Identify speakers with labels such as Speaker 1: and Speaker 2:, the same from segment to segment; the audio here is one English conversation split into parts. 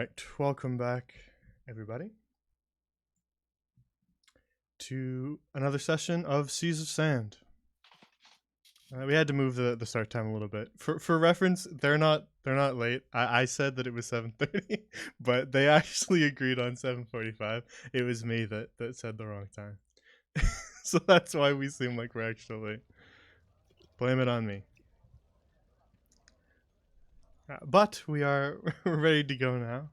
Speaker 1: right, welcome back, everybody, to another session of Seas of Sand. We had to move the start time a little bit. For reference, they're not late. I said that it was 7:30, but they actually agreed on 7:45. It was me that said the wrong time, so that's why we seem like we're extra late. Blame it on me. But we are ready to go now.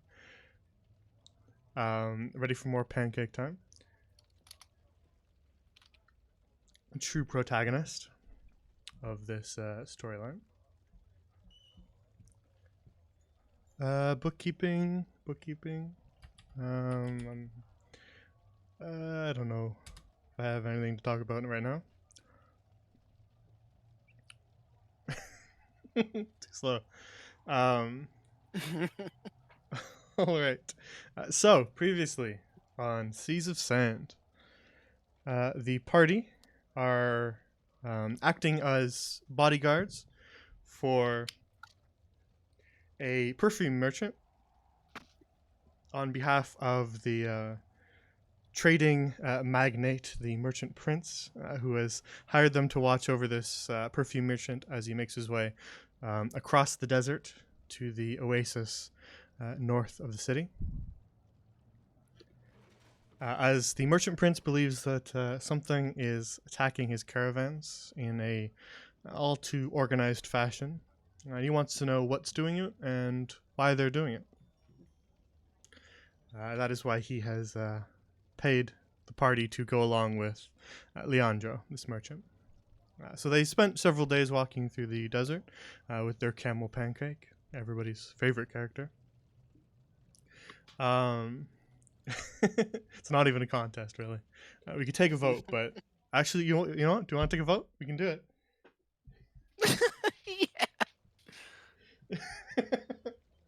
Speaker 1: Ready for more pancake time. True protagonist of this storyline. Bookkeeping. I don't know if I have anything to talk about right now. Too slow. All right. So previously on Seas of Sand, the party are acting as bodyguards for a perfume merchant on behalf of the trading magnate, the merchant prince, who has hired them to watch over this perfume merchant as he makes his way across the desert to the oasis north of the city. As the merchant prince believes that something is attacking his caravans in a all too organized fashion, he wants to know what's doing it and why they're doing it. That is why he has paid the party to go along with Leandro, this merchant. So they spent several days walking through the desert with their camel Pancake, everybody's favorite character. It's not even a contest, really. We could take a vote, but actually, you know what? Do you want to take a vote? We can do it.
Speaker 2: Yeah.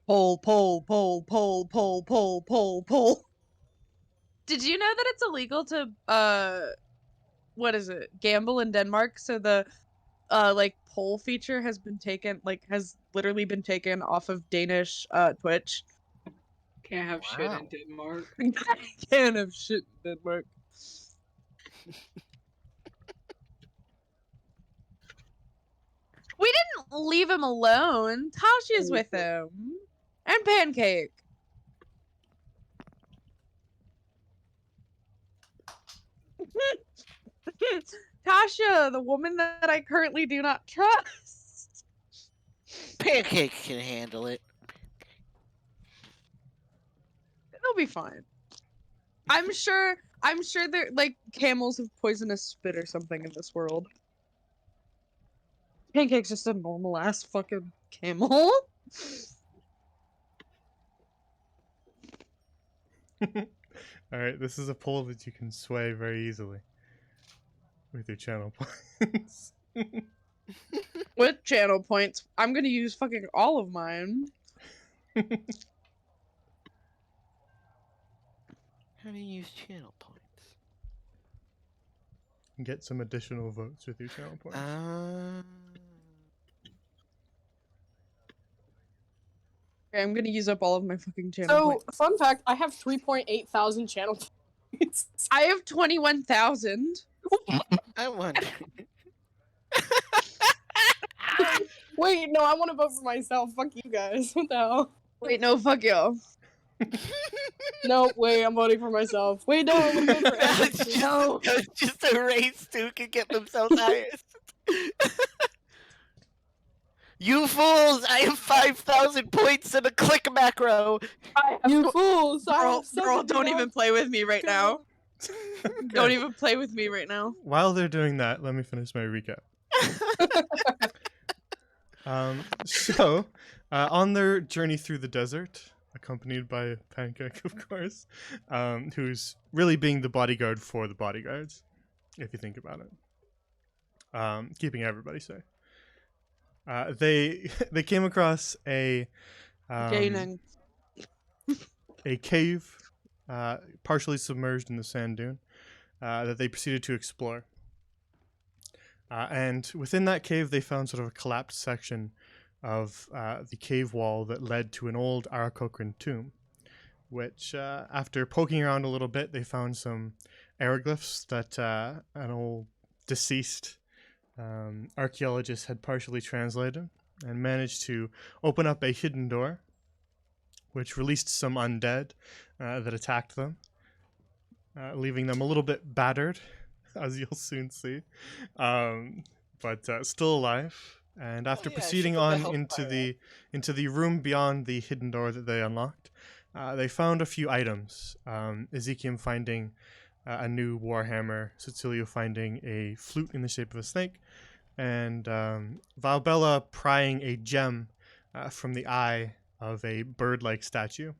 Speaker 3: Poll. Did you know that it's illegal to gamble in Denmark? So the poll feature has literally been taken off of Danish Twitch.
Speaker 4: Can't have shit in Denmark.
Speaker 3: Can't have shit in Denmark. We didn't leave him alone. Tasha's with him. And Pancake. Tasha, the woman that I currently do not trust.
Speaker 2: Pancake can handle it.
Speaker 3: It'll be fine. I'm sure there camels have poisonous spit or something in this world. Pancake's just a normal ass fucking camel.
Speaker 1: Alright, this is a poll that you can sway very easily with your channel points.
Speaker 3: With channel points, I'm gonna use fucking all of mine.
Speaker 2: How do you use channel points?
Speaker 1: Get some additional votes with your channel points.
Speaker 3: Okay, I'm gonna use up all of my fucking channel points.
Speaker 4: So, fun fact, I have 3.8 thousand channel points.
Speaker 3: I have 21,000.
Speaker 2: I wonder.
Speaker 4: Wait, no, I want to vote for myself. Fuck you guys. What the hell?
Speaker 3: Wait, no, fuck y'all.
Speaker 4: No, wait, I'm voting for myself. Wait, no, I'm gonna vote for
Speaker 2: That's
Speaker 4: no.
Speaker 2: just a race who can get themselves highest. You fools! I have 5,000 points in a click macro!
Speaker 4: You fools!
Speaker 3: Girl, don't even play with me right now. Don't even play with me right now.
Speaker 1: While they're doing that, let me finish my recap. So, on their journey through the desert, accompanied by Pancake, of course, who's really being the bodyguard for the bodyguards, if you think about it, keeping everybody safe. They came across a cave, partially submerged in the sand dune, that they proceeded to explore. And within that cave, they found sort of a collapsed section of the cave wall that led to an old Aarakocra tomb. which, after poking around a little bit, they found some aeroglyphs that an old deceased archaeologist had partially translated, and managed to open up a hidden door, which released some undead that attacked them, leaving them a little bit battered, as you'll soon see, but still alive. And after
Speaker 2: yeah,
Speaker 1: proceeding
Speaker 2: she put the
Speaker 1: on
Speaker 2: hellfire
Speaker 1: into the room beyond the hidden door that they unlocked, they found a few items. Ezekiel finding a new warhammer, Cecilio finding a flute in the shape of a snake, and Valbella prying a gem from the eye of a bird-like statue.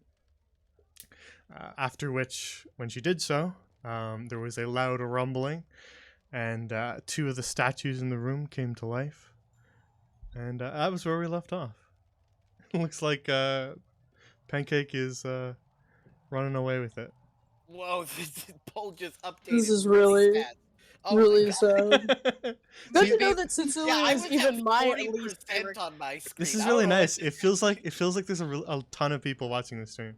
Speaker 1: After which, when she did so, there was a loud rumbling, and two of the statues in the room came to life. And that was where we left off. Looks like Pancake is running away with it.
Speaker 2: Whoa, Paul just updated.
Speaker 4: This is
Speaker 2: really
Speaker 4: really,
Speaker 2: fast. Oh my
Speaker 4: really
Speaker 2: God.
Speaker 4: sad. Good
Speaker 1: See,
Speaker 4: to know that Cecilia
Speaker 2: Yeah, I
Speaker 4: is
Speaker 2: was
Speaker 4: even
Speaker 2: at
Speaker 4: my
Speaker 2: 40%
Speaker 4: least favorite.
Speaker 2: on my screen.
Speaker 1: this is
Speaker 2: I don't
Speaker 1: really
Speaker 2: know what
Speaker 1: nice.
Speaker 2: just
Speaker 1: It feels like there's a ton of people watching this stream.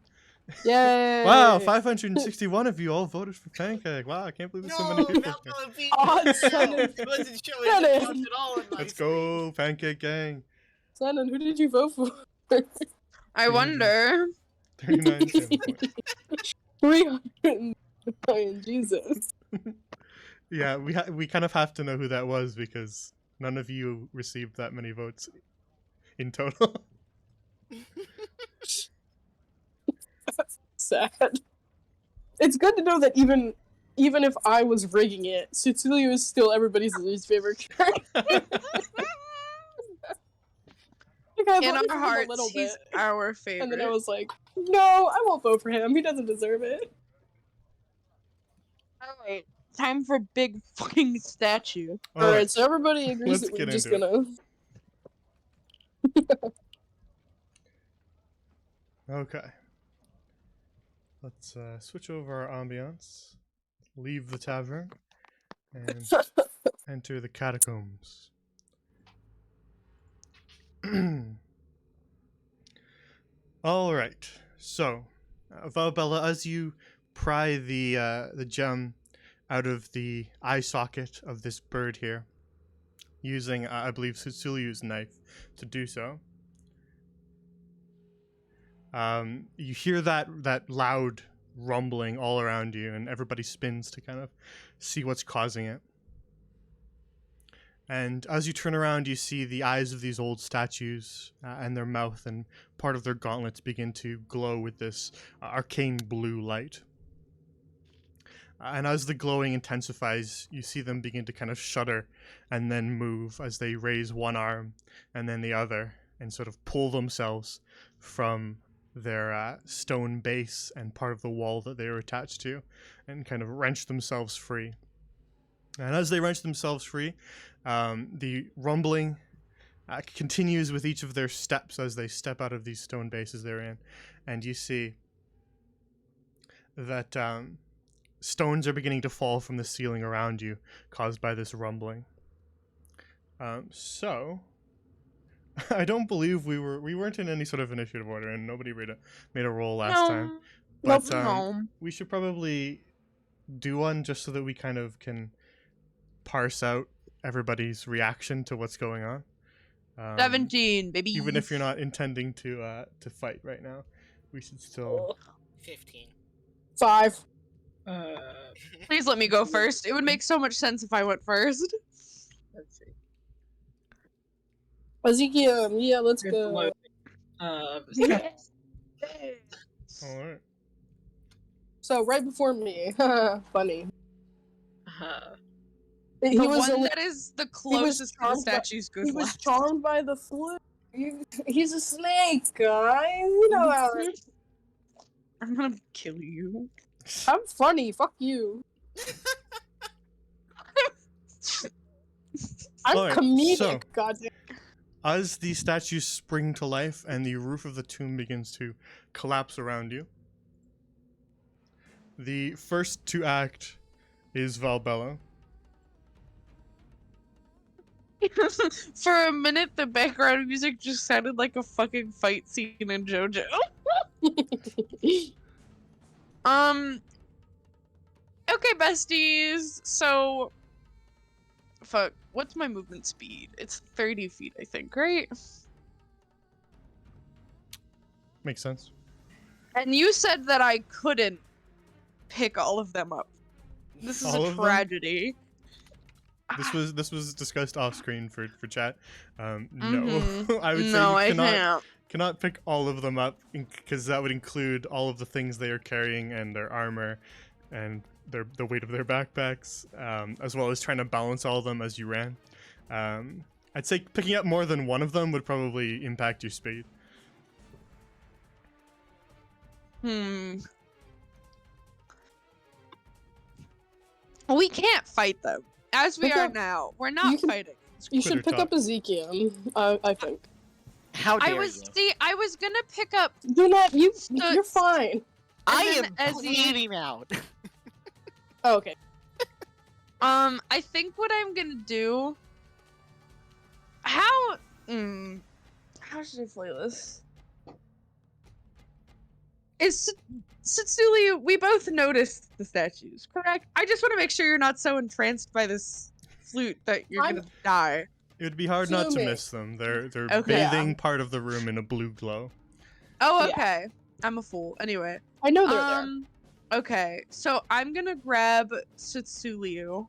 Speaker 4: Yay!
Speaker 1: Wow, 561 of you all voted for Pancake. Wow, I can't believe there's so many
Speaker 2: No,
Speaker 1: people.
Speaker 2: Valbella beat
Speaker 4: Oh,
Speaker 2: me.
Speaker 4: Shannon.
Speaker 2: It wasn't showing
Speaker 4: Shannon.
Speaker 2: up at all on my
Speaker 1: Let's
Speaker 2: screen.
Speaker 1: go, Pancake Gang.
Speaker 4: Shannon, who did you vote for?
Speaker 3: I wonder.
Speaker 1: 39 Shannon points.
Speaker 4: 300 million, Jesus.
Speaker 1: Yeah, we kind of have to know who that was because none of you received that many votes in total.
Speaker 4: Sad. It's good to know that even if I was rigging it, Cecilia is still everybody's least favorite character. Like, I
Speaker 3: In
Speaker 4: voted for
Speaker 3: our
Speaker 4: him a
Speaker 3: hearts,
Speaker 4: little
Speaker 3: he's
Speaker 4: bit,
Speaker 3: our favorite.
Speaker 4: and then I was like, no, I won't vote for him. He doesn't deserve it.
Speaker 3: Alright, time for big fucking statue.
Speaker 1: All
Speaker 4: Alright,
Speaker 1: right,
Speaker 4: so everybody agrees
Speaker 1: let's
Speaker 4: that we're
Speaker 1: get
Speaker 4: just
Speaker 1: into
Speaker 4: gonna.
Speaker 1: okay. Let's switch over our ambiance, leave the tavern, and enter the catacombs. All right. So, Valbella, as you pry the gem out of the eye socket of this bird here, using I believe Cecilia's knife to do so, you hear that loud rumbling all around you, and everybody spins to kind of see what's causing it. And as you turn around, you see the eyes of these old statues and their mouth and part of their gauntlets begin to glow with this arcane blue light. And as the glowing intensifies, you see them begin to kind of shudder and then move as they raise one arm and then the other and sort of pull themselves from their stone base and part of the wall that they were attached to and kind of wrench themselves free. And as they wrench themselves free, the rumbling continues with each of their steps as they step out of these stone bases they're in. And you see that stones are beginning to fall from the ceiling around you, caused by this rumbling. So, I don't believe we weren't in any sort of initiative order, and nobody made a roll last time. But
Speaker 3: No.
Speaker 1: we should probably do one just so that we kind of can parse out everybody's reaction to what's going on.
Speaker 3: 17, baby.
Speaker 1: Even if you're not intending to fight right now, we should still.
Speaker 2: 15.
Speaker 4: 5.
Speaker 3: Please let me go first. It would make so much sense if I went first.
Speaker 5: Let's see.
Speaker 4: Ezekiel, yeah, let's
Speaker 5: Good
Speaker 4: go.
Speaker 5: load.
Speaker 3: Yes.
Speaker 1: All right.
Speaker 4: So right before me, funny.
Speaker 3: The
Speaker 4: He was
Speaker 3: one
Speaker 4: only,
Speaker 3: that is the closest to the
Speaker 4: charmed by-
Speaker 3: statues goes
Speaker 4: he was
Speaker 3: last.
Speaker 4: charmed by the flute. He's a snake, guys. You know how
Speaker 3: I'm gonna kill you.
Speaker 4: I'm funny. Fuck you. I'm
Speaker 1: Alright,
Speaker 4: comedic.
Speaker 1: so-
Speaker 4: Goddamn.
Speaker 1: As the statues spring to life and the roof of the tomb begins to collapse around you, the first to act is Valbella.
Speaker 3: For a minute, the background music just sounded like a fucking fight scene in JoJo. Okay, besties. So, fuck. What's my movement speed? It's 30 feet, I think, right?
Speaker 1: Makes sense.
Speaker 3: And you said that I couldn't pick all of them up. This is
Speaker 1: All
Speaker 3: a
Speaker 1: of them?
Speaker 3: tragedy.
Speaker 1: This was discussed off screen for chat. No,
Speaker 3: Mhm.
Speaker 1: I would say
Speaker 3: No,
Speaker 1: you
Speaker 3: I
Speaker 1: cannot
Speaker 3: can't.
Speaker 1: cannot pick all of them up because that would include all of the things they are carrying and their armor and the weight of their backpacks, as well as trying to balance all of them as you ran. I'd say picking up more than one of them would probably impact your speed.
Speaker 3: We can't fight them. As we
Speaker 4: Pick
Speaker 3: are
Speaker 4: up-
Speaker 3: now, we're not
Speaker 4: can-
Speaker 3: fighting.
Speaker 4: You
Speaker 1: Quitter
Speaker 4: should pick
Speaker 1: talk.
Speaker 4: up Ezekiel. I think.
Speaker 2: How dare
Speaker 3: I was
Speaker 2: you?
Speaker 3: I was gonna pick up.
Speaker 4: Do not. You're
Speaker 3: Stood-
Speaker 4: fine.
Speaker 2: I
Speaker 3: and
Speaker 2: am
Speaker 3: then Ezzy-
Speaker 2: bleeding out.
Speaker 4: Oh, okay.
Speaker 3: I think what I'm gonna do. How should I play this? Is Setsulia, we both noticed the statues, correct? I just want to make sure you're not so entranced by this flute that you're
Speaker 4: I'm-
Speaker 3: gonna die.
Speaker 1: It would be hard not to
Speaker 4: Fuming.
Speaker 1: miss them. They're
Speaker 3: Okay.
Speaker 1: bathing part of the room in a blue glow.
Speaker 3: Oh,
Speaker 4: Yeah.
Speaker 3: okay. I'm a fool. Anyway.
Speaker 4: I know they're there.
Speaker 3: Okay, so I'm gonna grab Setsuliu.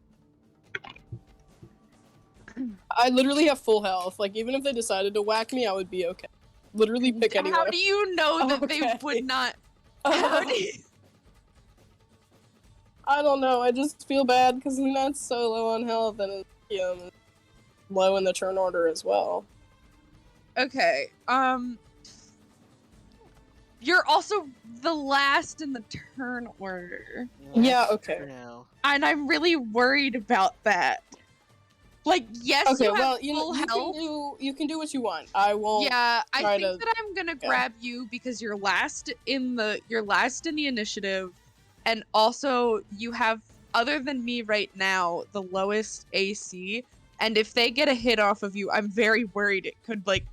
Speaker 4: I literally have full health. Like, even if they decided to whack me, I would be okay. Literally pick anyone.
Speaker 3: How do you know that they
Speaker 4: Okay.
Speaker 3: would not? How do you...
Speaker 4: I don't know. I just feel bad because Lunette's so low on health and is low in the turn order as well.
Speaker 3: Okay. You're also the last in the turn order,
Speaker 4: Yeah,
Speaker 2: That's
Speaker 4: okay.
Speaker 2: true now.
Speaker 3: and I'm really worried about that. Like, yes,
Speaker 4: Okay,
Speaker 3: you have
Speaker 4: well, you
Speaker 3: full health.
Speaker 4: you can do what you want. I won't.
Speaker 3: Yeah, I
Speaker 4: try
Speaker 3: think
Speaker 4: to-
Speaker 3: that I'm gonna grab you because you're last in the initiative, and also you have, other than me right now, the lowest AC. And if they get a hit off of you, I'm very worried it could like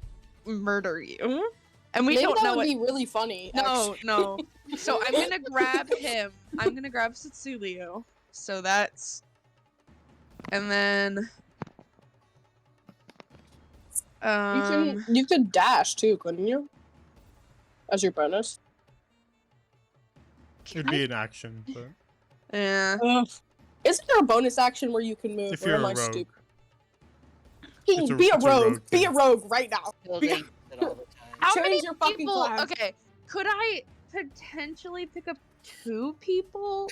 Speaker 3: murder you. And we
Speaker 4: Maybe
Speaker 3: don't
Speaker 4: that
Speaker 3: know
Speaker 4: would
Speaker 3: what.
Speaker 4: be really funny.
Speaker 3: No,
Speaker 4: actually.
Speaker 3: no. So I'm gonna grab him. I'm gonna grab Setsuliu. So that's, and then.
Speaker 4: You could dash too, couldn't you? As your bonus.
Speaker 1: It'd be an action, but
Speaker 3: Yeah.
Speaker 4: Isn't there a bonus action where you can move?
Speaker 1: if
Speaker 4: or
Speaker 1: you're
Speaker 4: am
Speaker 1: a
Speaker 4: I
Speaker 1: rogue.
Speaker 4: stupid?
Speaker 1: It's a-
Speaker 4: Be a
Speaker 1: it's a
Speaker 4: rogue.
Speaker 1: rogue
Speaker 4: Be
Speaker 1: thing.
Speaker 4: a rogue right now.
Speaker 2: Well,
Speaker 4: Be-
Speaker 2: they use it all the time.
Speaker 3: How
Speaker 4: Change
Speaker 3: many
Speaker 4: your fucking
Speaker 3: people?
Speaker 4: class.
Speaker 3: Okay, could I potentially pick up 2 people?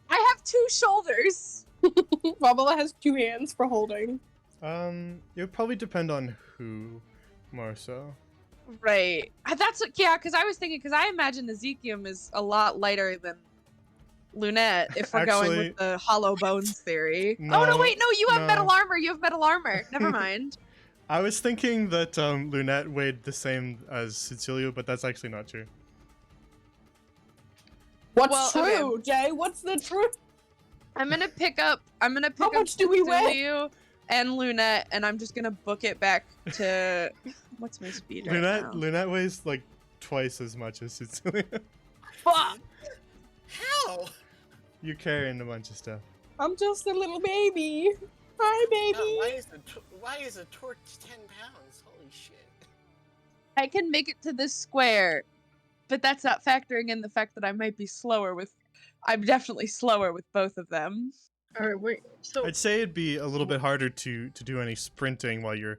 Speaker 3: I have 2 shoulders.
Speaker 4: Babala has 2 hands for holding.
Speaker 1: it would probably depend on who, more so.
Speaker 3: Right. That's yeah. Because I was thinking. Because I imagine Ezekiel is a lot lighter than Lunette. If we're going
Speaker 1: Actually-
Speaker 3: with the hollow bones theory. Oh
Speaker 1: No,
Speaker 3: no! Wait, no. You have
Speaker 1: no.
Speaker 3: metal armor. You have metal armor. Never mind.
Speaker 1: I was thinking that Lunette weighed the same as Cecilio, but that's actually not true.
Speaker 4: What's
Speaker 3: Well, okay.
Speaker 4: true, Jay? What's the truth?
Speaker 3: I'm gonna pick up. How
Speaker 4: How much do we weigh?
Speaker 3: Cecilio and Lunette, and I'm just gonna book it back to what's my speed right now?
Speaker 1: Lunette weighs like twice as much as Cecilio.
Speaker 3: Fuck.
Speaker 2: How?
Speaker 1: You're carrying a bunch of stuff.
Speaker 4: I'm just a little baby. Hi, baby.
Speaker 2: No, why is a torch 10 pounds? Holy shit.
Speaker 3: I can make it to this square, but that's not factoring in the fact that I might be slower with. I'm definitely slower with both of them.
Speaker 4: Alright, wait. So
Speaker 1: I'd say it'd be a little bit harder to do any sprinting while you're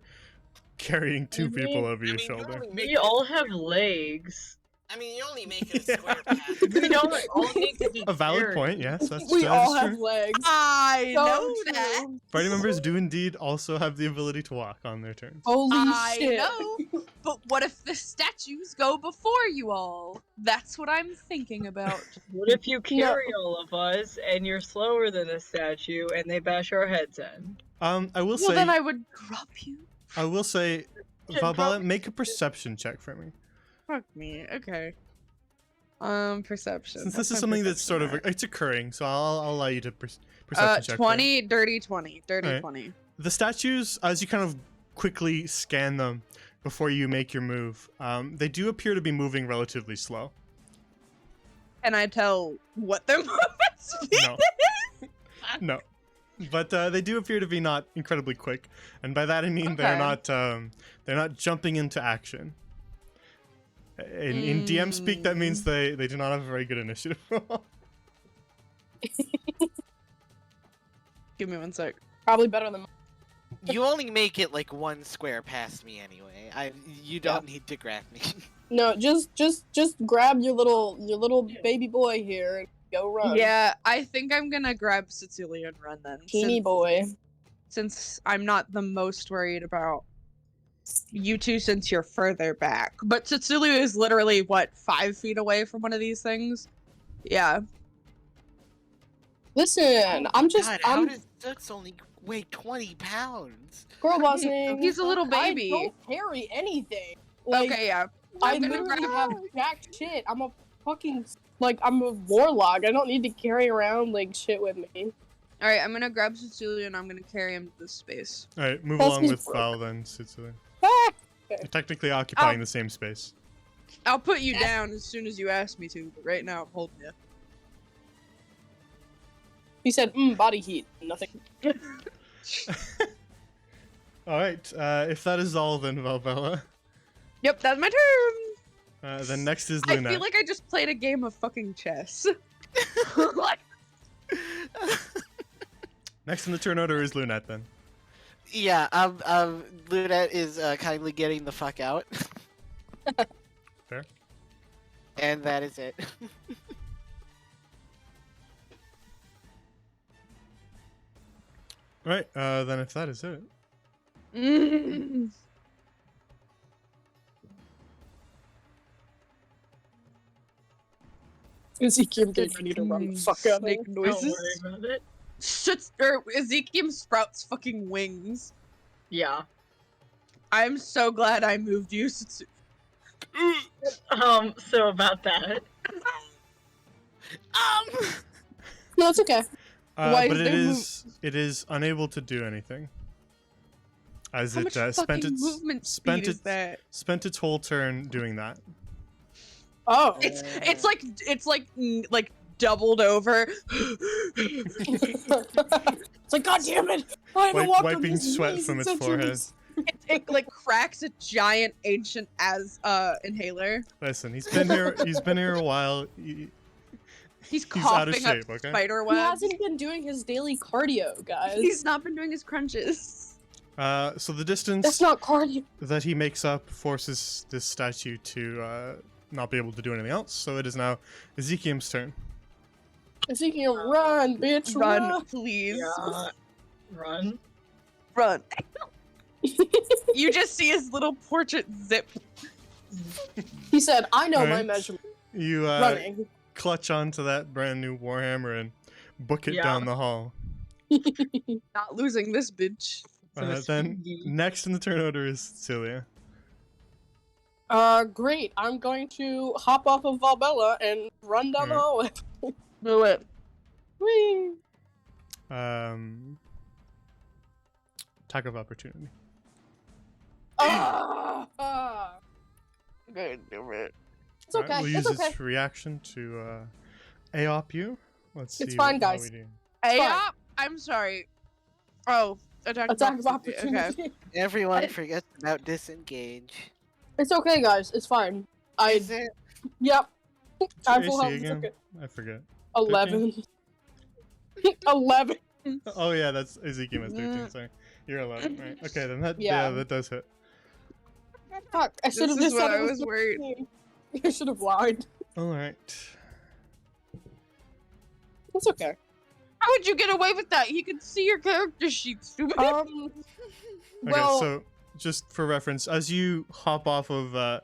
Speaker 1: carrying 2
Speaker 5: I mean-
Speaker 1: people over
Speaker 2: I
Speaker 1: your
Speaker 2: mean, you
Speaker 1: shoulder.
Speaker 2: only make
Speaker 5: We
Speaker 2: it-
Speaker 5: all have legs.
Speaker 2: I mean, you only make it a square path.
Speaker 5: We don't all need to be
Speaker 1: A valid
Speaker 5: carried.
Speaker 1: point, yes. That's,
Speaker 4: we
Speaker 1: that
Speaker 4: all
Speaker 1: is
Speaker 4: have
Speaker 1: true.
Speaker 4: legs.
Speaker 3: I
Speaker 4: So
Speaker 3: know
Speaker 4: true.
Speaker 3: that.
Speaker 1: Party members do indeed also have the ability to walk on their turns.
Speaker 4: Holy
Speaker 3: I
Speaker 4: shit.
Speaker 3: know. But what if the statues go before you all? That's what I'm thinking about.
Speaker 5: What if you carry all of us and you're slower than a statue and they bash our heads in?
Speaker 1: I will
Speaker 3: Well,
Speaker 1: say,
Speaker 3: then I would drop you.
Speaker 1: Valbala,
Speaker 5: probably-
Speaker 1: make a perception check for me.
Speaker 3: Fuck me. Okay. Perception.
Speaker 1: Since
Speaker 3: What's
Speaker 1: this is
Speaker 3: my
Speaker 1: something that's
Speaker 3: perception
Speaker 1: sort of
Speaker 3: at?
Speaker 1: it's occurring, so I'll allow you to perception check. for it.
Speaker 3: 20, dirty 20, dirty
Speaker 1: Alright.
Speaker 3: 20.
Speaker 1: The statues, as you kind of quickly scan them before you make your move, they do appear to be moving relatively slow.
Speaker 3: Can I tell what their movement speed
Speaker 1: No. No. But they do appear to be not incredibly quick, and by that I mean they're
Speaker 3: Okay.
Speaker 1: not jumping into action. In DM speak, that means they do not have a very good initiative roll.
Speaker 3: Give me one sec.
Speaker 4: Probably better than.
Speaker 2: You only make it like one square past me anyway. You don't need to grab me.
Speaker 4: No, just grab your little baby boy here and go run.
Speaker 3: Yeah, I think I'm gonna grab Cecilia and run then.
Speaker 4: Teeny
Speaker 3: since-
Speaker 4: boy.
Speaker 3: Since I'm not the most worried about you two since you're further back. But Cecilia is literally, what, 5 feet away from one of these things? Yeah.
Speaker 4: Listen, I'm just
Speaker 2: God, how
Speaker 4: I'm
Speaker 2: does Ducks only weigh 20 pounds?
Speaker 4: girl bossing.
Speaker 3: He's a little baby.
Speaker 4: I don't carry anything. Like,
Speaker 3: Okay, yeah.
Speaker 4: I
Speaker 3: I'm gonna
Speaker 4: literally
Speaker 3: grab-
Speaker 4: have jack shit. I'm a fucking I'm a warlock. I don't need to carry around like shit with me.
Speaker 3: Alright, I'm gonna grab Cecilia and I'm gonna carry him to this space.
Speaker 1: Alright, move
Speaker 4: Plus
Speaker 1: along
Speaker 4: he's
Speaker 1: with
Speaker 4: broke.
Speaker 1: Val then, Cecilia.
Speaker 4: Ah!
Speaker 1: You're technically occupying the same space.
Speaker 3: I'll put you down as soon as you ask me to, but right now I'm holding you.
Speaker 4: He said, body heat. Nothing.
Speaker 1: Alright, if that is all then, Valbella.
Speaker 3: Yep, that's my turn!
Speaker 1: Then next is
Speaker 3: I
Speaker 1: Lunette.
Speaker 3: feel like I just played a game of fucking chess. Like,
Speaker 1: Next in the turn order is Lunette then.
Speaker 2: Yeah, Lunette is kindly getting the fuck out.
Speaker 1: Fair.
Speaker 2: And that is it.
Speaker 1: Alright, then if that is it.
Speaker 4: Ezekiel getting ready to run the fuck out.
Speaker 3: Snake
Speaker 5: Don't worry
Speaker 3: noises.
Speaker 5: about it.
Speaker 3: Ezekiel sprouts fucking wings.
Speaker 5: Yeah.
Speaker 3: I'm so glad I moved you.
Speaker 5: So about that.
Speaker 4: No, it's okay.
Speaker 3: Why
Speaker 1: But
Speaker 3: is
Speaker 1: it
Speaker 3: there
Speaker 1: it is unable to do anything. As
Speaker 3: How
Speaker 1: it
Speaker 3: much
Speaker 1: spent
Speaker 3: fucking
Speaker 1: its
Speaker 3: movement
Speaker 1: spent
Speaker 3: speed is
Speaker 1: its
Speaker 3: that?
Speaker 1: spent its whole turn doing that.
Speaker 4: Oh.
Speaker 3: It's like doubled over.
Speaker 4: It's like, God damn it! I haven't walked on
Speaker 1: Wiping
Speaker 4: these
Speaker 1: sweat
Speaker 4: knees
Speaker 1: from
Speaker 4: in
Speaker 1: its forehead.
Speaker 4: centuries.
Speaker 3: it like cracks a giant ancient as inhaler.
Speaker 1: Listen, he's been here. He's been here a while.
Speaker 3: He's
Speaker 1: He's out of
Speaker 3: coughing up
Speaker 1: shape, okay?
Speaker 3: spider
Speaker 4: He
Speaker 3: webs.
Speaker 4: hasn't been doing his daily cardio, guys.
Speaker 3: He's not been doing his crunches.
Speaker 1: So the distance
Speaker 4: That's not cardio.
Speaker 1: that he makes up forces this statue to not be able to do anything else. So it is now Ezekiel's turn.
Speaker 4: Ezekiel, run, bitch,
Speaker 3: Run, please.
Speaker 5: Yeah. Run.
Speaker 3: Run. You just see his little portrait zip.
Speaker 4: He said, I know my
Speaker 1: Alright.
Speaker 4: measurement.
Speaker 1: You
Speaker 4: Running.
Speaker 1: clutch onto that brand new warhammer and book it
Speaker 5: Yeah.
Speaker 1: down the hall.
Speaker 3: Not losing this bitch.
Speaker 1: Then next in the turn order is Celia.
Speaker 4: Great. I'm going to hop off of Valbella and run down the hallway.
Speaker 3: Do it.
Speaker 4: Whee!
Speaker 1: Attack of opportunity.
Speaker 3: Good, do it.
Speaker 4: It's okay.
Speaker 1: Alright, we'll
Speaker 4: It's
Speaker 1: use
Speaker 4: okay.
Speaker 1: its reaction to AOP you. Let's see.
Speaker 4: It's fine,
Speaker 1: how
Speaker 4: guys.
Speaker 1: we do.
Speaker 3: Hey,
Speaker 4: Fine.
Speaker 3: I'm sorry. Oh, attack
Speaker 4: Attack of
Speaker 3: Okay.
Speaker 4: opportunity.
Speaker 2: Everyone forgets about disengage.
Speaker 4: It's okay, guys. It's fine.
Speaker 2: Is it?
Speaker 4: Yep.
Speaker 1: What's
Speaker 4: I
Speaker 1: your
Speaker 4: full
Speaker 1: AC
Speaker 4: health. It's
Speaker 1: again?
Speaker 4: okay.
Speaker 1: I forget.
Speaker 4: 11. 11.
Speaker 1: Oh yeah, that's Ezekiel was 13.
Speaker 3: Mm.
Speaker 1: Sorry, you're 11. Right. Okay, then that
Speaker 4: Yeah.
Speaker 1: that does hit.
Speaker 4: Fuck. I should have
Speaker 3: This is
Speaker 4: just said
Speaker 3: what
Speaker 4: it
Speaker 3: I
Speaker 4: was
Speaker 3: was worried.
Speaker 4: 13. I should have lied.
Speaker 1: All right.
Speaker 4: It's okay.
Speaker 3: How would you get away with that? He could see your character sheet, stupid.
Speaker 1: Okay,
Speaker 4: Well,
Speaker 1: so just for reference, as you hop off of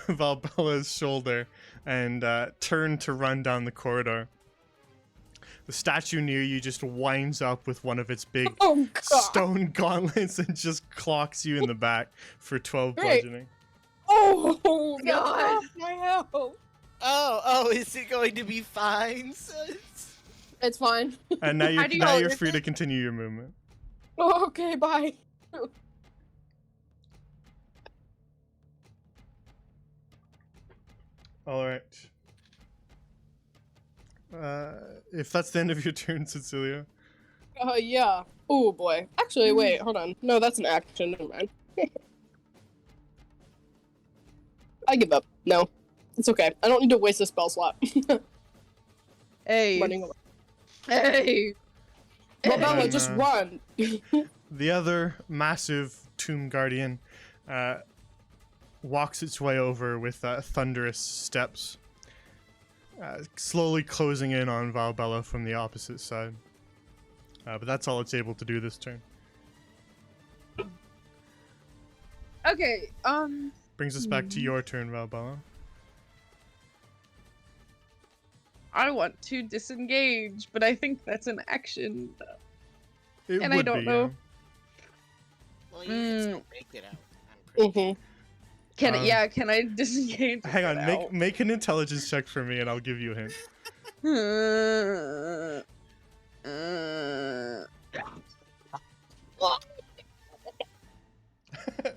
Speaker 1: Valbella's shoulder and turn to run down the corridor, the statue near you just winds up with one of its big
Speaker 4: oh god.
Speaker 1: stone gauntlets and just clocks you in the back for 12
Speaker 4: Great.
Speaker 1: bludgeoning.
Speaker 4: Oh
Speaker 3: God.
Speaker 4: god. My health.
Speaker 2: Oh, is it going to be fine?
Speaker 4: It's fine.
Speaker 1: And now
Speaker 3: How do you
Speaker 1: now
Speaker 3: know
Speaker 1: you're
Speaker 3: this
Speaker 1: free
Speaker 3: is-
Speaker 1: to continue your movement.
Speaker 4: Oh, okay, bye.
Speaker 1: All right. If that's the end of your turn, Cecilia.
Speaker 4: Yeah. Oh boy. Actually, wait, hold on. No, that's an action. Never mind. I give up. No. It's okay. I don't need to waste a spell slot.
Speaker 3: Hey.
Speaker 4: Running away.
Speaker 3: Hey.
Speaker 4: Well, Bella,
Speaker 1: And,
Speaker 4: just run.
Speaker 1: The other massive Tomb Guardian walks its way over with thunderous steps, slowly closing in on Valbella from the opposite side. But that's all it's able to do this turn.
Speaker 3: Okay.
Speaker 1: Brings us back to your turn, Valbella.
Speaker 3: I want to disengage, but I think that's an action.
Speaker 1: It
Speaker 3: And I
Speaker 1: would
Speaker 3: don't
Speaker 1: be,
Speaker 3: know.
Speaker 2: Well, you can still make it out. I'm pretty sure.
Speaker 3: Can
Speaker 1: Um,
Speaker 3: yeah? Can I disengage? and
Speaker 1: Hang on,
Speaker 3: get
Speaker 1: make
Speaker 3: out?
Speaker 1: make an intelligence check for me, and I'll give you a hint.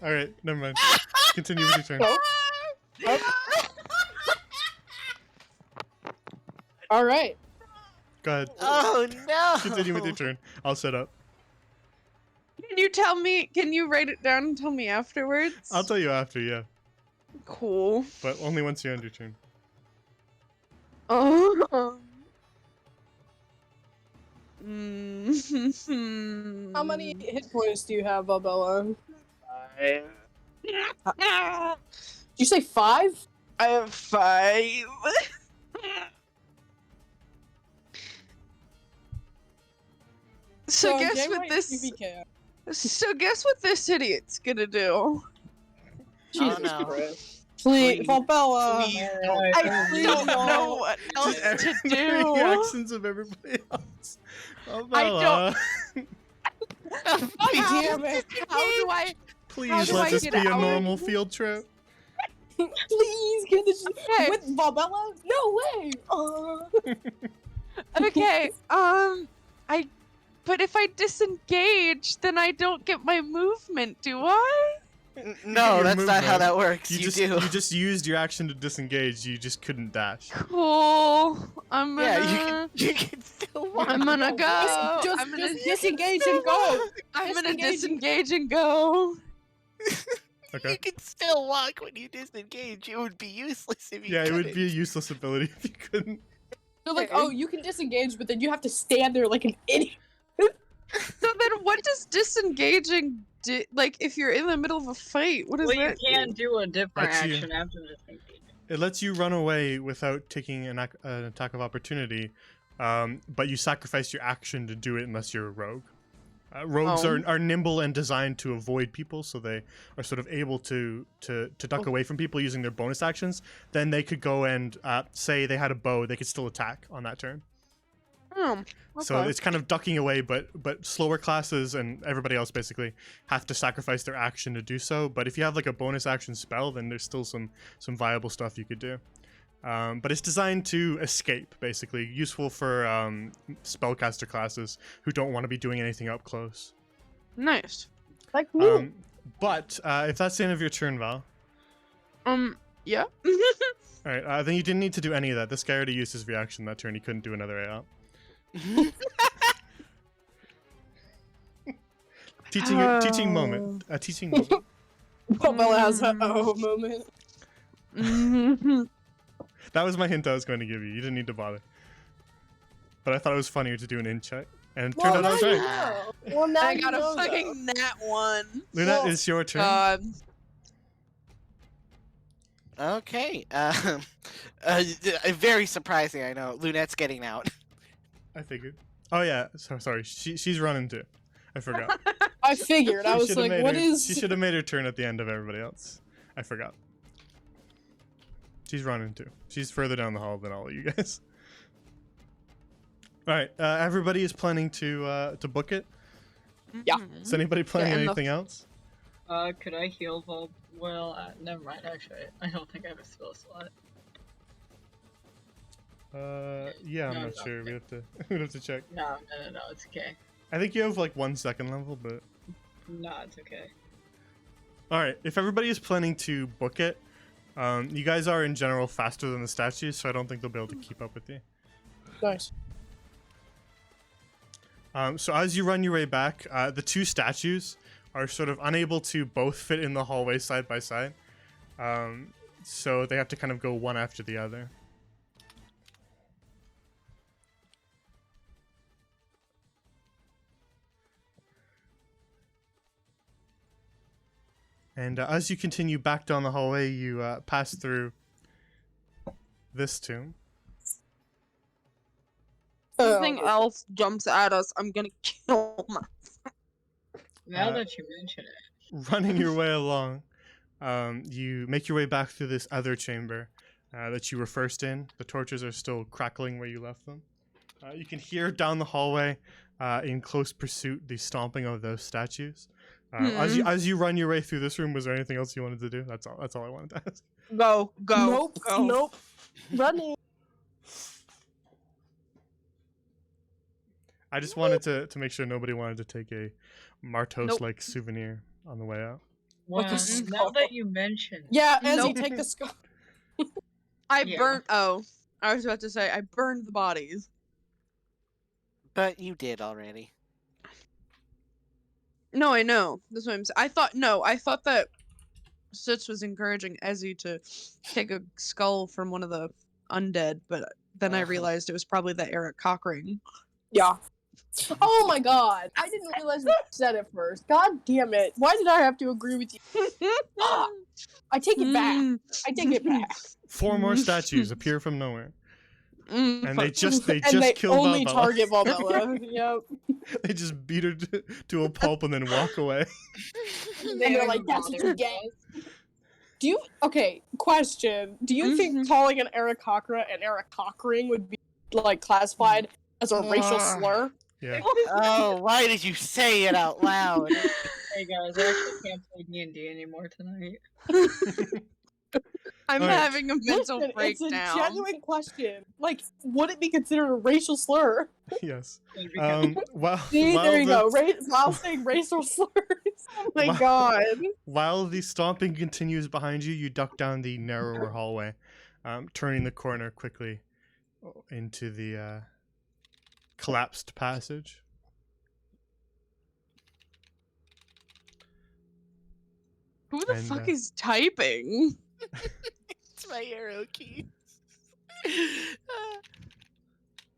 Speaker 1: All right, never mind. Continue with your turn.
Speaker 4: All right.
Speaker 1: Go ahead.
Speaker 2: Oh no!
Speaker 1: Continue with your turn. I'll set up.
Speaker 3: Can you tell me? Can you write it down and tell me afterwards?
Speaker 1: I'll tell you after, yeah,
Speaker 3: Cool.
Speaker 1: but only once you end your turn.
Speaker 3: Oh.
Speaker 4: How many hit points do you have, Bella? Did you say 5?
Speaker 3: I have 5. So guess
Speaker 4: game
Speaker 3: what
Speaker 4: right
Speaker 3: this.
Speaker 4: PBK.
Speaker 3: So guess what this idiot's gonna do?
Speaker 4: Jesus
Speaker 2: no.
Speaker 4: Christ. Please,
Speaker 2: Please.
Speaker 4: Bella.
Speaker 2: Please
Speaker 3: I
Speaker 4: please
Speaker 3: don't
Speaker 4: no.
Speaker 3: know what else
Speaker 1: Just
Speaker 3: to
Speaker 1: the
Speaker 3: do.
Speaker 1: reactions of everybody else. Oh,
Speaker 3: I
Speaker 1: Bella,
Speaker 4: God damn it.
Speaker 3: How do I?
Speaker 1: please
Speaker 3: do
Speaker 1: let
Speaker 3: I
Speaker 1: this
Speaker 3: get
Speaker 1: be a
Speaker 3: out?
Speaker 1: normal field trip.
Speaker 4: Please get this
Speaker 3: Okay.
Speaker 4: with Bella. No way.
Speaker 3: Okay. But if I disengage, then I don't get my movement, do I?
Speaker 2: No,
Speaker 1: Your
Speaker 2: that's not how
Speaker 1: movement.
Speaker 2: that works. You,
Speaker 1: just
Speaker 2: do.
Speaker 1: you just used your action to disengage. You just couldn't dash.
Speaker 3: Cool. I'm gonna.
Speaker 2: Yeah, you can still walk.
Speaker 3: I'm gonna
Speaker 4: No,
Speaker 3: go.
Speaker 4: Just
Speaker 3: I'm gonna
Speaker 4: disengage and go.
Speaker 3: I'm gonna
Speaker 4: disengage.
Speaker 3: disengage and go.
Speaker 1: Okay.
Speaker 2: You can still walk when you disengage. It would be useless if you
Speaker 1: Yeah, it would
Speaker 2: couldn't.
Speaker 1: be a useless ability if you couldn't.
Speaker 4: They're like, oh, you can disengage, but then you have to stand there like an idiot.
Speaker 3: So then, what does disengaging do? Like, if you're in the middle of a fight, what does
Speaker 5: Well, you
Speaker 3: that
Speaker 5: can do a different
Speaker 1: That's you.
Speaker 5: action after disengaging.
Speaker 1: It lets you run away without taking an attack of opportunity, but you sacrifice your action to do it unless you're a rogue. Rogues
Speaker 3: Oh.
Speaker 1: are nimble and designed to avoid people, so they are sort of able to duck away from people using their bonus actions. Then they could go and say they had a bow, they could still attack on that turn. So
Speaker 3: okay.
Speaker 1: it's kind of ducking away, but slower classes and everybody else basically have to sacrifice their action to do so. But if you have like a bonus action spell, then there's still some viable stuff you could do. But it's designed to escape, basically, useful for spellcaster classes who don't want to be doing anything up close.
Speaker 3: Nice.
Speaker 4: Like me.
Speaker 1: But if that's the end of your turn, Val,
Speaker 3: Yeah.
Speaker 1: all right, then you didn't need to do any of that. This guy already used his reaction that turn. He couldn't do another AOP. Teaching moment. A teaching moment.
Speaker 4: Bella has her moment.
Speaker 1: That was my hint I was going to give you. You didn't need to bother. But I thought it was funnier to do an in check. And it turned out I was right.
Speaker 4: Well, now
Speaker 3: I
Speaker 4: you
Speaker 3: got a
Speaker 4: know,
Speaker 3: fucking nat 1.
Speaker 1: Luna,
Speaker 4: Well,
Speaker 1: it's your turn.
Speaker 3: God.
Speaker 2: Okay. Very surprising, I know. Lunette's getting out.
Speaker 1: I figured. Oh yeah, sorry. She's running too. I forgot.
Speaker 4: I figured. I
Speaker 1: She
Speaker 4: was
Speaker 1: should've
Speaker 4: like,
Speaker 1: made
Speaker 4: what
Speaker 1: her-
Speaker 4: is?
Speaker 1: She should have made her turn at the end of everybody else. I forgot. She's running too. She's further down the hall than all of you guys. All right. Everybody is planning to book it.
Speaker 4: Yeah.
Speaker 1: Is anybody planning
Speaker 3: and the-
Speaker 1: anything else?
Speaker 5: Could I heal Vol? Well, never mind. Actually, I don't think I have a spell slot.
Speaker 1: Yeah, I'm
Speaker 5: No,
Speaker 1: not
Speaker 5: no,
Speaker 1: sure.
Speaker 5: okay.
Speaker 1: We'd have to check.
Speaker 5: No, it's okay.
Speaker 1: I think you have like 1 second level, but
Speaker 5: No, it's okay.
Speaker 1: all right. If everybody is planning to book it, you guys are in general faster than the statues, so I don't think they'll be able to keep up with you.
Speaker 4: Nice.
Speaker 1: So as you run your way back, the two statues are sort of unable to both fit in the hallway side by side. So they have to kind of go one after the other. And as you continue back down the hallway, you pass through this tomb.
Speaker 3: Anything else jumps at us, I'm gonna kill my.
Speaker 5: Now
Speaker 1: Uh,
Speaker 5: that you mention it.
Speaker 1: Running your way along, you make your way back through this other chamber that you were first in. The torches are still crackling where you left them. You can hear down the hallway, in close pursuit, the stomping of those statues. As you run your way through this room, was there anything else you wanted to do? That's all I wanted to ask.
Speaker 3: Go.
Speaker 4: Nope.
Speaker 3: Go.
Speaker 4: Nope. Running.
Speaker 1: I just wanted to make sure nobody wanted to take a Martos-like souvenir on the way out.
Speaker 5: Wow,
Speaker 4: Like a
Speaker 5: now
Speaker 4: skull.
Speaker 5: that you mention it.
Speaker 4: Yeah, as you
Speaker 3: Nope.
Speaker 4: take the skull.
Speaker 3: I
Speaker 5: Yeah.
Speaker 3: burnt. Oh, I was about to say I burned the bodies.
Speaker 2: But you did already.
Speaker 3: No, I know. That's what I'm saying. I thought that Sitz was encouraging Ezzy to take a skull from one of the undead, but then I
Speaker 2: Uh-huh.
Speaker 3: realized it was probably the Eric Cockring.
Speaker 4: Yeah. Oh my god. I didn't realize what you said at first. God damn it. Why did I have to agree with you? I take it back. I take it back.
Speaker 1: 4 more statues appear from nowhere, and they just
Speaker 4: And they
Speaker 1: kill
Speaker 4: only
Speaker 1: Valbella.
Speaker 4: target Valbella. Yep.
Speaker 1: They just beat her to a pulp and then walk away.
Speaker 4: And they're like, that's what you get. Do you okay, question. Do you think calling an Eric Cockra an Eric Cockring would be like classified as a racial slur?
Speaker 1: Yeah.
Speaker 2: Oh, why did you say it out loud?
Speaker 5: Hey guys, I actually can't play D&D anymore tonight.
Speaker 3: I'm
Speaker 1: Alright.
Speaker 3: having a mental
Speaker 4: Listen, it's a
Speaker 3: breakdown.
Speaker 4: genuine question. Like, would it be considered a racial slur?
Speaker 1: Yes.
Speaker 5: It'd be kind of-
Speaker 1: While
Speaker 4: See,
Speaker 1: while
Speaker 4: there you
Speaker 1: the,
Speaker 4: go. While saying racial slurs. Oh my
Speaker 1: Wow.
Speaker 4: god.
Speaker 1: While the stomping continues behind you, you duck down the narrower hallway, turning the corner quickly into the collapsed passage.
Speaker 3: Who the
Speaker 1: And,
Speaker 3: fuck is typing?
Speaker 2: It's my arrow keys.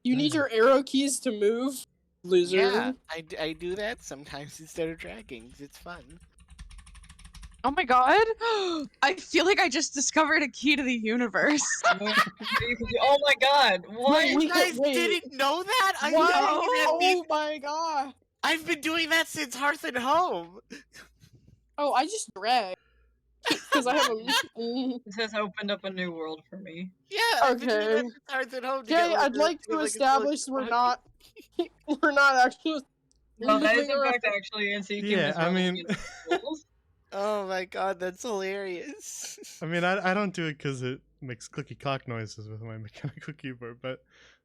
Speaker 4: You need your arrow keys to move, loser.
Speaker 2: Yeah, I do that sometimes instead of dragging. It's fun.
Speaker 3: Oh my god! I feel like I just discovered a key to the universe.
Speaker 5: Oh my god, what?
Speaker 4: Wait,
Speaker 2: You
Speaker 4: we
Speaker 2: guys
Speaker 4: wait.
Speaker 2: didn't know that? I'm
Speaker 4: What?
Speaker 2: telling you that
Speaker 4: Oh my god.
Speaker 2: I've been doing that since Hearth and Home.
Speaker 4: Oh, I just drag. Because I have a.
Speaker 5: This has opened up a new world for me.
Speaker 2: Yeah, I've been doing that
Speaker 4: Okay.
Speaker 2: since Hearth and Home.
Speaker 4: Jay, I'd like to establish we're not actually.
Speaker 5: No, that is
Speaker 4: moving
Speaker 5: in
Speaker 4: around.
Speaker 5: fact actually NCQ.
Speaker 1: Yeah, I mean,
Speaker 2: Oh my god, that's hilarious.
Speaker 1: I mean, I don't do it because it makes clicky clack noises with my mechanical keyboard, but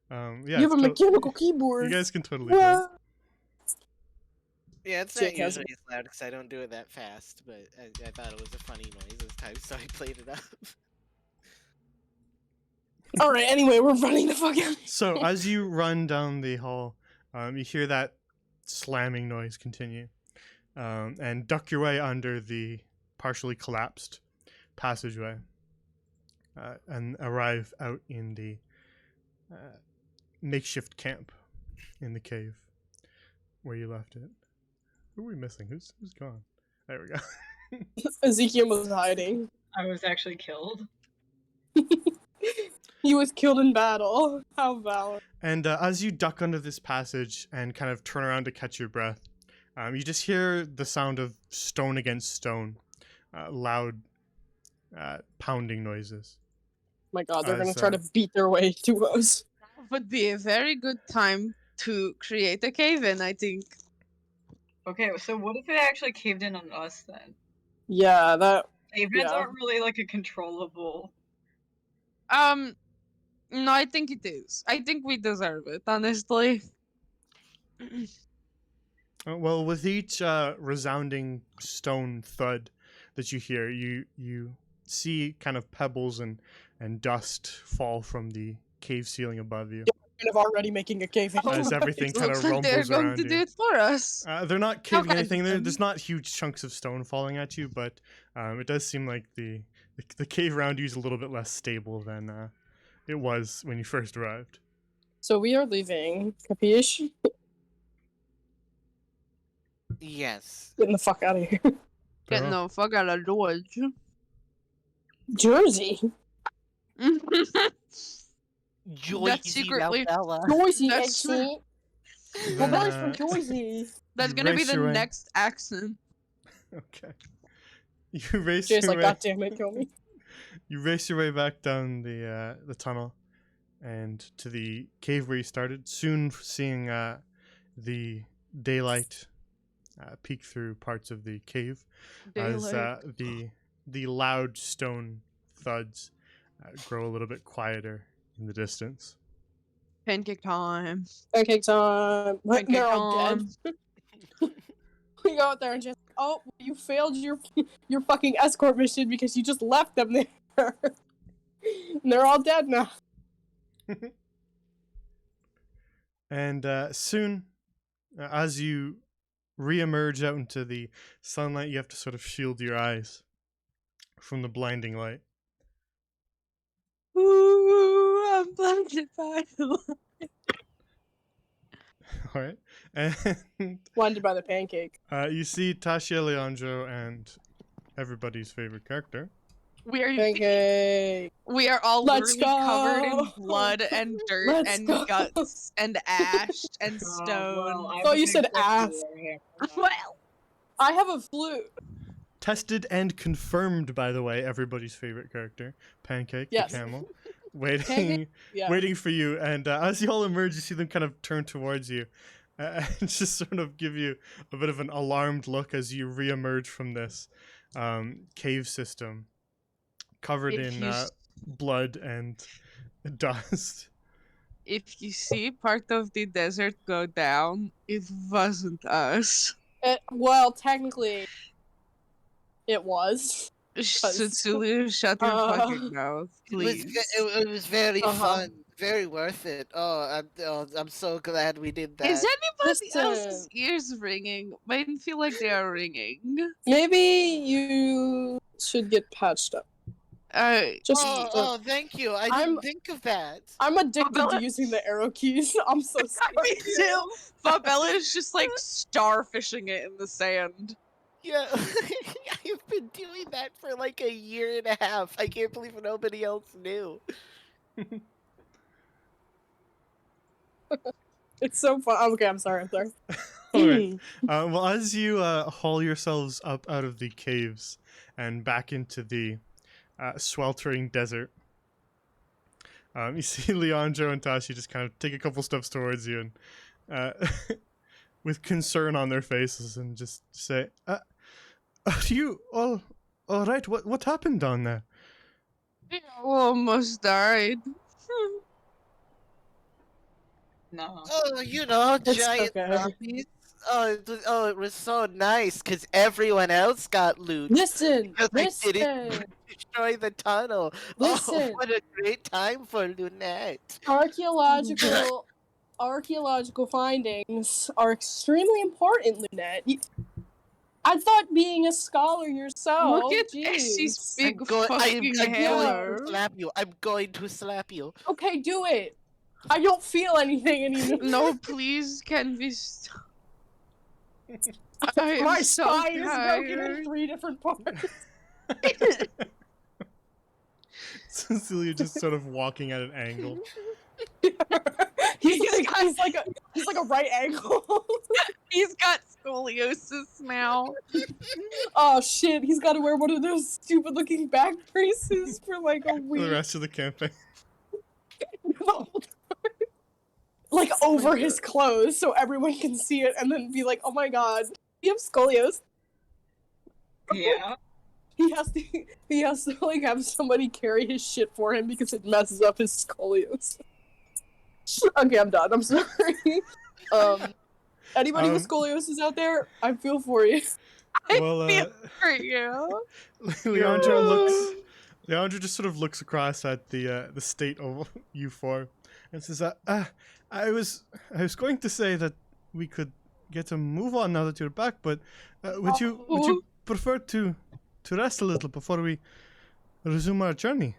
Speaker 1: yeah,
Speaker 4: You have a
Speaker 1: it's
Speaker 4: mechanical keyboard.
Speaker 1: you guys can totally do it.
Speaker 4: What?
Speaker 2: Yeah, it's
Speaker 4: Jake
Speaker 2: not
Speaker 4: has
Speaker 2: usually as loud because I don't do it that fast, but I thought it was a funny noise this time, so I played it up.
Speaker 4: All right. Anyway, we're running the fuck out.
Speaker 1: So as you run down the hall, you hear that slamming noise continue, and duck your way under the partially collapsed passageway, and arrive out in the makeshift camp in the cave where you left it. Who are we missing? Who's gone? There we go.
Speaker 4: Ezekiel was hiding.
Speaker 5: I was actually killed.
Speaker 4: He was killed in battle. How valor.
Speaker 1: And as you duck under this passage and kind of turn around to catch your breath, you just hear the sound of stone against stone, loud pounding noises.
Speaker 4: My god, they're gonna
Speaker 1: As,
Speaker 4: try to beat their way to us.
Speaker 3: Would be a very good time to create a cave in, I think.
Speaker 5: Okay, so what if it actually caved in on us then?
Speaker 4: Yeah, that.
Speaker 5: Cave-ins
Speaker 4: Yeah.
Speaker 5: aren't really like a controllable.
Speaker 3: No, I think it is. I think we deserve it, honestly.
Speaker 1: Well, with each resounding stone thud that you hear, you see kind of pebbles and dust fall from the cave ceiling above you.
Speaker 4: kind of already making a cave.
Speaker 1: as everything
Speaker 3: It
Speaker 1: kind
Speaker 3: looks
Speaker 1: of
Speaker 3: like they're
Speaker 1: rumbles
Speaker 3: going
Speaker 1: around
Speaker 3: to
Speaker 1: you.
Speaker 3: do it for us.
Speaker 1: They're not caving
Speaker 3: Okay,
Speaker 1: anything.
Speaker 3: then.
Speaker 1: There's not huge chunks of stone falling at you, but it does seem like the cave around you is a little bit less stable than it was when you first arrived.
Speaker 4: So we are leaving. Capiche?
Speaker 2: Yes.
Speaker 4: Getting the fuck out of here.
Speaker 3: Getting the fuck out of George.
Speaker 4: Jersey.
Speaker 2: Joyzy
Speaker 3: secretly-
Speaker 2: Valhalla.
Speaker 4: Jersey
Speaker 3: That's-
Speaker 4: accent.
Speaker 1: Then,
Speaker 4: Well, Belly's from Jersey.
Speaker 3: That's
Speaker 1: You
Speaker 3: gonna be
Speaker 1: race
Speaker 3: the
Speaker 1: your way-
Speaker 3: next accent.
Speaker 1: Okay. You race
Speaker 4: Jay's
Speaker 1: your
Speaker 4: like,
Speaker 1: way.
Speaker 4: God damn it, kill me.
Speaker 1: You race your way back down the tunnel, and to the cave where you started. Soon seeing the daylight peek through parts of the cave, as the loud stone thuds grow a little bit quieter in the distance.
Speaker 3: Pancake time.
Speaker 4: Pancake time.
Speaker 3: Pancake
Speaker 4: They're all
Speaker 3: time.
Speaker 4: dead. We go out there and just, oh, you failed your fucking escort mission because you just left them there. And they're all dead now.
Speaker 1: And soon, as you re-emerge out into the sunlight, you have to sort of shield your eyes from the blinding light.
Speaker 3: Ooh, I'm blinded by the light.
Speaker 1: All right, and
Speaker 4: Blinded by the pancake.
Speaker 1: you see Tasha, Leandro, and everybody's favorite character.
Speaker 4: Pancake.
Speaker 3: We are all
Speaker 4: Let's
Speaker 3: literally covered in
Speaker 4: go.
Speaker 3: blood and dirt
Speaker 4: Let's
Speaker 3: and
Speaker 4: go.
Speaker 3: guts and ash and
Speaker 5: Oh,
Speaker 3: stone.
Speaker 5: well, I
Speaker 4: Oh, you
Speaker 5: wasn't
Speaker 4: said
Speaker 5: expecting
Speaker 4: ass.
Speaker 5: you over here.
Speaker 3: Well,
Speaker 4: I have a flute.
Speaker 1: Tested and confirmed, by the way, everybody's favorite character, Pancake
Speaker 4: Yes.
Speaker 1: the camel, waiting,
Speaker 4: Pancake? Yeah.
Speaker 1: waiting for you. And as you all emerge, you see them kind of turn towards you, and just sort of give you a bit of an alarmed look as you re-emerge from this cave system, covered
Speaker 3: If
Speaker 1: in
Speaker 3: you s-
Speaker 1: blood and dust.
Speaker 3: if you see part of the desert go down, it wasn't us.
Speaker 4: Well, technically, it was.
Speaker 3: Cecilia, shut your fucking mouth, please.
Speaker 2: It was very
Speaker 4: Uh-huh.
Speaker 2: fun, very worth it. I'm so glad we did that.
Speaker 3: Is anybody else's
Speaker 4: Listen.
Speaker 3: ears ringing? Mine feel like they are ringing.
Speaker 4: Maybe you should get patched up. Just.
Speaker 2: Oh, thank you. I
Speaker 4: I'm-
Speaker 2: didn't think of that.
Speaker 4: I'm addicted
Speaker 3: Bella-
Speaker 4: to using the arrow keys. I'm so sorry.
Speaker 3: Me too. But Bella is just like starfishing it in the sand.
Speaker 2: Yeah, I've been doing that for like a year and a half. I can't believe nobody else knew.
Speaker 4: It's so fun. Okay, I'm sorry.
Speaker 1: All right. Well, as you haul yourselves up out of the caves and back into the sweltering desert, you see Leandro and Tashi just kind of take a couple steps towards you and with concern on their faces and just say, are you all right? What happened down there?
Speaker 3: Almost died.
Speaker 5: No.
Speaker 2: Oh, you know,
Speaker 4: It's
Speaker 2: giant
Speaker 4: okay.
Speaker 2: zombies. It was so nice because everyone else got loot.
Speaker 4: Listen,
Speaker 2: Because I didn't
Speaker 4: listen.
Speaker 2: destroy the tunnel. Oh,
Speaker 4: Listen.
Speaker 2: what a great time for Lunette.
Speaker 4: Archaeological findings are extremely important, Lunette. I thought being a scholar yourself.
Speaker 3: Look at
Speaker 4: jeez.
Speaker 3: Essie's big
Speaker 2: I'm
Speaker 3: fucking
Speaker 2: going
Speaker 3: hair.
Speaker 2: to slap you. I'm going to slap you.
Speaker 4: Okay, do it. I don't feel anything anymore.
Speaker 3: No, please, can we stop? I am
Speaker 4: My
Speaker 3: so
Speaker 4: spine is broken in
Speaker 3: tired.
Speaker 4: 3 different parts.
Speaker 1: Cecilia just sort of walking at an angle.
Speaker 4: he's like a right angle.
Speaker 3: He's got scoliosis now.
Speaker 4: Oh shit, he's got to wear one of those stupid looking back braces for like a
Speaker 1: For the
Speaker 4: week.
Speaker 1: rest of the campaign.
Speaker 4: Like over his clothes so everyone can see it and then be like, oh my god, you have scoliosis.
Speaker 5: Yeah.
Speaker 4: He has to like have somebody carry his shit for him because it messes up his scoliosis. Okay, I'm done. I'm sorry. Anybody with scoliosis out there, I feel for you.
Speaker 1: Well,
Speaker 3: For you.
Speaker 1: Leandro Leandra just sort of looks across at the state of you four and says, I was going to say that we could get a move on now that you're back, but would you prefer to rest a little before we resume our journey?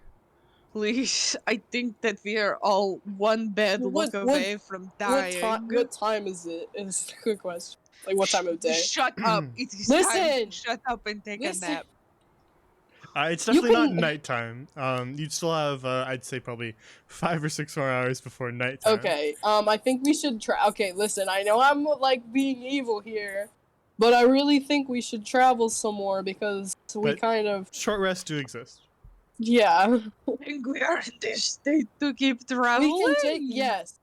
Speaker 3: Please, I think that we are all one bad look away from dying.
Speaker 4: What time is it? Is a good question. Like, what time of day?
Speaker 3: Shut up. It is
Speaker 4: Listen!
Speaker 3: time to shut up and take a nap.
Speaker 1: It's definitely not nighttime. You'd still have, I'd say, probably 5 or 6 more hours before nighttime.
Speaker 4: Okay, I think we should try. Okay, listen, I know I'm, like, being evil here, but I really think we should travel some more because we
Speaker 1: But
Speaker 4: kind of...
Speaker 1: short rests do exist.
Speaker 4: Yeah.
Speaker 3: I think we are in this state to keep traveling.
Speaker 4: We can take... Yes.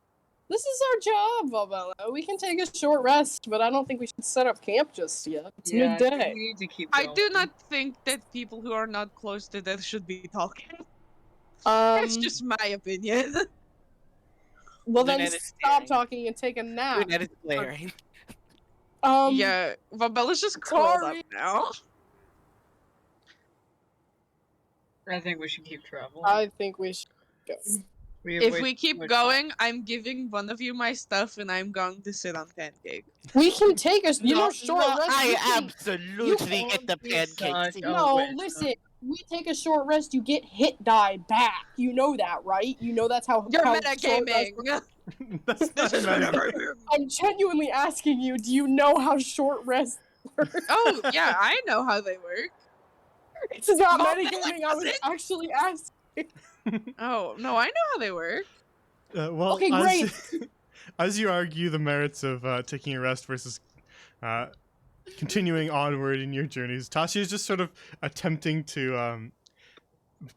Speaker 4: This is our job, Valbella. We can take a short rest, but I don't think we should set up camp just yet. It's
Speaker 5: Yeah, I think
Speaker 4: midday.
Speaker 5: we need to keep
Speaker 3: I
Speaker 5: going.
Speaker 3: do not think that people who are not close to death should be talking. That's just my opinion.
Speaker 4: Well, then
Speaker 2: Lynette is
Speaker 4: stop
Speaker 2: staring.
Speaker 4: talking and take a nap.
Speaker 2: Lynette is glaring.
Speaker 3: Yeah, Valbella's just curled up
Speaker 4: sorry.
Speaker 3: now.
Speaker 5: I think we should keep traveling.
Speaker 4: I think we should go.
Speaker 3: If we keep going, I'm giving one of you my stuff and I'm going to sit on pancake.
Speaker 4: We can take a short rest.
Speaker 2: I
Speaker 4: you can-
Speaker 2: absolutely get the
Speaker 5: Be such
Speaker 2: pancakes.
Speaker 5: a
Speaker 4: No,
Speaker 5: waste.
Speaker 4: listen. We take a short rest, you get hit die back. You know that, right? You know that's how.
Speaker 3: You're
Speaker 4: how short
Speaker 3: metagaming.
Speaker 4: rest-
Speaker 1: That's
Speaker 3: This is
Speaker 1: not
Speaker 3: metagaming.
Speaker 4: I'm genuinely asking you. Do you know how short rest works?
Speaker 3: Oh, yeah, I know how they work.
Speaker 4: It's not
Speaker 3: Oh,
Speaker 4: metagaming. I was
Speaker 3: does it?
Speaker 4: actually asking.
Speaker 3: Oh, no, I know how they work.
Speaker 1: Well,
Speaker 4: Okay,
Speaker 1: as you argue the merits of taking a rest versus continuing onward in your journeys, Tasha is just sort of attempting to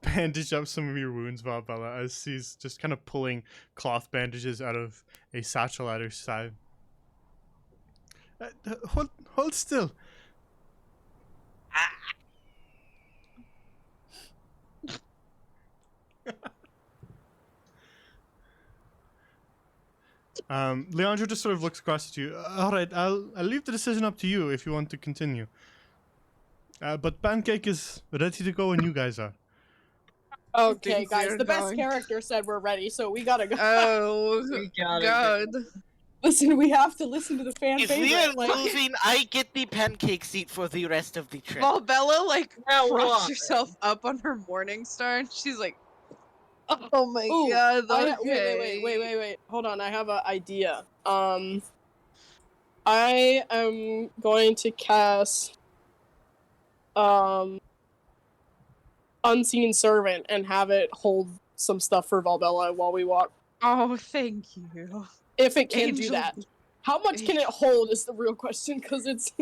Speaker 1: bandage up some of your wounds, Valbella, as she's just kind of pulling cloth bandages out of a satchel at her side. Hold still. Leandro just sort of looks across at you. All right, I'll leave the decision up to you if you want to continue. But Pancake is ready to go when you guys are.
Speaker 4: Okay,
Speaker 3: think
Speaker 4: guys.
Speaker 3: we're
Speaker 4: The best
Speaker 3: going.
Speaker 4: character said we're ready, so we gotta go.
Speaker 3: Oh,
Speaker 5: We gotta
Speaker 3: God.
Speaker 4: Listen, we have to listen to the fan
Speaker 2: If we are
Speaker 4: favorite. Like,
Speaker 2: moving, I get the pancake seat for the rest of the trip.
Speaker 3: Valbella, like,
Speaker 5: Now
Speaker 3: props
Speaker 5: what?
Speaker 3: herself up on her morning star and she's like, oh my
Speaker 4: Ooh,
Speaker 3: God,
Speaker 4: wait.
Speaker 3: okay.
Speaker 4: Hold on, I have an idea. I am going to cast Unseen Servant and have it hold some stuff for Valbella while we walk.
Speaker 3: Oh, thank you.
Speaker 4: If it can do
Speaker 3: Angel-
Speaker 4: that. How much can it hold is the real question, because it's...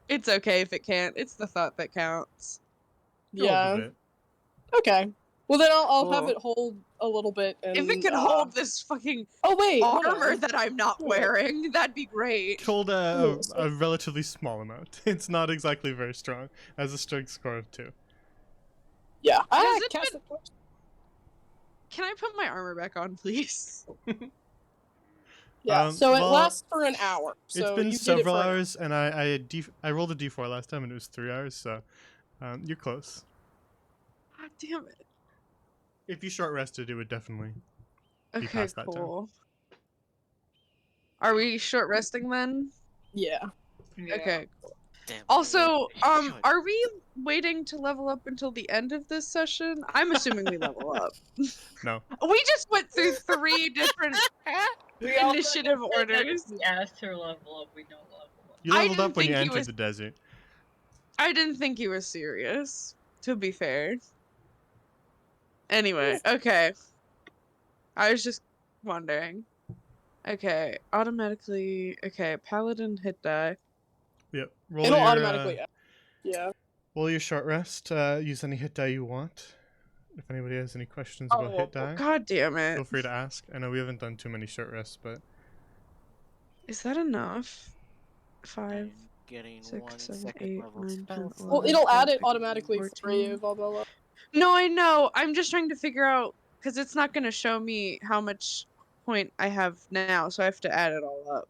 Speaker 3: It's okay if it can't. It's the thought that counts.
Speaker 1: Go a
Speaker 4: yeah.
Speaker 1: bit.
Speaker 4: Okay. Well, then I'll have
Speaker 3: Cool.
Speaker 4: it hold a little bit. And,
Speaker 3: If it can hold this fucking
Speaker 4: Oh, wait. hold
Speaker 3: armor
Speaker 4: on.
Speaker 3: that I'm not
Speaker 4: Hold on.
Speaker 3: wearing, that'd be great.
Speaker 1: Hold
Speaker 4: Cool,
Speaker 1: a relatively small amount. It's not exactly very strong. As a strength score of 2.
Speaker 4: Yeah.
Speaker 3: Has it
Speaker 4: cast
Speaker 3: been-
Speaker 4: it.
Speaker 3: Can I put my armor back on, please?
Speaker 4: Yeah, so it
Speaker 1: well,
Speaker 4: lasts for an hour. So
Speaker 1: It's been
Speaker 4: you get it
Speaker 1: several
Speaker 4: for an hour.
Speaker 1: hours, and I rolled a d4 last time, and it was 3 hours. So you're close.
Speaker 3: God damn it.
Speaker 1: If you short rested, it would definitely.
Speaker 3: Okay,
Speaker 1: past that time.
Speaker 3: cool. Are we short resting then?
Speaker 4: Yeah.
Speaker 5: Yeah.
Speaker 3: Okay.
Speaker 2: Damn,
Speaker 3: Also,
Speaker 2: short.
Speaker 3: are we waiting to level up until the end of this session? I'm assuming we level up.
Speaker 1: No.
Speaker 3: We just went through 3 different
Speaker 5: We also
Speaker 3: initiative
Speaker 5: just said that if
Speaker 3: orders.
Speaker 5: we asked her level up, we don't level up.
Speaker 1: You
Speaker 3: I
Speaker 1: leveled
Speaker 3: didn't
Speaker 1: up when you
Speaker 3: think he
Speaker 1: entered
Speaker 3: was-
Speaker 1: the desert.
Speaker 3: I didn't think he was serious, to be fair. Anyway, okay. I was just wondering. Okay, automatically. Okay, paladin hit die.
Speaker 1: Yep. Roll
Speaker 4: It'll
Speaker 1: your,
Speaker 4: automatically. Yeah.
Speaker 1: Roll your short rest. Use any hit die you want. If anybody has any questions about hit die,
Speaker 3: God damn it.
Speaker 1: feel free to ask. I know we haven't done too many short rests, but
Speaker 3: Is that enough? 5.
Speaker 2: Getting
Speaker 3: 6,
Speaker 2: 1
Speaker 3: 7,
Speaker 2: second
Speaker 3: 8,
Speaker 2: level
Speaker 3: 9, 10,
Speaker 2: spell
Speaker 3: 11.
Speaker 4: Well, it'll add it
Speaker 3: 13,
Speaker 4: automatically for
Speaker 3: 14.
Speaker 4: you, Valbella.
Speaker 3: No, I know. I'm just trying to figure out because it's not going to show me how much point I have now, so I have to add it all up.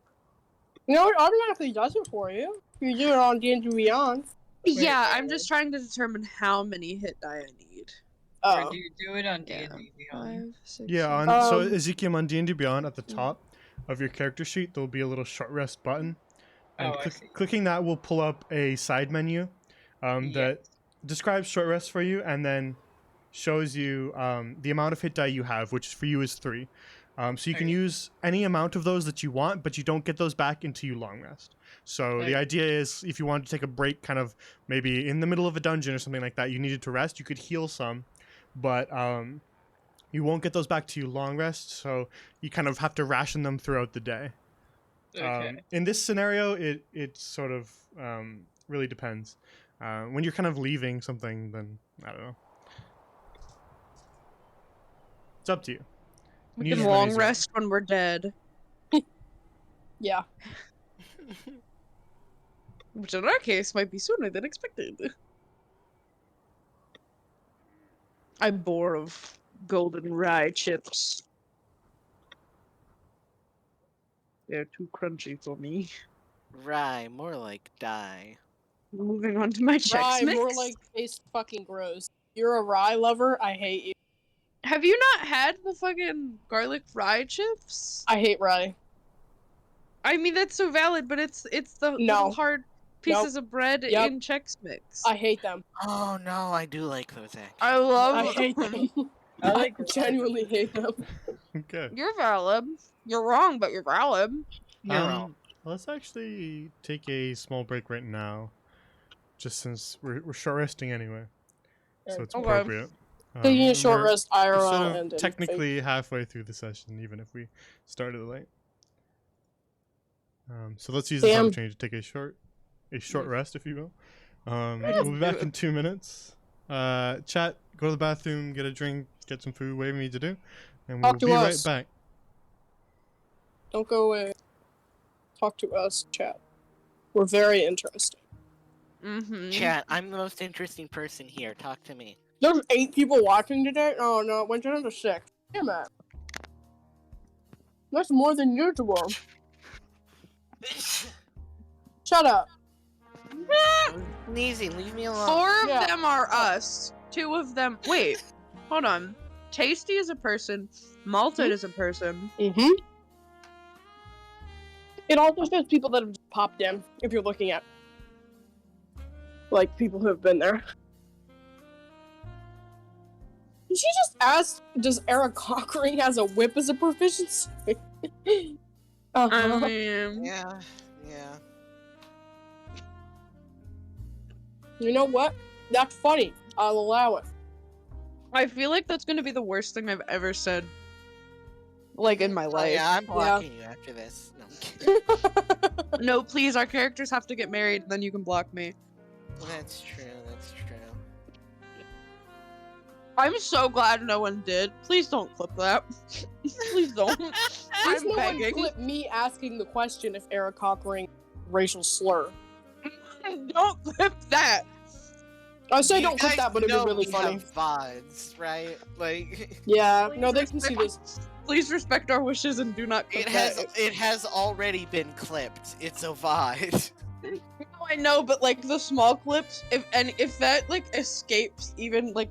Speaker 4: No, it automatically does it for you. You do it on D&D Beyond.
Speaker 3: Yeah, I'm just trying to determine how many hit die I need.
Speaker 5: Or
Speaker 4: Oh.
Speaker 5: do you do it on
Speaker 3: Yeah.
Speaker 5: D&D Beyond?
Speaker 3: 5, 6,
Speaker 1: Yeah,
Speaker 3: 7.
Speaker 1: so
Speaker 4: Um,
Speaker 1: Ezekiel on D&D Beyond at the top of your character sheet, there'll be a little short rest button. And
Speaker 5: Oh, I see.
Speaker 1: clicking that will pull up a side menu that
Speaker 5: Yes.
Speaker 1: describes short rest for you and then shows you the amount of hit die you have, which for you is 3. So you can
Speaker 5: Okay.
Speaker 1: use any amount of those that you want, but you don't get those back until you long rest. So the
Speaker 5: Okay.
Speaker 1: idea is if you wanted to take a break kind of maybe in the middle of a dungeon or something like that, you needed to rest, you could heal some, but you won't get those back till you long rest, so you kind of have to ration them throughout the day.
Speaker 5: Okay.
Speaker 1: In this scenario, it sort of really depends. When you're kind of leaving something, then I don't know. It's up to you.
Speaker 3: We
Speaker 1: Use
Speaker 3: can
Speaker 1: as many
Speaker 3: long
Speaker 1: as you
Speaker 3: rest when we're dead.
Speaker 4: Yeah.
Speaker 3: Which in our case might be sooner than expected. I'm bored of golden rye chips. They're too crunchy for me.
Speaker 2: Rye, more like die.
Speaker 3: Moving on to my Chex
Speaker 4: Rye,
Speaker 3: Mix.
Speaker 4: more like tastes fucking gross. You're a rye lover? I hate you.
Speaker 3: Have you not had the fucking garlic fry chips?
Speaker 4: I hate rye.
Speaker 3: I mean that's so valid, but it's the
Speaker 4: No.
Speaker 3: little hard pieces of bread
Speaker 4: Yep.
Speaker 3: in Chex Mix.
Speaker 4: I hate them.
Speaker 2: Oh no, I do like those actually.
Speaker 3: I love
Speaker 4: I hate them.
Speaker 5: I
Speaker 4: I
Speaker 5: like
Speaker 4: genuinely hate them.
Speaker 1: Okay.
Speaker 3: You're valid. You're wrong, but you're valid.
Speaker 2: You're wrong.
Speaker 1: Let's actually take a small break right now, just since we're short resting anyway, so it's
Speaker 3: Okay.
Speaker 1: appropriate.
Speaker 4: Taking a short
Speaker 1: we're-
Speaker 4: rest
Speaker 1: we're
Speaker 4: IRL
Speaker 1: sort of
Speaker 4: and
Speaker 1: technically halfway through the session, even if we started late. So let's use this
Speaker 4: Damn.
Speaker 1: opportunity to take a short rest, if you will.
Speaker 3: just
Speaker 1: We'll be
Speaker 3: do
Speaker 1: back
Speaker 3: it.
Speaker 1: in 2 minutes. Chat, go to the bathroom, get a drink, get some food, whatever you need to do, and we'll
Speaker 4: Talk to
Speaker 1: be
Speaker 4: us.
Speaker 1: right back.
Speaker 4: Don't go away. Talk to us, chat. We're very interesting.
Speaker 3: Mm-hmm.
Speaker 2: Chat, I'm the most interesting person here. Talk to me.
Speaker 4: There's 8 people watching today? Oh no, it went down to 6. Damn it. That's more than usual. Shut up.
Speaker 2: Easy, leave me alone.
Speaker 3: 4 of
Speaker 4: Yeah.
Speaker 3: them are us. 2 of them. Wait, hold on. Tasty is a person. Malted is a person.
Speaker 4: Mm-hmm. It also shows people that have just popped in, if you're looking at like people who have been there. Did she just ask, does Eric Cockring has a whip as a proficiency?
Speaker 3: I mean,
Speaker 2: Yeah, yeah.
Speaker 4: You know what? That's funny. I'll allow it.
Speaker 3: I feel like that's gonna be the worst thing I've ever said. Like in my
Speaker 2: Oh,
Speaker 3: life.
Speaker 2: yeah, I'm blocking you after this. No, I'm kidding.
Speaker 3: No, please, our characters have to get married, then you can block me.
Speaker 2: That's true, that's true.
Speaker 3: I'm so glad no one did. Please don't clip that. Please don't.
Speaker 4: Please
Speaker 3: I'm
Speaker 4: no one
Speaker 3: begging.
Speaker 4: clip me asking the question if Eric Cockring racial slur.
Speaker 3: Don't clip that.
Speaker 4: I say
Speaker 2: You
Speaker 4: don't clip
Speaker 2: guys
Speaker 4: that, but it'd
Speaker 2: know
Speaker 4: be really
Speaker 2: we
Speaker 4: funny.
Speaker 2: have VODs, right? Like,
Speaker 4: Yeah,
Speaker 3: Please
Speaker 4: no, they can see
Speaker 3: respect-
Speaker 4: this.
Speaker 3: Please respect our wishes and do not clip that.
Speaker 2: it has already been clipped. It's a VOD.
Speaker 3: No, I know, but like the small clips, if that like escapes even like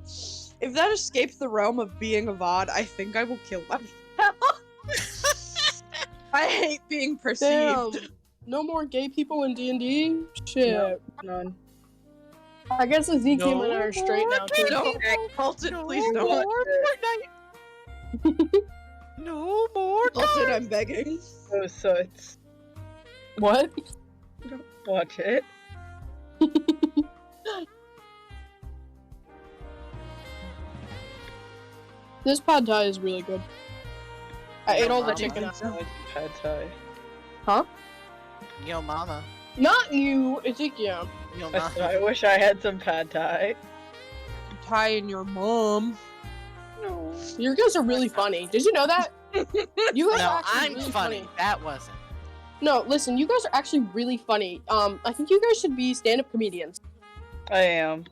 Speaker 3: if that escapes the realm of being a VOD, I think I will kill myself. I hate being perceived.
Speaker 4: Damn. No more gay people in D&D? Shit.
Speaker 5: None.
Speaker 4: I guess Ezekiel and I are straight now, too.
Speaker 3: No, Colton, please don't.
Speaker 2: No more.
Speaker 3: Colton, I'm begging.
Speaker 5: Oh, so it's
Speaker 4: What?
Speaker 5: watch it.
Speaker 4: This pad thai is really good. I ate all the
Speaker 2: Mama.
Speaker 4: chicken.
Speaker 5: I like pad thai.
Speaker 4: Huh?
Speaker 2: Yo, mama.
Speaker 4: Not you, Ezekiel.
Speaker 2: Yo,
Speaker 5: I said,
Speaker 2: mama.
Speaker 5: I wish I had some pad thai.
Speaker 3: Ty and your mom.
Speaker 5: No.
Speaker 4: You guys are really funny. Did you know that? You guys
Speaker 2: No,
Speaker 4: are actually
Speaker 2: I'm
Speaker 4: really
Speaker 2: funny. That wasn't.
Speaker 4: No, listen, you guys are actually really funny. I think you guys should be stand-up comedians.
Speaker 5: I am.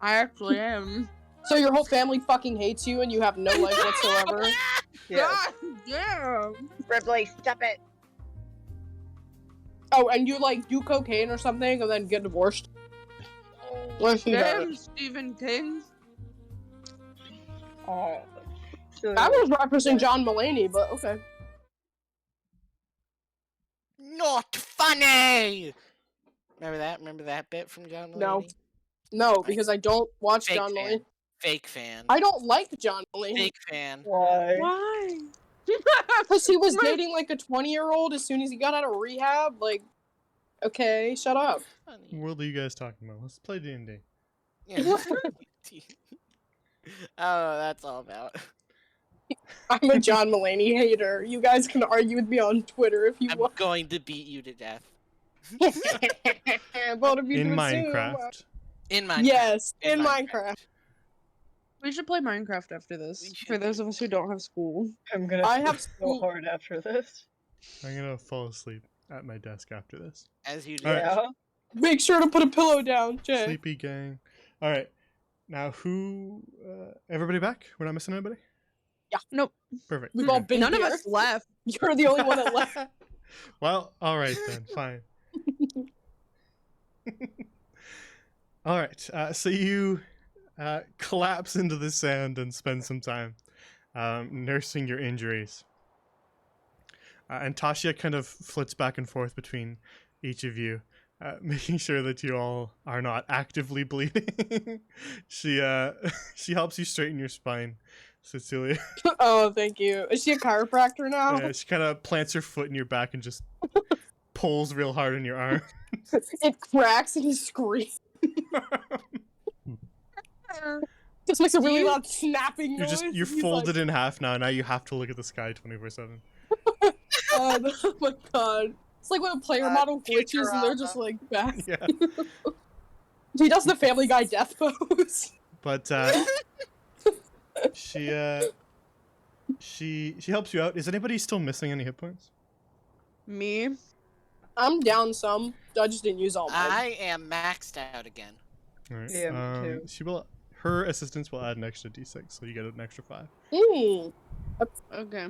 Speaker 3: I actually am.
Speaker 4: So your whole family fucking hates you and you have no life whatsoever.
Speaker 5: Yeah.
Speaker 3: God damn.
Speaker 5: Ripley, stop it.
Speaker 4: Oh, and you like do cocaine or something and then get divorced. Listen,
Speaker 3: Damn, Stephen King.
Speaker 5: Oh. So
Speaker 4: I was referencing John Mulaney, but okay.
Speaker 2: Not funny. Remember that? Remember that bit from John
Speaker 4: No.
Speaker 2: Mulaney?
Speaker 4: No, because I don't watch
Speaker 2: Fake
Speaker 4: John
Speaker 2: fan.
Speaker 4: Mulaney.
Speaker 2: Fake fan.
Speaker 4: I don't like John Mulaney.
Speaker 2: Fake fan.
Speaker 5: why?
Speaker 3: Why?
Speaker 4: Because he was dating like a 20-year-old as soon as he got out of rehab. Like, okay, shut up.
Speaker 1: What
Speaker 2: Funny.
Speaker 1: world are you guys talking about? Let's play D&D.
Speaker 2: Yeah. Oh, that's all about.
Speaker 4: I'm a John Mulaney hater. You guys can argue with me on Twitter if you
Speaker 2: I'm
Speaker 4: want.
Speaker 2: going to beat you to death.
Speaker 4: Both of you
Speaker 1: In
Speaker 4: to assume.
Speaker 1: Minecraft.
Speaker 2: In Minecraft.
Speaker 4: Yes, in Minecraft.
Speaker 3: We should play Minecraft after
Speaker 2: We
Speaker 3: this.
Speaker 2: should
Speaker 3: For those
Speaker 2: do
Speaker 3: of us who don't have school.
Speaker 5: I'm gonna
Speaker 4: I
Speaker 5: sleep
Speaker 4: have
Speaker 5: so
Speaker 4: school-
Speaker 5: hard after this.
Speaker 1: I'm gonna fall asleep at my desk after this.
Speaker 2: As you do.
Speaker 1: Alright.
Speaker 5: Yeah.
Speaker 4: Make sure to put a pillow down, Jay.
Speaker 1: Sleepy gang. All right. Now, who? Everybody back? We're not missing anybody.
Speaker 4: Yeah.
Speaker 3: Nope.
Speaker 1: Perfect.
Speaker 4: We've all
Speaker 1: Okay.
Speaker 4: been
Speaker 3: None
Speaker 4: here.
Speaker 3: of us left.
Speaker 4: You're the only one that left.
Speaker 1: Well, all right then. Fine. All right. So you collapse into the sand and spend some time nursing your injuries. And Tasha kind of flits back and forth between each of you, making sure that you all are not actively bleeding. she helps you straighten your spine, Cecilia.
Speaker 4: Oh, thank you. Is she a chiropractor now?
Speaker 1: Yeah, she kind of plants her foot in your back and just pulls real hard in your arm.
Speaker 4: It cracks and you scream. Just makes a really
Speaker 3: you-
Speaker 4: loud snapping
Speaker 1: You're
Speaker 4: noise.
Speaker 1: you're
Speaker 4: He's
Speaker 1: folded in half now. Now you have to look at the sky 24/7.
Speaker 4: Like, oh my god. It's like when a player model glitches and they're just
Speaker 2: Futurama.
Speaker 4: like back.
Speaker 1: Yeah.
Speaker 4: He does the Family Guy death pose.
Speaker 1: But she helps you out. Is anybody still missing any hit points?
Speaker 3: Me.
Speaker 4: I'm down some. I just didn't use all mine.
Speaker 2: I am maxed out again.
Speaker 1: All right.
Speaker 5: Yeah, me too.
Speaker 1: She will. Her assistance will add an extra d6, so you get an extra 5.
Speaker 3: Okay.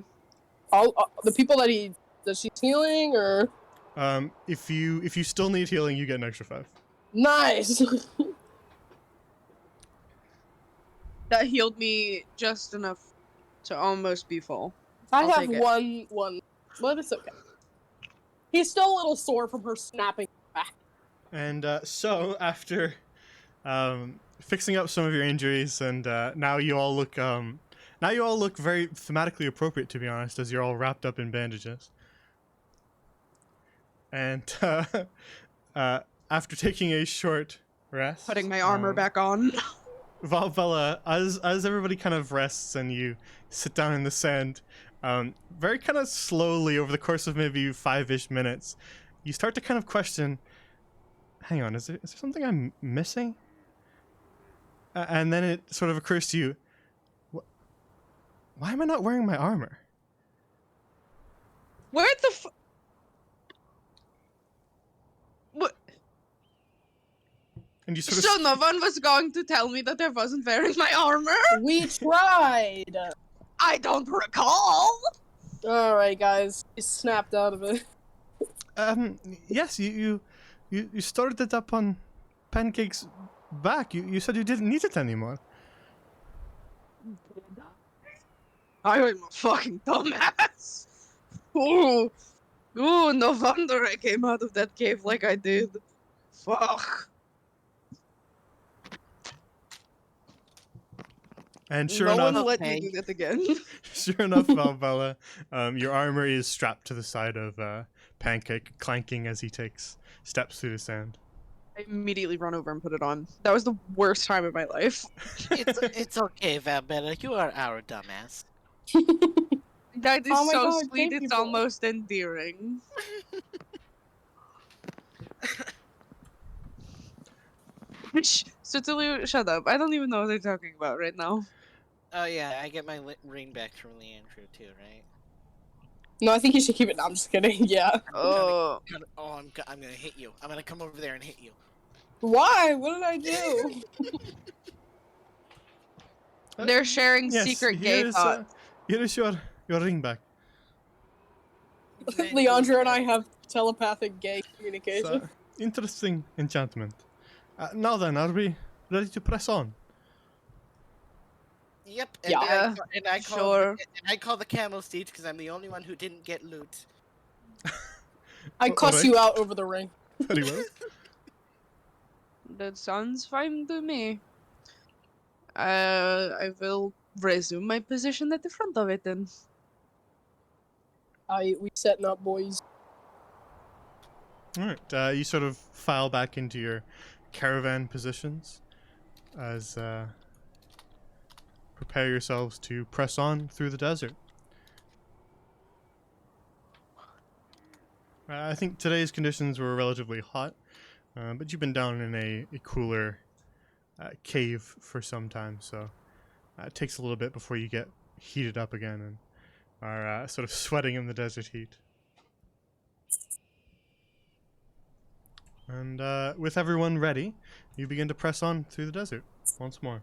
Speaker 4: All the people that she's healing, or
Speaker 1: If you still need healing, you get an extra 5.
Speaker 4: nice.
Speaker 3: That healed me just enough to almost be full.
Speaker 4: I
Speaker 3: I'll
Speaker 4: have
Speaker 3: take it.
Speaker 4: one, but it's okay. He's still a little sore from her snapping back.
Speaker 1: And so after fixing up some of your injuries, and now you all look very thematically appropriate, to be honest, as you're all wrapped up in bandages. And after taking a short rest,
Speaker 3: Putting my armor back on.
Speaker 1: Valbella, as everybody kind of rests and you sit down in the sand, very kind of slowly over the course of maybe 5-ish minutes, you start to kind of question, hang on, is there something I'm missing? And then it sort of occurs to you, why am I not wearing my armor?
Speaker 3: Where the What?
Speaker 1: And you sort of
Speaker 3: So no one was going to tell me that I wasn't wearing my armor?
Speaker 4: We tried.
Speaker 3: I don't recall.
Speaker 4: All right, guys, he snapped out of it.
Speaker 1: yes, you stored it up on Pancake's back. You said you didn't need it anymore.
Speaker 3: I was a fucking dumbass. Ooh, no wonder I came out of that cave like I did. Fuck.
Speaker 1: And sure
Speaker 3: no
Speaker 1: enough,
Speaker 3: one let me
Speaker 2: Okay.
Speaker 3: do that again.
Speaker 1: sure enough, Valbella, your armor is strapped to the side of Pancake, clanking as he takes steps through the sand.
Speaker 3: I immediately run over and put it on. That was the worst time of my life.
Speaker 2: It's okay, Valbella. You are our dumbass.
Speaker 3: That is
Speaker 4: Oh my
Speaker 3: so
Speaker 4: God,
Speaker 3: sweet,
Speaker 4: thank you
Speaker 3: it's
Speaker 4: for-
Speaker 3: almost endearing. Cecilia, shut up. I don't even know what they're talking about right now.
Speaker 2: Oh yeah, I get my ring back from Leandro too, right?
Speaker 4: No, I think you should keep it. No, I'm just kidding. Yeah.
Speaker 3: Oh.
Speaker 2: Oh, I'm gonna hit you. I'm gonna come over there and hit you.
Speaker 4: Why? What did I do?
Speaker 3: They're sharing secret gay
Speaker 1: here's,
Speaker 3: thoughts.
Speaker 1: here's your ring back.
Speaker 4: Leandro and I have telepathic gay
Speaker 1: It's
Speaker 4: communication.
Speaker 1: interesting enchantment. Now then, are we ready to press on?
Speaker 2: Yep. And
Speaker 4: Yeah.
Speaker 2: I call
Speaker 3: Sure.
Speaker 2: and I call the camel steeds because I'm the only one who didn't get loot.
Speaker 4: I cuss
Speaker 1: Alright.
Speaker 4: you out over the ring.
Speaker 1: Very well.
Speaker 3: That sounds fine to me. I will resume my position at the front of it then.
Speaker 4: We setting up, boys.
Speaker 1: All right. You sort of file back into your caravan positions as prepare yourselves to press on through the desert. I think today's conditions were relatively hot, but you've been down in a cooler cave for some time, so it takes a little bit before you get heated up again and are sort of sweating in the desert heat. And with everyone ready, you begin to press on through the desert once more.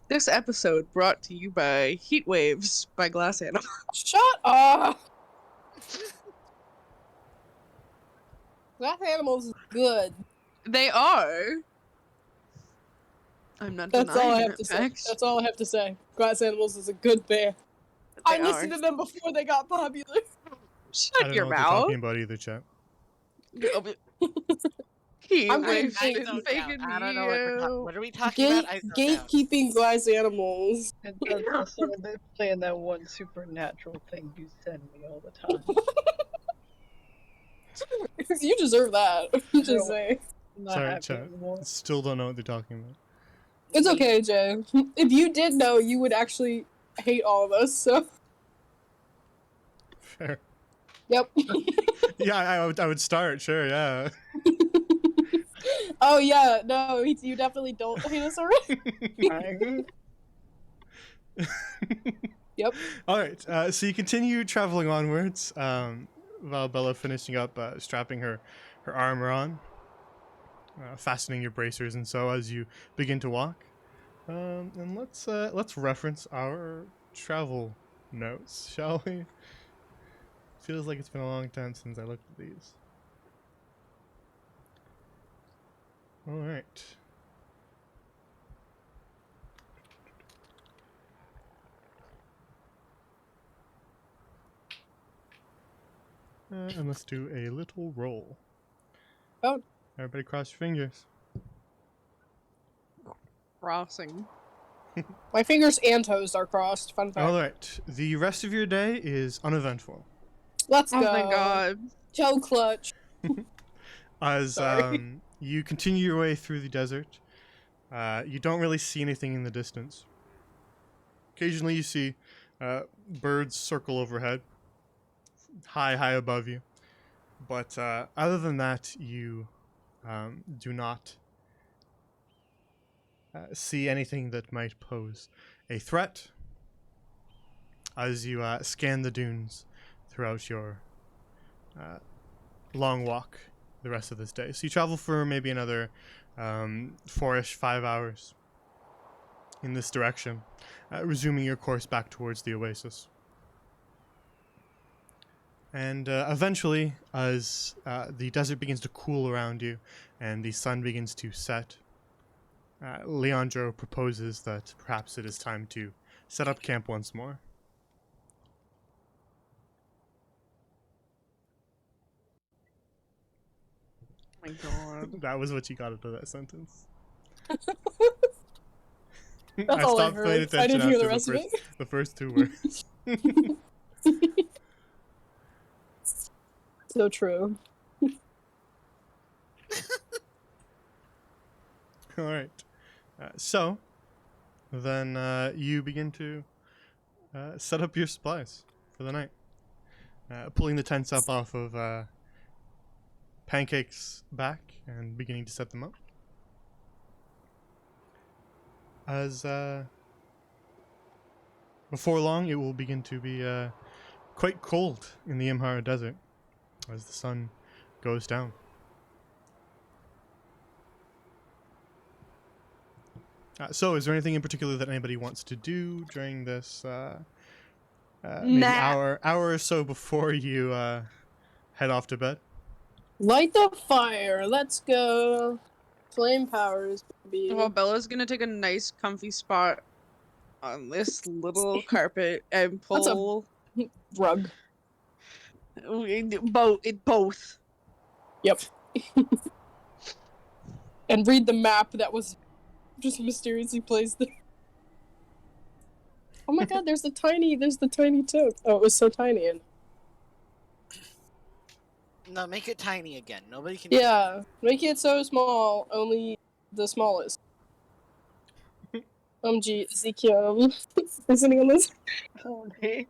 Speaker 3: This episode brought to you by Heat Waves by Glass Animal.
Speaker 4: Shut up! Glass Animals is good.
Speaker 3: They are. I'm not
Speaker 4: That's all I
Speaker 3: denying
Speaker 4: have
Speaker 3: it,
Speaker 4: to say.
Speaker 3: Max.
Speaker 4: That's all I have to say. Glass Animals is a good band.
Speaker 3: They
Speaker 4: I
Speaker 3: are.
Speaker 4: listened to them before they got popular.
Speaker 1: I
Speaker 3: Shut
Speaker 1: don't
Speaker 3: your
Speaker 1: know what they're
Speaker 3: mouth.
Speaker 1: talking about either, chat.
Speaker 3: Heat
Speaker 4: I'm
Speaker 3: Waves
Speaker 4: I
Speaker 3: didn't
Speaker 2: zoned
Speaker 3: fake
Speaker 2: out.
Speaker 3: it.
Speaker 2: I don't know what we're talking. What are we talking about? I zoned out.
Speaker 4: Gatekeeping Glass Animals.
Speaker 5: And that's also they're playing that one supernatural thing you send me all the time.
Speaker 4: You deserve that. Just say.
Speaker 5: I'm not
Speaker 1: Sorry,
Speaker 5: happy
Speaker 1: chat.
Speaker 5: anymore.
Speaker 1: Still don't know what they're talking about.
Speaker 4: It's okay, Jay. If you did know, you would actually hate all of us, so.
Speaker 1: Fair.
Speaker 4: Yep.
Speaker 1: Yeah, I would start, sure, yeah.
Speaker 4: Oh, yeah, no, you definitely don't hate us already.
Speaker 5: I agree.
Speaker 4: Yep.
Speaker 1: Alright, so you continue traveling onwards, while Bella finishing up strapping her armor on, fastening your bracers and so as you begin to walk. And let's reference our travel notes, shall we? Feels like it's been a long time since I looked at these. Alright. And let's do a little roll.
Speaker 4: Oh.
Speaker 1: Everybody cross your fingers.
Speaker 3: Crossing.
Speaker 4: My fingers and toes are crossed. Fun fact.
Speaker 1: Alright, the rest of your day is uneventful.
Speaker 4: Let's
Speaker 3: Oh
Speaker 4: go.
Speaker 3: my god.
Speaker 4: Toe clutch.
Speaker 1: As
Speaker 4: Sorry.
Speaker 1: you continue your way through the desert, you don't really see anything in the distance. Occasionally you see birds circle overhead, high above you. But other than that, you do not see anything that might pose a threat as you scan the dunes throughout your long walk the rest of this day. So you travel for maybe another 4-ish, 5 hours in this direction, resuming your course back towards the oasis. And eventually, as the desert begins to cool around you and the sun begins to set, Leandro proposes that perhaps it is time to set up camp once more.
Speaker 3: Oh my god.
Speaker 1: That was what you got out of that sentence.
Speaker 4: That's
Speaker 1: I
Speaker 4: all I
Speaker 1: stopped paying
Speaker 4: heard. I
Speaker 1: attention
Speaker 4: didn't hear
Speaker 1: after
Speaker 4: the rest of it.
Speaker 1: the first 2 words.
Speaker 4: So true.
Speaker 1: All right. So, then you begin to set up your supplies for the night. Pulling the tents up off of Pancake's back and beginning to set them up. As before long, it will begin to be quite cold in the Imhara Desert as the sun goes down. So, is there anything in particular that anybody wants to do during this maybe
Speaker 3: Nah.
Speaker 1: hour or so before you head off to bed?
Speaker 4: Light the fire. Let's go. Flame powers would be.
Speaker 3: Well, Bella's gonna take a nice, comfy spot on this little carpet and
Speaker 4: That's a-
Speaker 3: pull
Speaker 4: Rug.
Speaker 3: both.
Speaker 4: Yep. And read the map that was just mysteriously placed there. Oh my god, there's the tiny toad. Oh, it was so tiny. And
Speaker 2: No, make it tiny again. Nobody can.
Speaker 4: yeah, make it so small, only the smallest. Gee, Ezekiel, listening on this.
Speaker 5: Okay.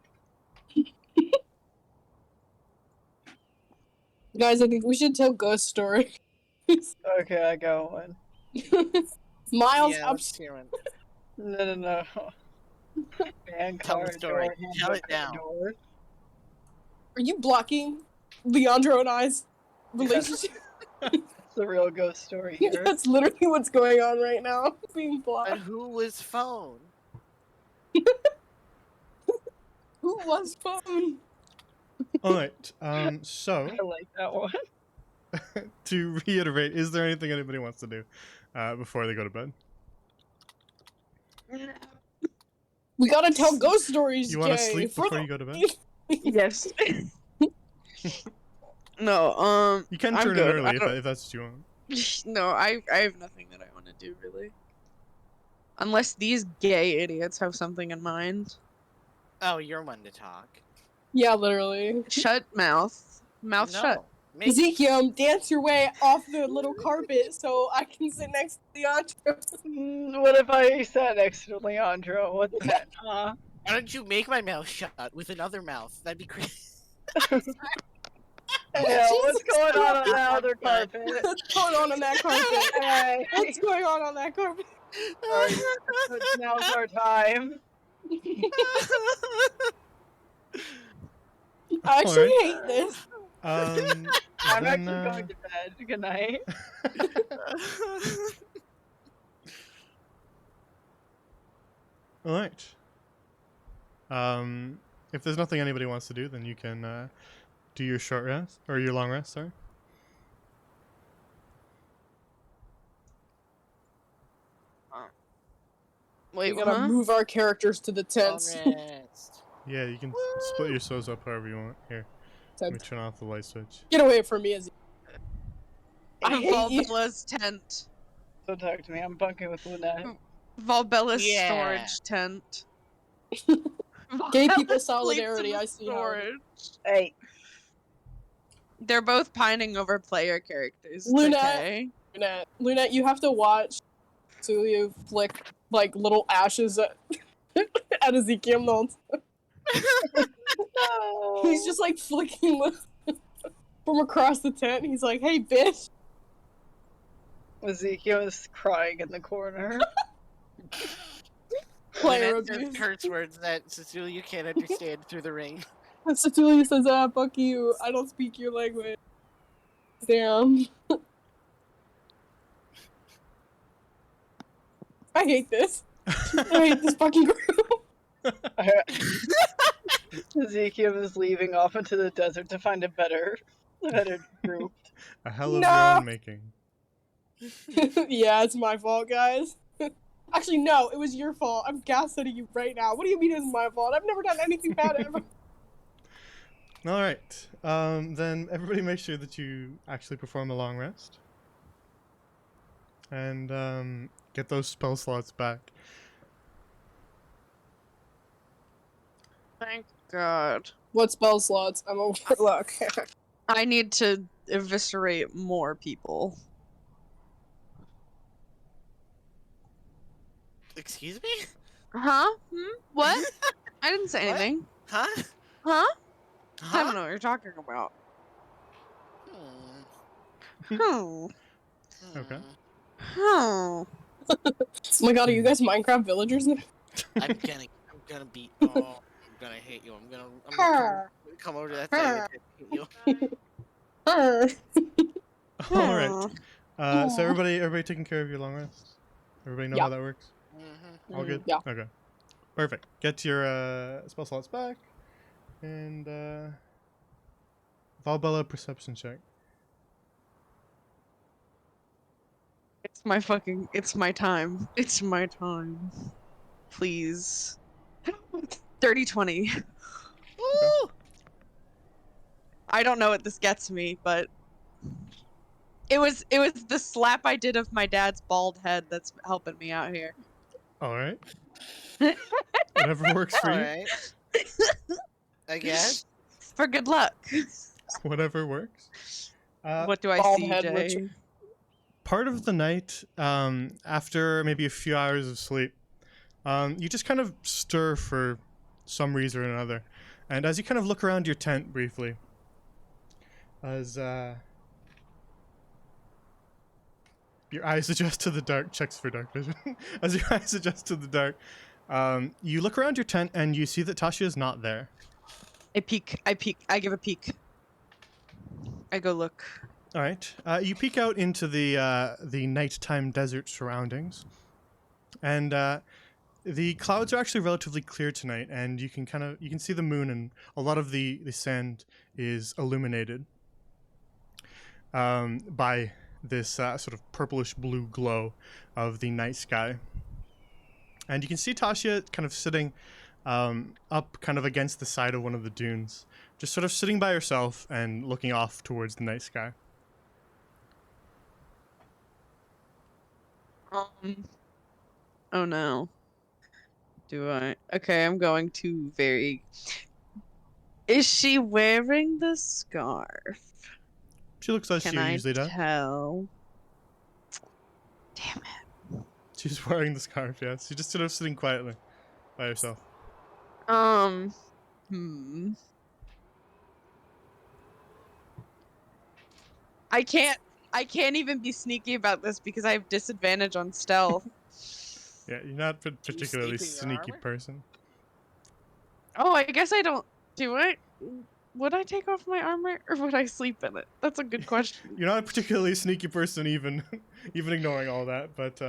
Speaker 4: Guys, I think we should tell ghost story.
Speaker 5: Okay, I got one.
Speaker 4: Miles
Speaker 2: Yeah,
Speaker 4: up.
Speaker 2: let's hear one.
Speaker 5: No. Man
Speaker 2: Tell the
Speaker 5: card,
Speaker 2: story.
Speaker 5: door,
Speaker 2: Tell it
Speaker 5: handbook,
Speaker 2: down.
Speaker 5: door.
Speaker 4: Are you blocking Leandro and I's relationship?
Speaker 5: It's the real ghost story here.
Speaker 4: That's literally what's going on right now. Being
Speaker 2: But
Speaker 4: blocked.
Speaker 2: who was phone?
Speaker 4: Who was phone?
Speaker 1: All right. So
Speaker 5: I like that one.
Speaker 1: to reiterate, is there anything anybody wants to do before they go to bed?
Speaker 4: We gotta tell ghost stories,
Speaker 1: You want to
Speaker 4: Jay.
Speaker 1: sleep
Speaker 4: for
Speaker 1: before
Speaker 4: the-
Speaker 1: you go to bed?
Speaker 3: Yes. No,
Speaker 1: You can
Speaker 3: I'm
Speaker 1: turn it
Speaker 3: good.
Speaker 1: early
Speaker 3: I
Speaker 1: if,
Speaker 3: don't-
Speaker 1: if that's what you want.
Speaker 3: no, I have nothing that I want to do really. Unless these gay idiots have something in mind.
Speaker 2: Oh, you're one to talk.
Speaker 4: Yeah, literally.
Speaker 3: Shut mouth. Mouth
Speaker 2: No,
Speaker 3: shut.
Speaker 2: Make
Speaker 4: Ezekiel, dance your way off the little carpet so I can sit next to Leandro.
Speaker 5: What if I sat next to Leandro? What's that?
Speaker 2: Why don't you make my mouth shut with another mouth? That'd be great.
Speaker 5: Yeah, what's
Speaker 4: Jesus
Speaker 5: going on
Speaker 4: Christ.
Speaker 5: the other carpet?
Speaker 4: What's going on that carpet?
Speaker 5: Hey,
Speaker 4: What's going on that carpet?
Speaker 5: sorry, now's our time.
Speaker 4: I actually
Speaker 1: Alright.
Speaker 4: hate this.
Speaker 5: I'm
Speaker 1: Then,
Speaker 5: actually going to bed. Good night.
Speaker 1: all right. If there's nothing anybody wants to do, then you can do your short rest or your long rest. Sorry.
Speaker 3: Wait,
Speaker 4: We gotta
Speaker 3: huh?
Speaker 4: move our characters to the tents.
Speaker 2: Rest.
Speaker 1: Yeah, you can split your souls up however you want. Here, let me
Speaker 4: Tent.
Speaker 1: turn off the light switch.
Speaker 4: Get away from me, Ezekiel. I
Speaker 3: I'm
Speaker 4: hate you.
Speaker 3: Valbella's tent.
Speaker 5: Don't talk to me. I'm bunking with Lynette.
Speaker 3: Valbella's
Speaker 2: Yeah.
Speaker 3: storage tent.
Speaker 4: Gay
Speaker 3: Valbella
Speaker 4: people
Speaker 3: sleeps
Speaker 4: solidarity,
Speaker 3: in the
Speaker 4: I see how it is.
Speaker 3: storage.
Speaker 5: Hey,
Speaker 3: They're both pining over player characters. It's
Speaker 4: Luna-
Speaker 3: okay.
Speaker 4: Lunette, you have to watch Celia flick like little ashes at, at Ezekiel the whole time.
Speaker 5: no.
Speaker 4: He's just like flicking from across the tent. He's like, "Hey, bitch."
Speaker 5: Ezekiel is crying in the corner.
Speaker 4: Player
Speaker 2: Lynette says
Speaker 4: abuse.
Speaker 2: curse words that Cecilia can't understand through the ring.
Speaker 4: And Cecilia says, fuck you. I don't speak your language." Damn. I hate this. I hate this fucking group.
Speaker 5: Ezekiel is leaving off into the desert to find a better group.
Speaker 1: A hell of
Speaker 4: No.
Speaker 1: your own making.
Speaker 4: Yeah, it's my fault, guys. Actually, no, it was your fault. I'm gaslighting you right now. What do you mean it's my fault? I've never done anything bad ever.
Speaker 1: All right. Then everybody make sure that you actually perform a long rest. And get those spell slots back.
Speaker 3: Thank God.
Speaker 4: What spell slots? I'm a warlock.
Speaker 3: I need to eviscerate more people.
Speaker 2: Excuse me?
Speaker 3: Huh? What? I didn't say
Speaker 2: What?
Speaker 3: anything.
Speaker 2: Huh?
Speaker 3: Huh? I
Speaker 2: Huh?
Speaker 3: don't know what you're talking about.
Speaker 2: Hmm.
Speaker 3: Hmm.
Speaker 1: Okay.
Speaker 3: Hmm.
Speaker 4: Oh my god, are you guys Minecraft villagers now?
Speaker 2: I'm gonna beat. Oh, I'm gonna hit you. I'm gonna come over to that side and hit you.
Speaker 1: All right. So everybody taking care of your long rest. Everybody know
Speaker 4: Yeah.
Speaker 1: how that works.
Speaker 2: Mhm.
Speaker 1: All good.
Speaker 4: Yeah.
Speaker 1: Okay. Perfect. Get your spell slots back, and Valbella perception check.
Speaker 3: It's my time. It's my time. Please. Dirty 20.
Speaker 2: Woo!
Speaker 3: I don't know what this gets me, but it was the slap I did of my dad's bald head that's helping me out here.
Speaker 1: All right. Whatever works for
Speaker 2: All
Speaker 1: you.
Speaker 2: right. I guess.
Speaker 3: For good luck.
Speaker 1: Whatever works.
Speaker 3: What do I
Speaker 4: Bald
Speaker 3: see,
Speaker 4: head
Speaker 3: Jay?
Speaker 4: Richard.
Speaker 1: Part of the night, after maybe a few hours of sleep, you just kind of stir for some reason or another. And as you kind of look around your tent briefly, as your eyes adjust to the dark, checks for dark vision. As your eyes adjust to the dark, you look around your tent and you see that Tasha is not there.
Speaker 3: I peek. I give a peek. I go look.
Speaker 1: All right. You peek out into the nighttime desert surroundings, and the clouds are actually relatively clear tonight, and you can see the moon, and a lot of the sand is illuminated by this sort of purplish blue glow of the night sky. And you can see Tasha kind of sitting up kind of against the side of one of the dunes, just sort of sitting by herself and looking off towards the night sky.
Speaker 3: Oh no. Do I? Okay, I'm going to very. Is she wearing the scarf?
Speaker 1: She looks like
Speaker 3: Can
Speaker 1: she
Speaker 3: I
Speaker 1: usually does.
Speaker 3: tell? Damn it.
Speaker 1: She's wearing the scarf, yes. She's just sort of sitting quietly by herself.
Speaker 3: Hmm. I can't even be sneaky about this because I have disadvantage on stealth.
Speaker 1: Yeah, you're not a particularly
Speaker 2: sleep in your
Speaker 1: sneaky
Speaker 2: armor?
Speaker 1: person.
Speaker 3: Oh, I guess I don't do it. Would I take off my armor or would I sleep in it? That's a good question.
Speaker 1: You're not a particularly sneaky person, even even ignoring all that. But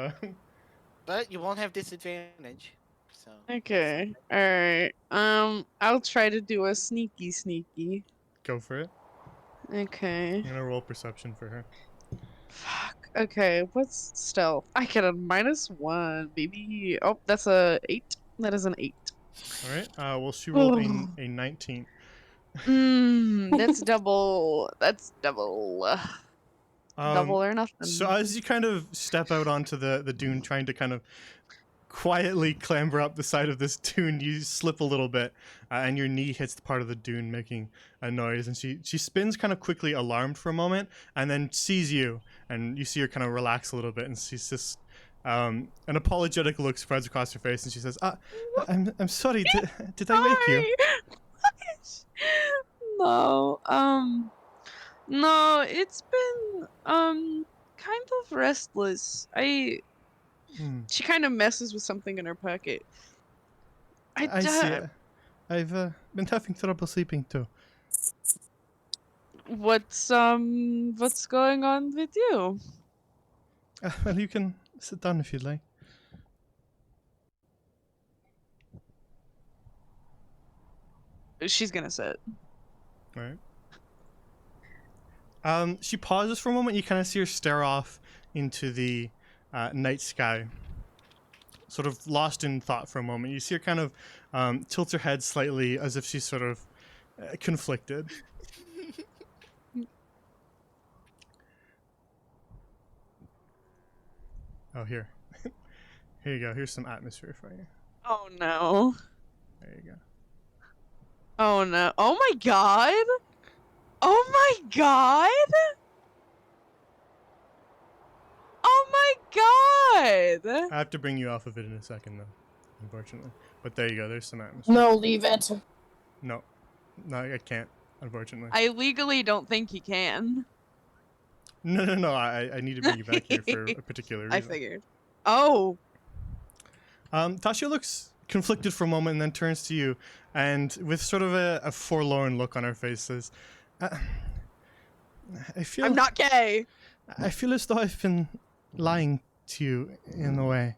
Speaker 2: But you won't have disadvantage. So.
Speaker 3: Okay. Alright. I'll try to do a sneaky.
Speaker 1: go for it.
Speaker 3: Okay.
Speaker 1: I'm gonna roll perception for her.
Speaker 3: Fuck. Okay, what's stealth? I get a -1, baby. Oh, that's a 8. That is an 8.
Speaker 1: All right. Well, she rolled a 19.
Speaker 3: That's double. That's double. Double or nothing.
Speaker 1: So as you kind of step out onto the dune, trying to kind of quietly clamber up the side of this dune, you slip a little bit, and your knee hits the part of the dune, making a noise. And she spins kind of quickly, alarmed for a moment, and then sees you, and you see her kind of relax a little bit, and she's just an apologetic look spreads across her face, and she says, "I'm sorry. Did I wake you?"
Speaker 3: No. No. It's been kind of restless. She kind of messes with something in her pocket.
Speaker 1: I see. I've been having trouble sleeping too.
Speaker 3: What's going on with you?
Speaker 1: Well, you can sit down if you'd like.
Speaker 3: She's gonna sit.
Speaker 1: All right. She pauses for a moment. You kind of see her stare off into the night sky, sort of lost in thought for a moment. You see her kind of tilt her head slightly as if she's sort of conflicted. Oh, here. Here you go. Here's some atmosphere for you.
Speaker 3: Oh no.
Speaker 1: There you go.
Speaker 3: Oh no. Oh my god. Oh my god. Oh my god.
Speaker 1: I have to bring you off of it in a second, though, unfortunately. But there you go. There's some atmosphere.
Speaker 4: No, leave it.
Speaker 1: No, I can't, unfortunately.
Speaker 3: I legally don't think he can.
Speaker 1: No. I need to bring you back here for a particular reason.
Speaker 3: I figured. Oh.
Speaker 1: Tasha looks conflicted for a moment and then turns to you, and with sort of a forlorn look on her face says, I feel
Speaker 3: I'm not gay.
Speaker 1: I feel as though I've been lying to you in a way.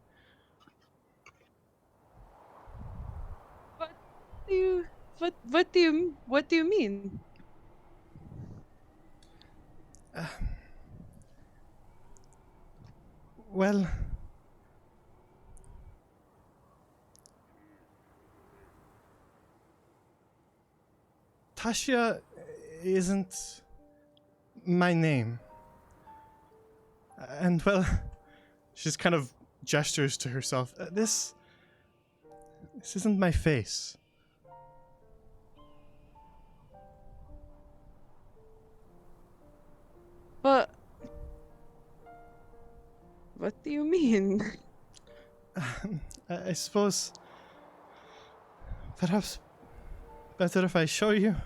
Speaker 3: What do you mean?
Speaker 1: Well, Tasha isn't my name. And well, she just kind of gestures to herself. This isn't my face.
Speaker 3: But what do you mean?
Speaker 1: I suppose perhaps better if I show you.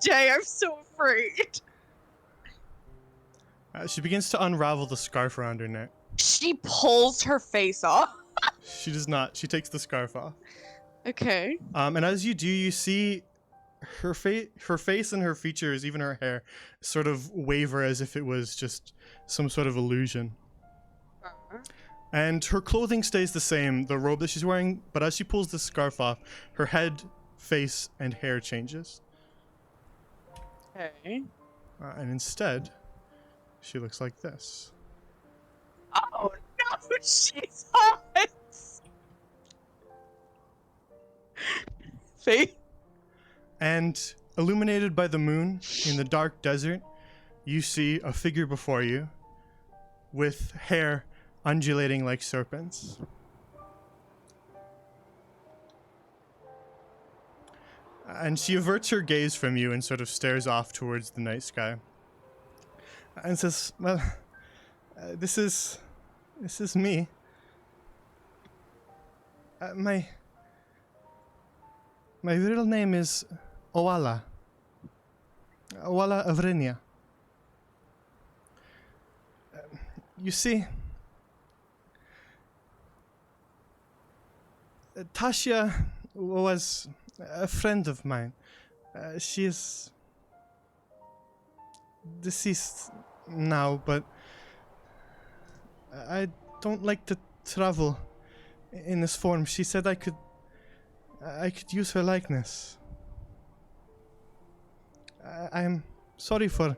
Speaker 3: Jay, I'm so afraid.
Speaker 1: She begins to unravel the scarf around her neck.
Speaker 3: She pulls her face off.
Speaker 1: She does not. She takes the scarf off.
Speaker 3: Okay.
Speaker 1: And as you do, you see her face and her features, even her hair, sort of waver as if it was just some sort of illusion. And her clothing stays the same, the robe that she's wearing, but as she pulls the scarf off, her head, face, and hair changes.
Speaker 3: Okay.
Speaker 1: And instead, she looks like this.
Speaker 3: Oh no, she's hot. Faith.
Speaker 1: And illuminated by the moon in the dark desert, you see a figure before you with hair undulating like serpents. And she averts her gaze from you and sort of stares off towards the night sky. And says, well, this is me. My real name is Owala. Owala Avrenia. You see, Tasha was a friend of mine. She is deceased now, but I don't like to travel in this form. She said I could use her likeness. I am sorry for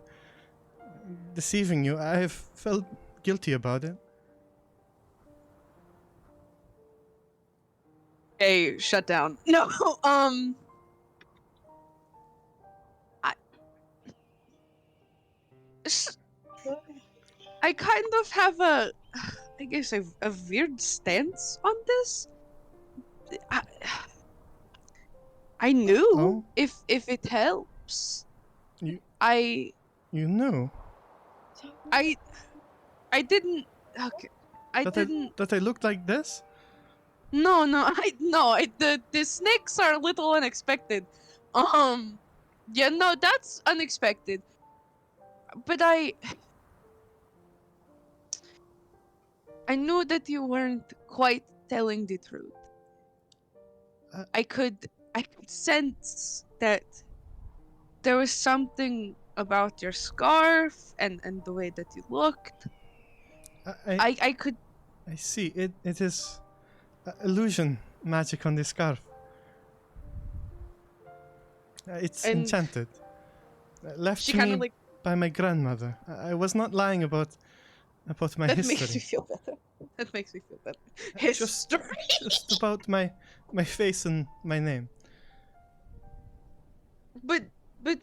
Speaker 1: deceiving you. I have felt guilty about it.
Speaker 3: Hey, shut down. No, I kind of have a weird stance on this. I knew
Speaker 1: Oh?
Speaker 3: if it helps.
Speaker 1: You-
Speaker 3: I
Speaker 1: You knew
Speaker 3: didn't. Okay, I
Speaker 1: that
Speaker 3: didn't.
Speaker 1: I looked like this?
Speaker 3: No, the snakes are a little unexpected. Yeah, no, that's unexpected. But I knew that you weren't quite telling the truth.
Speaker 1: Uh,
Speaker 3: I could sense that there was something about your scarf and the way that you looked. I could.
Speaker 1: I see. It is illusion magic on the scarf. It's
Speaker 3: And
Speaker 1: enchanted. Left
Speaker 3: She
Speaker 1: to
Speaker 3: kind
Speaker 1: me
Speaker 3: of like
Speaker 1: by my grandmother. I was not lying about my
Speaker 3: that
Speaker 1: history.
Speaker 3: makes me feel better. That makes me feel better.
Speaker 1: Just-
Speaker 3: History.
Speaker 1: Just about my face and my name.
Speaker 3: But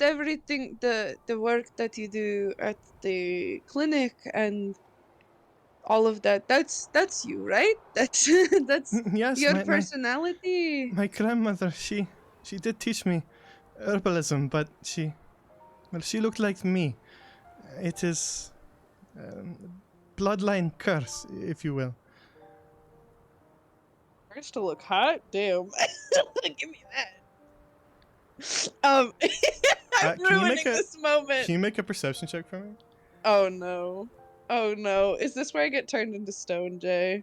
Speaker 3: everything, the work that you do at the clinic and all of that, that's you, right? That's
Speaker 1: Yes,
Speaker 3: your
Speaker 1: my
Speaker 3: personality.
Speaker 1: grandmother. She did teach me herbalism, but she looked like me. It is bloodline curse, if you will.
Speaker 3: First to look hot, damn. Give me that. I'm
Speaker 1: can you
Speaker 3: ruining
Speaker 1: make a-
Speaker 3: this moment.
Speaker 1: Can you make a perception check for me?
Speaker 3: Oh no. Oh no. Is this where I get turned into stone, Jay?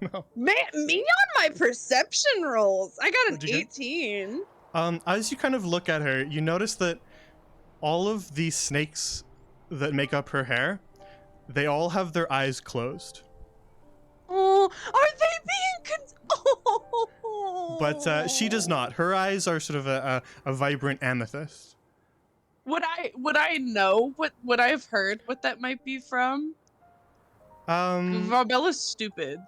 Speaker 1: No.
Speaker 3: Man, me on my perception rolls. I got an
Speaker 1: What'd you get?
Speaker 3: 18.
Speaker 1: As you kind of look at her, you notice that all of these snakes that make up her hair, they all have their eyes closed.
Speaker 3: Oh, are they being oh.
Speaker 1: But she does not. Her eyes are sort of a vibrant amethyst.
Speaker 3: Would I know what I've heard what that might be from? Valbella's stupid.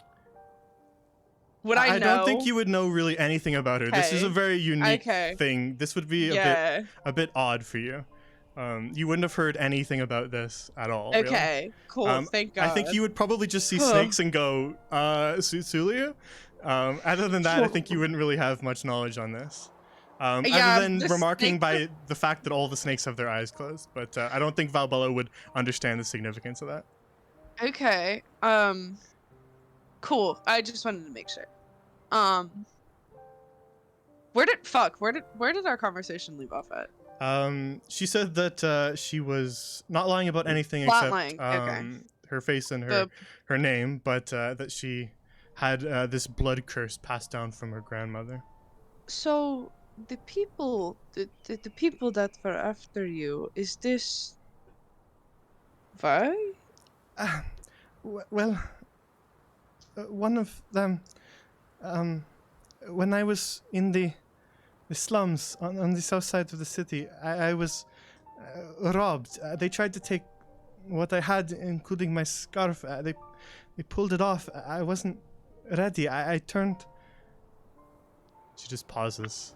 Speaker 3: Would I know?
Speaker 1: I don't think you would know really anything about her. This is a
Speaker 3: Okay.
Speaker 1: very unique
Speaker 3: Okay.
Speaker 1: thing. This would be
Speaker 3: Yeah.
Speaker 1: a bit odd for you. You wouldn't have heard anything about this at all. Really.
Speaker 3: Okay. Cool. Thank God.
Speaker 1: I think you would probably just see snakes and go, Sulia? Other than that, I think you wouldn't really have much knowledge on this.
Speaker 3: Yeah,
Speaker 1: Other than
Speaker 3: the
Speaker 1: remarking
Speaker 3: snake-
Speaker 1: by the fact that all the snakes have their eyes closed. But I don't think Valbella would understand the significance of that.
Speaker 3: Okay. Cool. I just wanted to make sure. Where did our conversation leave off at?
Speaker 1: She said that she was not lying about anything
Speaker 3: Not
Speaker 1: except
Speaker 3: lying, okay.
Speaker 1: her face and her name, but that she had this blood curse passed down from her grandmother.
Speaker 3: So the people that were after you, is this why?
Speaker 1: Well, one of them, when I was in the slums on the south side of the city, I was robbed. They tried to take what I had, including my scarf. They pulled it off. I wasn't ready. I turned. She just pauses.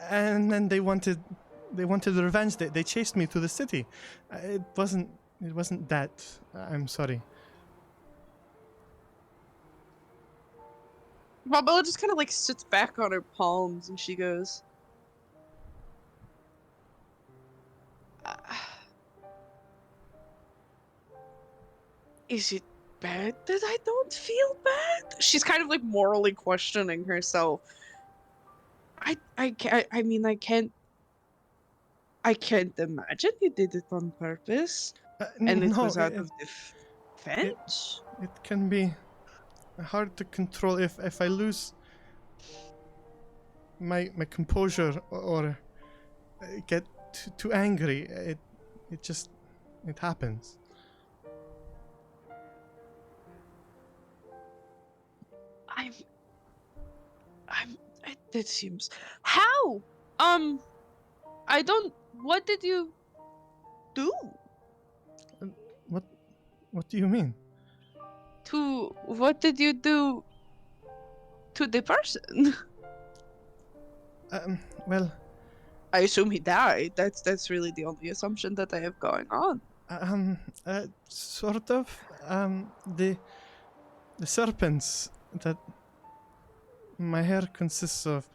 Speaker 1: And then they wanted revenge. They chased me through the city. It wasn't that. I'm sorry.
Speaker 3: Valbella just kind of like sits back on her palms and she goes, "Is it bad that I don't feel bad?" She's kind of like morally questioning herself. I can't imagine you did it on purpose, and it
Speaker 1: No,
Speaker 3: was out of defense.
Speaker 1: It can be hard to control if I lose my composure or get too angry. It happens.
Speaker 3: That seems. How? I don't. What did you do
Speaker 1: What do you mean?
Speaker 3: What did you do to the person?
Speaker 1: Well,
Speaker 3: I assume he died. That's really the only assumption that I have going on.
Speaker 1: sort of. The serpents that my hair consists of,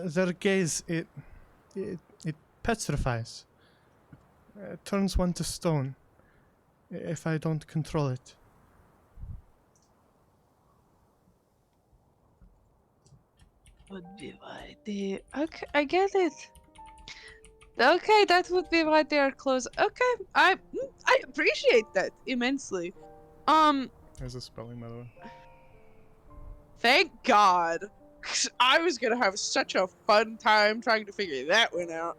Speaker 1: their gaze, it petrifies. Turns one to stone if I don't control it.
Speaker 3: Would be why they. Okay, I get it. Okay, that would be why they are close. Okay, I appreciate that immensely.
Speaker 1: There's a spelling, by the way.
Speaker 3: Thank God. 'Cause I was gonna have such a fun time trying to figure that one out.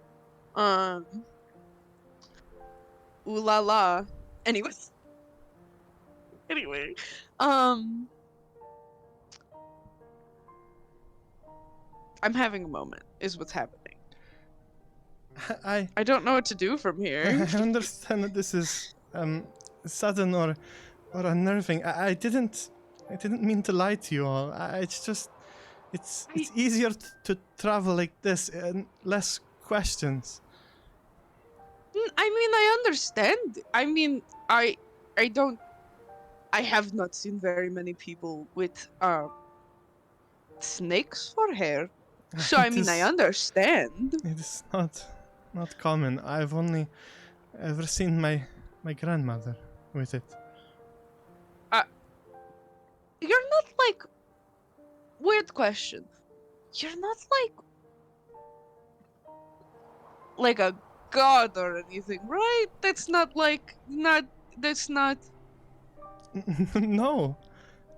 Speaker 3: Ooh la la. Anyway, I'm having a moment, is what's happening.
Speaker 1: I
Speaker 3: I don't know what to do from here.
Speaker 1: I understand that this is sudden or unnerving. I didn't mean to lie to you all. It's just it's easier to travel like this and less questions.
Speaker 3: I mean, I understand. I mean, I don't. I have not seen very many people with snakes for hair. So I
Speaker 1: It
Speaker 3: mean, I
Speaker 1: is-
Speaker 3: understand.
Speaker 1: It is not common. I've only ever seen my grandmother with it.
Speaker 3: You're not like. Weird question. You're not like a god or anything, right? That's not like That's not.
Speaker 1: No,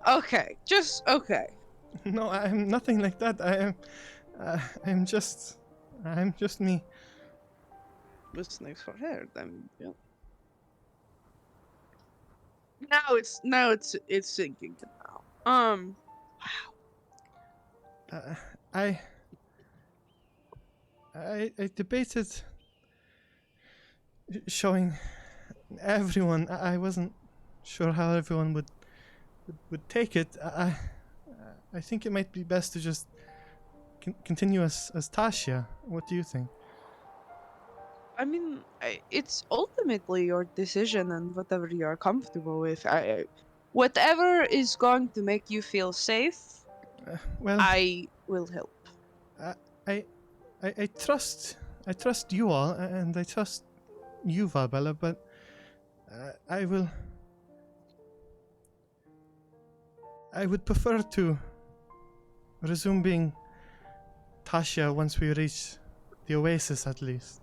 Speaker 3: Okay, just okay.
Speaker 1: no, I'm nothing like that. I'm just me.
Speaker 3: With snakes for hair, then yeah. Now it's sinking to now. Wow.
Speaker 1: I debated showing everyone. I wasn't sure how everyone would take it. I think it might be best to just continue as Tasha. What do you think?
Speaker 3: I mean, it's ultimately your decision and whatever you are comfortable with. Whatever is going to make you feel safe,
Speaker 1: Well,
Speaker 3: I will help.
Speaker 1: I trust you all, and I trust you, Valbella, but I would prefer to resume being Tasha once we reach the oasis, at least.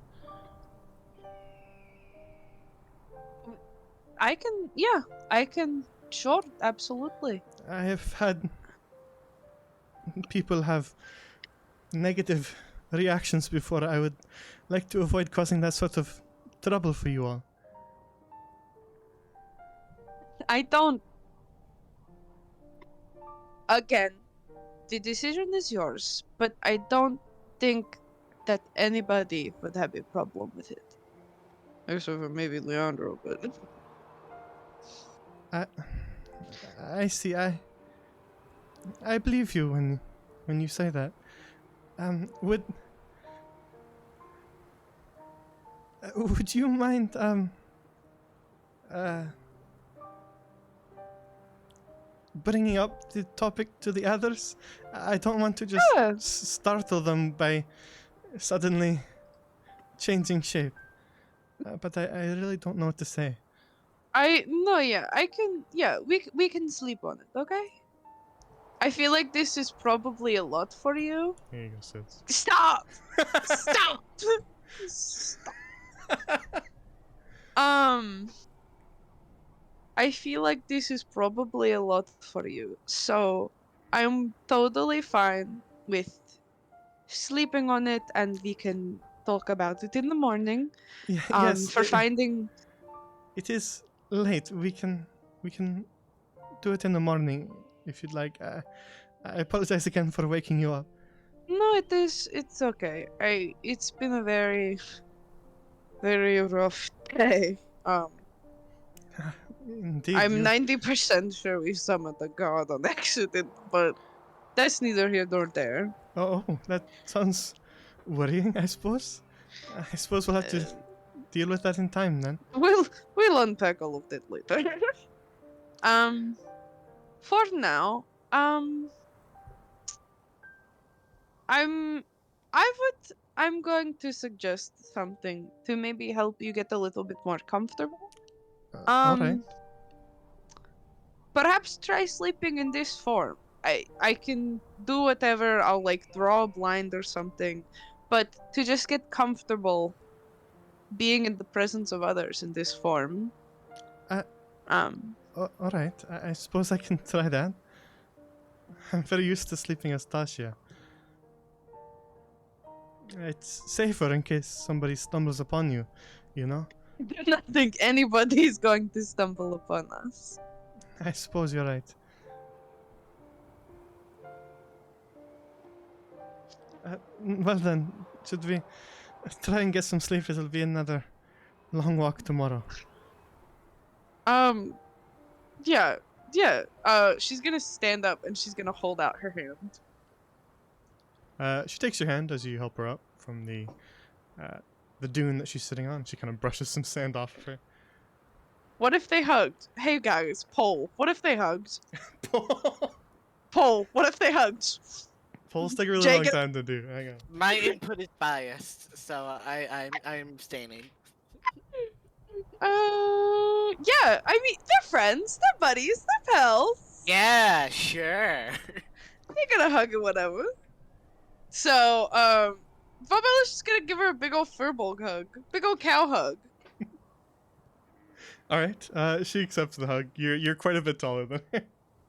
Speaker 3: I can, sure, absolutely.
Speaker 1: I have had people have negative reactions before. I would like to avoid causing that sort of trouble for you all.
Speaker 3: I don't. Again, the decision is yours, but I don't think that anybody would have a problem with it. Except for maybe Leandro, but.
Speaker 1: I see. I believe you when you say that. Would you mind bringing up the topic to the others? I don't want to just
Speaker 3: Yeah.
Speaker 1: startle them by suddenly changing shape. But I really don't know what to say.
Speaker 3: We can sleep on it, okay? I feel like this is probably a lot for you.
Speaker 1: Here you go, Sids.
Speaker 3: Stop! Stop! Stop. I feel like this is probably a lot for you, so I'm totally fine with sleeping on it, and we can talk about it in the morning.
Speaker 1: Yeah, yes.
Speaker 3: For finding.
Speaker 1: It is late. We can do it in the morning if you'd like. I apologize again for waking you up.
Speaker 3: No, it's okay. It's been a very, very rough day.
Speaker 1: Indeed.
Speaker 3: I'm
Speaker 1: you-
Speaker 3: 90% sure we summoned a god on accident, but that's neither here nor there.
Speaker 1: Oh, that sounds worrying, I suppose. I suppose we'll have to deal with that in time then.
Speaker 3: We'll unpack all of that later. For now, I'm going to suggest something to maybe help you get a little bit more comfortable.
Speaker 1: Alright.
Speaker 3: Perhaps try sleeping in this form. I can do whatever. I'll like draw a blind or something, but to just get comfortable being in the presence of others in this form.
Speaker 1: Alright. I suppose I can try that. I'm very used to sleeping as Tasha. It's safer in case somebody stumbles upon you, you know?
Speaker 3: I do not think anybody is going to stumble upon us.
Speaker 1: I suppose you're right. Well then, should we try and get some sleep? It'll be another long walk tomorrow.
Speaker 3: Yeah. She's gonna stand up and she's gonna hold out her hand.
Speaker 1: She takes your hand as you help her up from the dune that she's sitting on. She kind of brushes some sand off of her.
Speaker 3: What if they hugged? Hey guys, poll. What if they hugged? Poll. What if they hugged?
Speaker 1: Polls take a really
Speaker 3: Jacob-
Speaker 1: long time to do. Hang on.
Speaker 2: My input is biased, so I'm abstaining.
Speaker 3: Yeah. I mean, they're friends. They're buddies. They're pals.
Speaker 2: Yeah, sure.
Speaker 3: They're gonna hug or whatever. So, Vabella's just gonna give her a big old furball hug. Big old cow hug.
Speaker 1: Alright, she accepts the hug. You're quite a bit taller than her.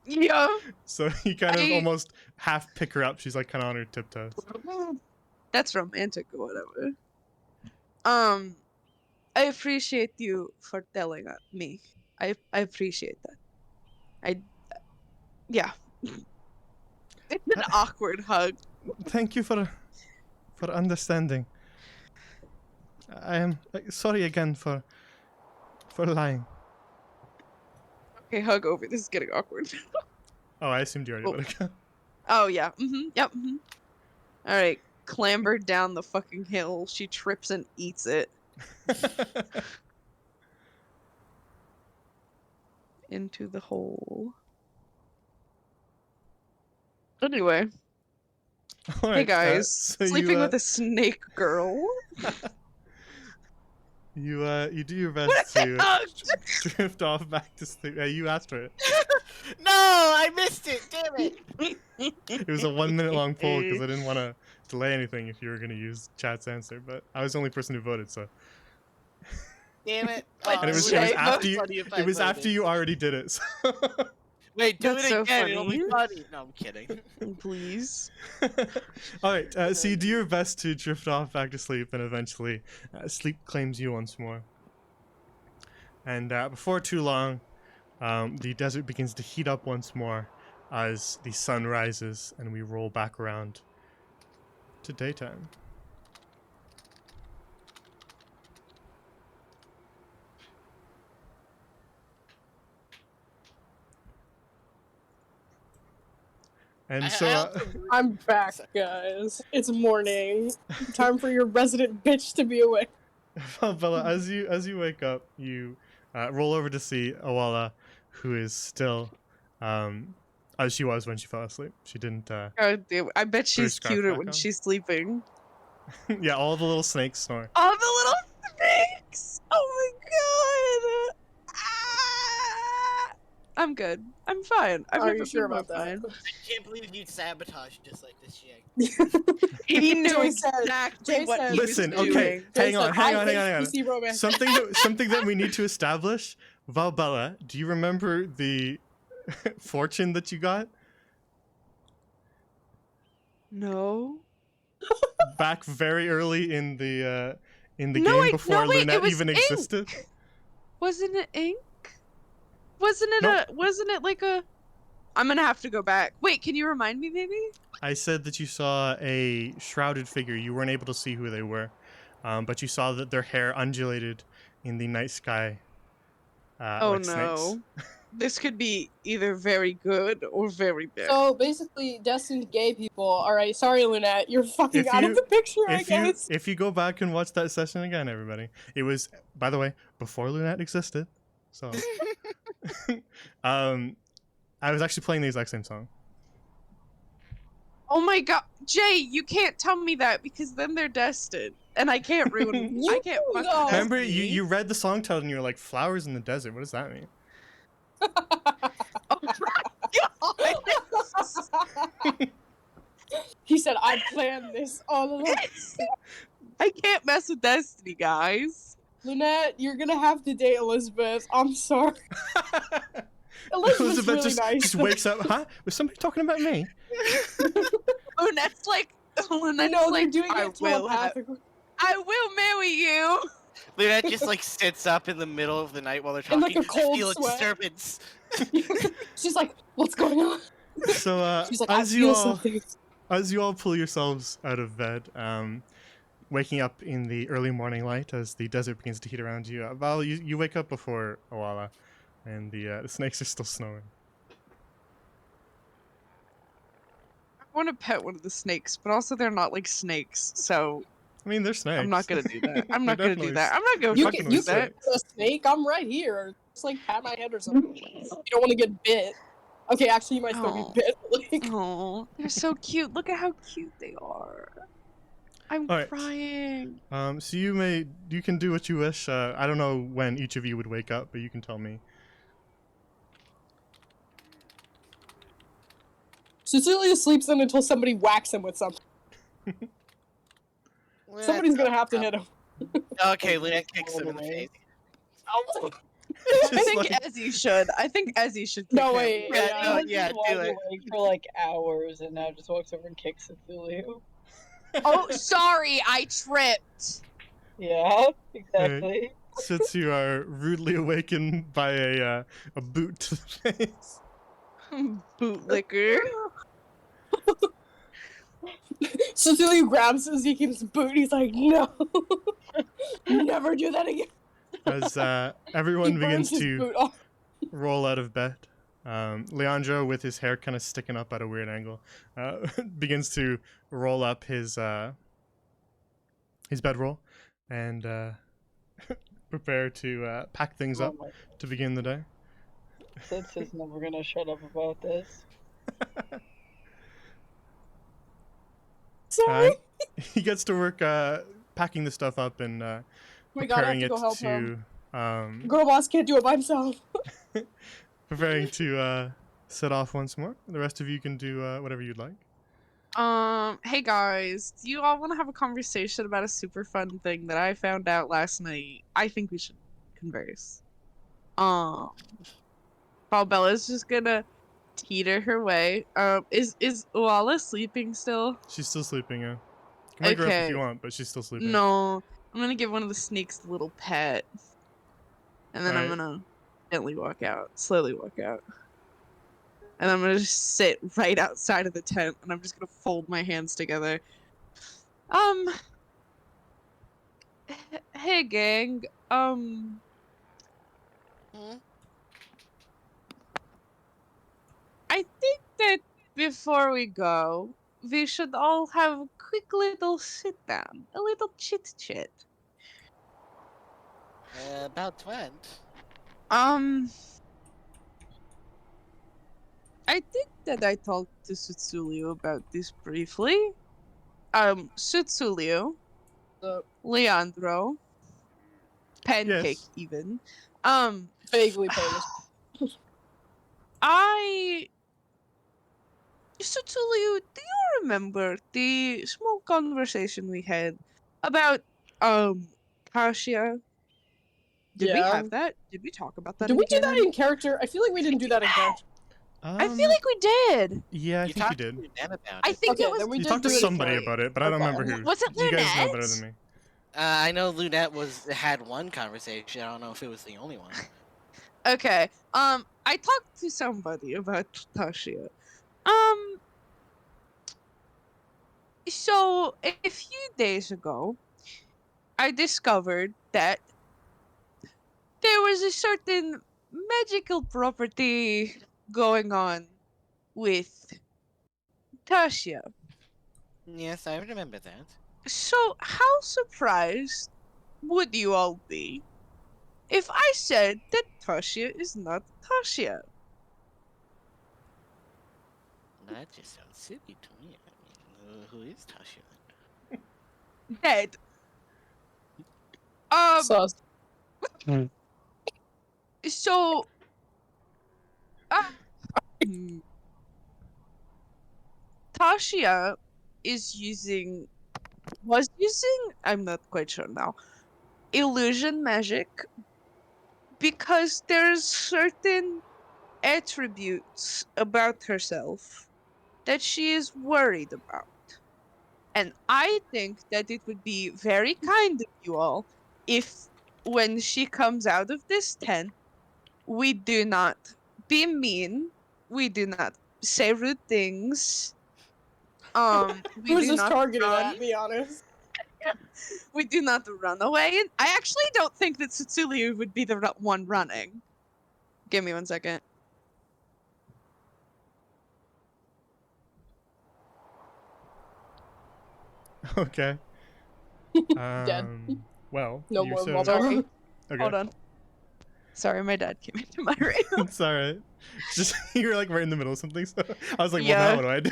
Speaker 3: Yeah.
Speaker 1: So you kind of
Speaker 3: I-
Speaker 1: almost half pick her up. She's like kind of on her tiptoes.
Speaker 3: That's romantic or whatever. I appreciate you for telling me. I appreciate that. Yeah. It's an awkward hug.
Speaker 1: Thank you for understanding. I am sorry again for for lying.
Speaker 3: Okay, hug over. This is getting awkward.
Speaker 1: Oh, I assumed you already
Speaker 3: Oh.
Speaker 1: let it go.
Speaker 3: Oh yeah. Yep. All right. Clamber down the fucking hill. She trips and eats it into the hole. Anyway,
Speaker 1: All
Speaker 3: hey
Speaker 1: right,
Speaker 3: guys,
Speaker 1: so
Speaker 3: sleeping
Speaker 1: you,
Speaker 3: with a snake girl.
Speaker 1: you do your best to
Speaker 3: Hugged.
Speaker 1: drift off back to sleep. Yeah, you asked for it.
Speaker 2: No, I missed it. Damn it.
Speaker 1: It was a 1 minute long poll because I didn't want to delay anything if you were going to use chat's answer, but I was the only person who voted, so.
Speaker 2: Damn it.
Speaker 1: And it was
Speaker 3: Jay,
Speaker 1: after you.
Speaker 2: funny if I
Speaker 1: It was after
Speaker 2: voted.
Speaker 1: you already did it. So.
Speaker 2: Wait, do
Speaker 3: That's
Speaker 2: it
Speaker 3: so
Speaker 2: again. It'll be
Speaker 3: funny.
Speaker 2: funny. No, I'm kidding.
Speaker 3: Please.
Speaker 1: All right. So you do your best to drift off back to sleep, and eventually, sleep claims you once more. And before too long, the desert begins to heat up once more as the sun rises, and we roll back around to daytime. And so,
Speaker 4: I'm back, guys. It's morning. Time for your resident bitch to be awake.
Speaker 1: well, Bella, as you wake up, you roll over to see Awala, who is still as she was when she fell asleep. She didn't.
Speaker 3: God damn, I bet she's
Speaker 1: scarf
Speaker 3: cuter
Speaker 1: back
Speaker 3: when
Speaker 1: on.
Speaker 3: she's sleeping.
Speaker 1: Yeah, all the little snakes snore.
Speaker 3: Oh, the little snakes! Oh my god! Ah! I'm good. I'm fine. I've
Speaker 4: Are
Speaker 3: never
Speaker 4: you sure
Speaker 3: been more
Speaker 4: about that?
Speaker 3: fine.
Speaker 2: I can't believe you sabotaged just like this shit.
Speaker 3: He knew
Speaker 4: Jay said-
Speaker 3: exactly
Speaker 4: Jay
Speaker 3: what
Speaker 4: said-
Speaker 3: he was
Speaker 1: Listen,
Speaker 3: doing.
Speaker 1: okay, hang on.
Speaker 4: I
Speaker 1: Hang
Speaker 4: hate
Speaker 1: on.
Speaker 4: PC romance.
Speaker 1: Something that we need to establish. Valbella, do you remember the fortune that you got
Speaker 3: No.
Speaker 1: back very early in the
Speaker 3: No,
Speaker 1: game
Speaker 3: wait,
Speaker 1: before
Speaker 3: no, wait, it
Speaker 1: Lunette
Speaker 3: was
Speaker 1: even
Speaker 3: ink.
Speaker 1: existed?
Speaker 3: Wasn't it ink? Wasn't it
Speaker 1: Nope.
Speaker 3: wasn't it like a I'm gonna have to go back. Wait, can you remind me maybe?
Speaker 1: I said that you saw a shrouded figure. You weren't able to see who they were, but you saw that their hair undulated in the night sky.
Speaker 3: Oh
Speaker 1: like
Speaker 3: no.
Speaker 1: snakes.
Speaker 3: This could be either very good or very bad.
Speaker 4: So basically, destined gay people. All right, sorry, Lunette, you're fucking
Speaker 1: If
Speaker 4: out
Speaker 1: you-
Speaker 4: of the picture. I guess.
Speaker 1: If you go back and watch that session again, everybody, it was, by the way, before Lunette existed. So, I was actually playing the exact same song.
Speaker 3: Oh my god, Jay, you can't tell me that because then they're destined, and I can't ruin. I can't.
Speaker 4: You
Speaker 3: fuck
Speaker 4: know.
Speaker 3: with
Speaker 1: Remember,
Speaker 3: destiny.
Speaker 1: you read the song title and you were like, "Flowers in the desert." What does that mean?
Speaker 4: He said, "I planned this all along."
Speaker 3: I can't mess with destiny, guys.
Speaker 4: Lunette, you're gonna have to date Elizabeth. I'm sorry. Elizabeth's really nice.
Speaker 1: just wakes up. Huh? Was somebody talking about me?
Speaker 3: Lunette's like, Lunette's
Speaker 4: No, they're
Speaker 3: like,
Speaker 4: doing
Speaker 3: I
Speaker 4: it
Speaker 3: will have,
Speaker 4: telepathically.
Speaker 3: I will marry you.
Speaker 2: Lunette just like sits up in the middle of the night while they're
Speaker 4: In,
Speaker 2: talking.
Speaker 4: like, a cold
Speaker 2: I feel a
Speaker 4: sweat.
Speaker 2: disturbance.
Speaker 4: She's like, "What's going on?"
Speaker 1: So,
Speaker 4: She's like, "I
Speaker 1: as you
Speaker 4: feel
Speaker 1: all
Speaker 4: something."
Speaker 1: as you all pull yourselves out of bed, waking up in the early morning light as the desert begins to heat around you, Val, you wake up before Awala, and the snakes are still snoring.
Speaker 3: I want to pet one of the snakes, but also they're not like snakes, so
Speaker 1: I mean, they're snakes.
Speaker 3: I'm not gonna do that. I'm
Speaker 1: They're
Speaker 3: not gonna do
Speaker 1: definitely
Speaker 3: that. I'm not gonna
Speaker 4: You
Speaker 3: fucking
Speaker 4: can,
Speaker 3: do
Speaker 4: you
Speaker 3: that.
Speaker 4: can a snake. I'm right here. Just like pat my head or something. You don't want to get bit. Okay, actually, you might still
Speaker 3: Oh.
Speaker 4: get bit. Like,
Speaker 3: Oh, they're so cute. Look at how cute they are. I'm
Speaker 1: All right.
Speaker 3: crying.
Speaker 1: So you can do what you wish. I don't know when each of you would wake up, but you can tell me.
Speaker 4: Cecilia sleeps in until somebody whacks him with something. Somebody's gonna have to hit him.
Speaker 2: Okay, Lunette kicks him in the face.
Speaker 4: Oh.
Speaker 3: I
Speaker 1: Just
Speaker 3: think
Speaker 1: like-
Speaker 3: Ezzy should. I think Ezzy should.
Speaker 4: No,
Speaker 3: kick him.
Speaker 4: wait.
Speaker 2: Yeah,
Speaker 5: Yeah,
Speaker 2: do
Speaker 5: lies
Speaker 2: it.
Speaker 5: awake for like hours and now just walks over and kicks Cecilia.
Speaker 3: Oh, sorry, I tripped.
Speaker 5: Yeah, exactly.
Speaker 1: Since you are rudely awakened by a boot to the face.
Speaker 3: Bootlicker.
Speaker 4: Cecilia grabs Ezekiel's boot. He's like, "No, never do that again."
Speaker 1: as everyone
Speaker 4: He burns
Speaker 1: begins
Speaker 4: his
Speaker 1: to
Speaker 4: boot off.
Speaker 1: roll out of bed. Leandro, with his hair kind of sticking up at a weird angle, begins to roll up his bedroll and prepare to pack things
Speaker 5: Oh
Speaker 1: up
Speaker 5: my-
Speaker 1: to begin the day.
Speaker 5: Sitz is never gonna shut up about this.
Speaker 4: Sorry.
Speaker 1: He gets to work packing the stuff up and
Speaker 4: Oh my god, I have
Speaker 1: preparing
Speaker 4: to
Speaker 1: it
Speaker 4: go help him.
Speaker 1: to
Speaker 4: Girl boss can't do it by himself.
Speaker 1: preparing to set off once more. The rest of you can do whatever you'd like.
Speaker 3: Hey guys, do you all want to have a conversation about a super fun thing that I found out last night? I think we should converse. While Bella's just gonna teeter her way. Is Uala sleeping still?
Speaker 1: She's still sleeping, yeah. You can wake her up if you
Speaker 3: Okay.
Speaker 1: want, but she's still sleeping.
Speaker 3: No, I'm gonna give one of the snakes a little pet, and then I'm
Speaker 1: Alright.
Speaker 3: gonna gently slowly walk out, and I'm gonna just sit right outside of the tent, and I'm just gonna fold my hands together. Hey gang,
Speaker 2: Hmm?
Speaker 3: I think that before we go, we should all have a quick little sit down, a little chit chat.
Speaker 2: About what?
Speaker 3: I think that I talked to Sutsulio about this briefly. Sutsulio, Leandro, Pancake
Speaker 1: Yes.
Speaker 3: even.
Speaker 4: Vaguely famous.
Speaker 3: Sutsulio, do you remember the small conversation we had about, Kasia? Did we
Speaker 4: Yeah.
Speaker 3: have that? Did we talk about that
Speaker 4: Did we do that
Speaker 3: again?
Speaker 4: in character? I feel like we didn't do that in character.
Speaker 3: I feel like we did.
Speaker 1: Yeah, I think you
Speaker 2: talked
Speaker 1: did.
Speaker 2: to Lunette about
Speaker 3: I
Speaker 2: it.
Speaker 3: think
Speaker 4: Okay,
Speaker 3: it was.
Speaker 4: then we
Speaker 1: You
Speaker 4: did
Speaker 1: talked to
Speaker 4: do it in
Speaker 1: somebody
Speaker 4: character.
Speaker 1: about it, but I don't
Speaker 4: Okay.
Speaker 1: remember who.
Speaker 3: Was it
Speaker 1: You guys know
Speaker 3: Lunette?
Speaker 1: better than me.
Speaker 2: I know Lunette had one conversation. I don't know if it was the only one.
Speaker 3: Okay. I talked to somebody about Tashia. So a few days ago, I discovered that there was a certain magical property going on with Tashia.
Speaker 2: Yes, I remember that.
Speaker 3: So how surprised would you all be if I said that Tashia is not Tashia?
Speaker 2: That just sounds silly to me. I mean, who is Tasha?
Speaker 3: Dead.
Speaker 4: Sus.
Speaker 3: So, Tashia was using, I'm not quite sure now, illusion magic because there's certain attributes about herself that she is worried about. And I think that it would be very kind of you all if, when she comes out of this tent, we do not be mean, we do not say rude things, we
Speaker 4: Who's
Speaker 3: do
Speaker 4: this
Speaker 3: not
Speaker 4: targeted
Speaker 3: run,
Speaker 4: at? Be honest.
Speaker 3: we do not run away. And I actually don't think that Tsutsulu would be the one running. Give me 1 second.
Speaker 1: Okay.
Speaker 4: Dead.
Speaker 1: Well,
Speaker 4: No
Speaker 1: you
Speaker 4: more
Speaker 1: said-
Speaker 4: bubble.
Speaker 3: Sorry.
Speaker 1: Okay.
Speaker 3: Hold on. Sorry, my dad came into my room.
Speaker 1: It's alright. Just you're like right in the middle of something, so I was like,
Speaker 3: Yeah.
Speaker 1: well, now what do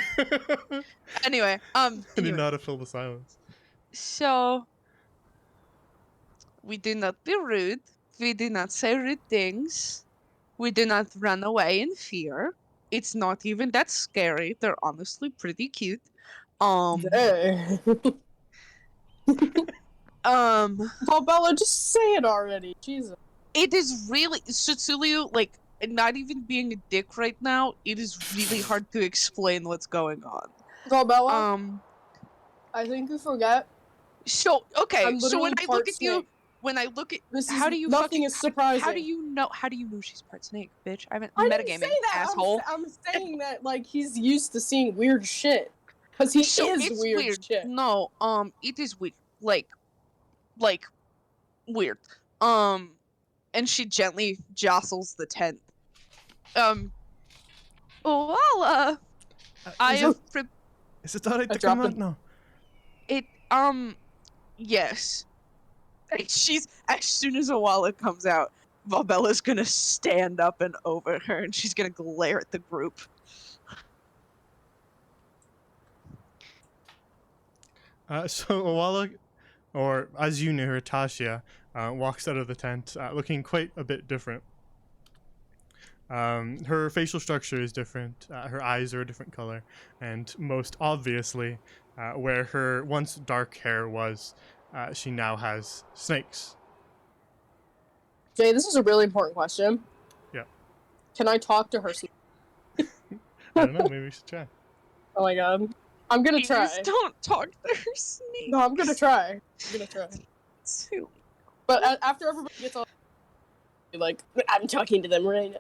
Speaker 1: I do?
Speaker 3: Anyway,
Speaker 1: I didn't
Speaker 3: anyway.
Speaker 1: know how to fill the silence.
Speaker 3: So, we do not be rude. We do not say rude things. We do not run away in fear. It's not even that scary. They're honestly pretty cute.
Speaker 4: Dang. Oh, Bella, just say it already. Jesus.
Speaker 3: It is really Sutsulio, like, not even being a dick right now. It is really hard to explain what's going on.
Speaker 4: Oh, Bella, I think you forget.
Speaker 3: So okay.
Speaker 4: I'm
Speaker 3: So when
Speaker 4: literally
Speaker 3: I
Speaker 4: part
Speaker 3: look at you,
Speaker 4: snake.
Speaker 3: when I look at
Speaker 4: This
Speaker 3: how
Speaker 4: is
Speaker 3: do you
Speaker 4: nothing
Speaker 3: fucking,
Speaker 4: is surprising.
Speaker 3: How do you know? How do you know she's part snake, bitch? I haven't
Speaker 4: I didn't
Speaker 3: metagaming,
Speaker 4: say that.
Speaker 3: asshole.
Speaker 4: I'm saying that like he's used to seeing weird shit, cause he
Speaker 3: So
Speaker 4: is
Speaker 3: it's
Speaker 4: weird shit.
Speaker 3: No, it is weird. Like weird. and she gently jostles the tent. Well, I
Speaker 1: Is
Speaker 3: have
Speaker 1: it alright
Speaker 4: I
Speaker 1: to come
Speaker 4: dropped
Speaker 1: out now?
Speaker 3: it. Yes. She's as soon as Awala comes out, Valbella's gonna stand up and over her, and she's gonna glare at the group.
Speaker 1: So Awala, or as you knew her, Tasha, walks out of the tent looking quite a bit different. Her facial structure is different, her eyes are a different color, and most obviously, where her once dark hair was, she now has snakes.
Speaker 4: Jay, this is a really important question.
Speaker 1: Yeah.
Speaker 4: Can I talk to her?
Speaker 1: I don't know, maybe we should try.
Speaker 4: Oh my god. I'm gonna try.
Speaker 3: Just don't talk to her snakes.
Speaker 4: No, I'm gonna try. I'm gonna try.
Speaker 3: Silly.
Speaker 4: But after everybody gets off, like, I'm talking to them right now.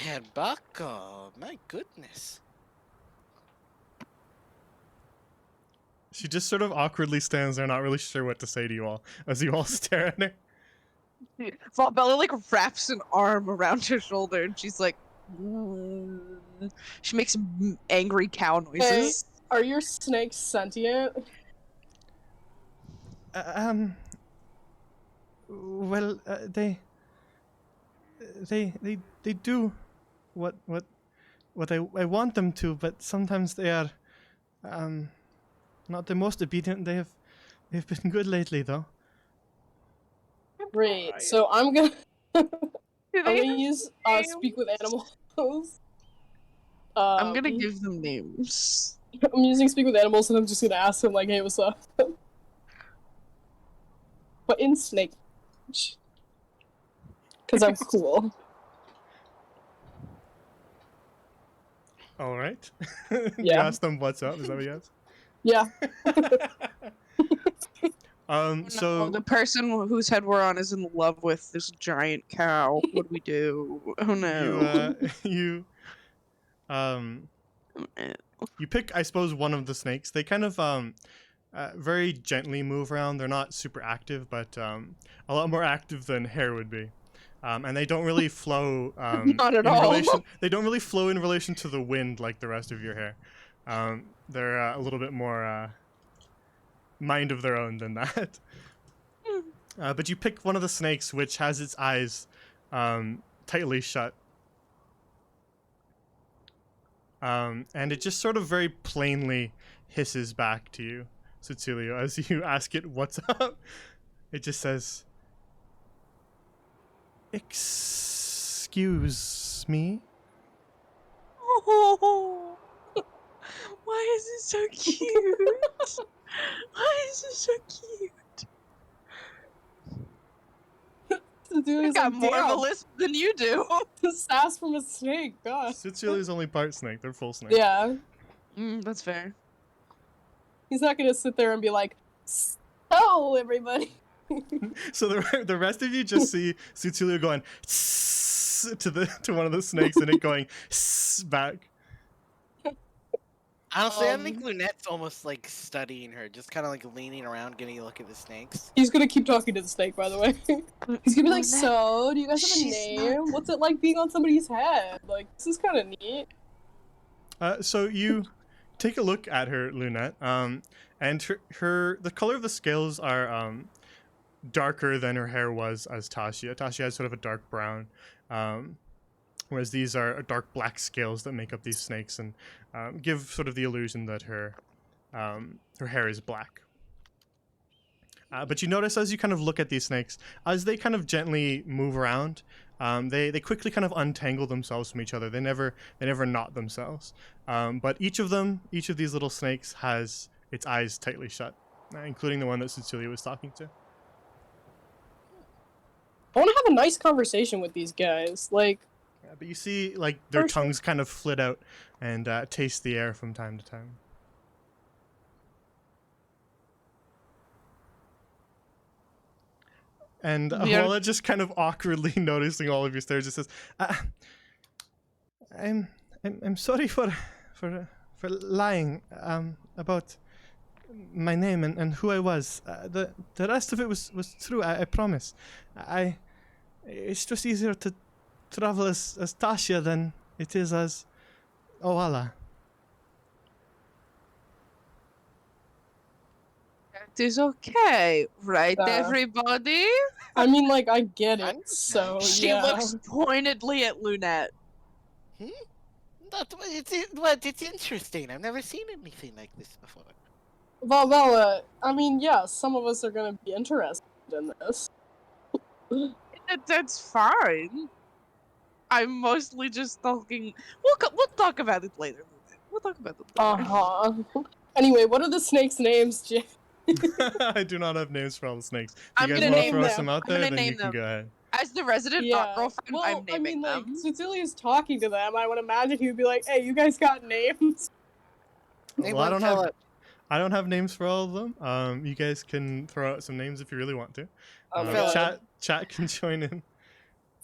Speaker 2: Man, Bucko, my goodness.
Speaker 1: She just sort of awkwardly stands there, not really sure what to say to you all, as you all stare at her.
Speaker 3: Valbella like wraps an arm around her shoulder, and she's like, she makes angry cow noises.
Speaker 4: Hey, are your snakes sentient?
Speaker 1: Well, they do what I want them to, but sometimes they are not the most obedient. They've been good lately, though.
Speaker 4: Great. So I'm gonna
Speaker 3: Do
Speaker 4: I'm
Speaker 3: they
Speaker 4: gonna
Speaker 3: have
Speaker 4: use
Speaker 3: names?
Speaker 4: speak with animals.
Speaker 3: I'm gonna give them names.
Speaker 4: I'm using speak with animals, and I'm just gonna ask him like, "Hey, what's up?" But in snake, because I'm cool.
Speaker 1: All right. You
Speaker 4: Yeah.
Speaker 1: ask them what's up. Is that what you asked?
Speaker 4: Yeah.
Speaker 1: So
Speaker 3: No, the person whose head we're on is in love with this giant cow. What do we do? Oh no.
Speaker 1: you you pick, I suppose, one of the snakes. They kind of very gently move around. They're not super active, but a lot more active than hair would be. And they don't really flow
Speaker 4: Not at
Speaker 1: in
Speaker 4: all.
Speaker 1: relation. They don't really flow in relation to the wind like the rest of your hair. They're a little bit more mind of their own than that. But you pick one of the snakes, which has its eyes tightly shut. And it just sort of very plainly hisses back to you, Cecilio, as you ask it what's up. It just says, "Excuse me?"
Speaker 3: Oh, why is it so cute? Why is it so cute?
Speaker 4: The dude
Speaker 3: I
Speaker 4: is
Speaker 3: got
Speaker 4: like,
Speaker 3: more of a
Speaker 4: "Damn,
Speaker 3: lisp than you do.
Speaker 4: the sass from a snake." Gosh.
Speaker 1: Cecilio's only part snake. They're full snake.
Speaker 4: Yeah.
Speaker 3: That's fair.
Speaker 4: He's not gonna sit there and be like, "Oh, everybody."
Speaker 1: So the rest of you just see Cecilio going to one of the snakes and it going back.
Speaker 2: Honestly, I think Lunette's almost like studying her, just kind of like leaning around, getting a look at the snakes.
Speaker 4: He's gonna keep talking to the snake, by the way. He's gonna be like,
Speaker 3: Lynette,
Speaker 4: "So, do you guys have a
Speaker 3: she's
Speaker 4: name? What's it like being on somebody's head? Like, this is kind of neat."
Speaker 1: So you take a look at her, Lunette, and the color of the scales are darker than her hair was as Tasha. Tasha has sort of a dark brown, whereas these are dark black scales that make up these snakes and give sort of the illusion that her hair is black. But you notice as you kind of look at these snakes, as they kind of gently move around, they quickly kind of untangle themselves from each other. They never knot themselves. But each of these little snakes has its eyes tightly shut, including the one that Cecilia was talking to.
Speaker 4: I want to have a nice conversation with these guys. Like,
Speaker 1: Yeah, but you see, like, their
Speaker 4: First-
Speaker 1: tongues kind of flit out and taste the air from time to time. And
Speaker 3: We are-
Speaker 1: Awala, just kind of awkwardly noticing all of your stares, just says, "I'm sorry for lying about my name and who I was. The rest of it was true. I promise. It's just easier to travel as Tasha than it is as Oala.
Speaker 3: It is okay, right, everybody?
Speaker 4: I mean, like, I get it.
Speaker 2: I'm-
Speaker 4: So
Speaker 3: She
Speaker 4: yeah.
Speaker 3: looks pointedly at Lunette.
Speaker 2: It's interesting. I've never seen anything like this before.
Speaker 4: Well, I mean, yeah, some of us are gonna be interested in this.
Speaker 3: That's fine. I'm mostly just talking. We'll talk about it later. We'll talk about it later.
Speaker 4: Uh-huh. Anyway, what are the snakes' names, Jay?
Speaker 1: I do not have names for all the snakes. If
Speaker 3: I'm
Speaker 1: you guys
Speaker 3: gonna
Speaker 1: want to
Speaker 3: name
Speaker 1: throw
Speaker 4: them.
Speaker 1: some out
Speaker 3: I'm
Speaker 1: there,
Speaker 3: gonna
Speaker 1: then you
Speaker 3: name
Speaker 1: can
Speaker 3: them.
Speaker 1: go ahead.
Speaker 3: As the resident
Speaker 4: Yeah.
Speaker 3: girlfriend,
Speaker 4: Well,
Speaker 3: I'm naming
Speaker 4: I mean, like,
Speaker 3: them.
Speaker 4: Cecilia's talking to them. I would imagine he would be like, "Hey, you guys got names?"
Speaker 2: Name
Speaker 1: Well, I
Speaker 2: one
Speaker 1: don't have
Speaker 2: Philip.
Speaker 1: I don't have names for all of them. You guys can throw out some names if you really want to.
Speaker 4: Oh my
Speaker 2: Philip.
Speaker 4: god.
Speaker 1: Chat can join in.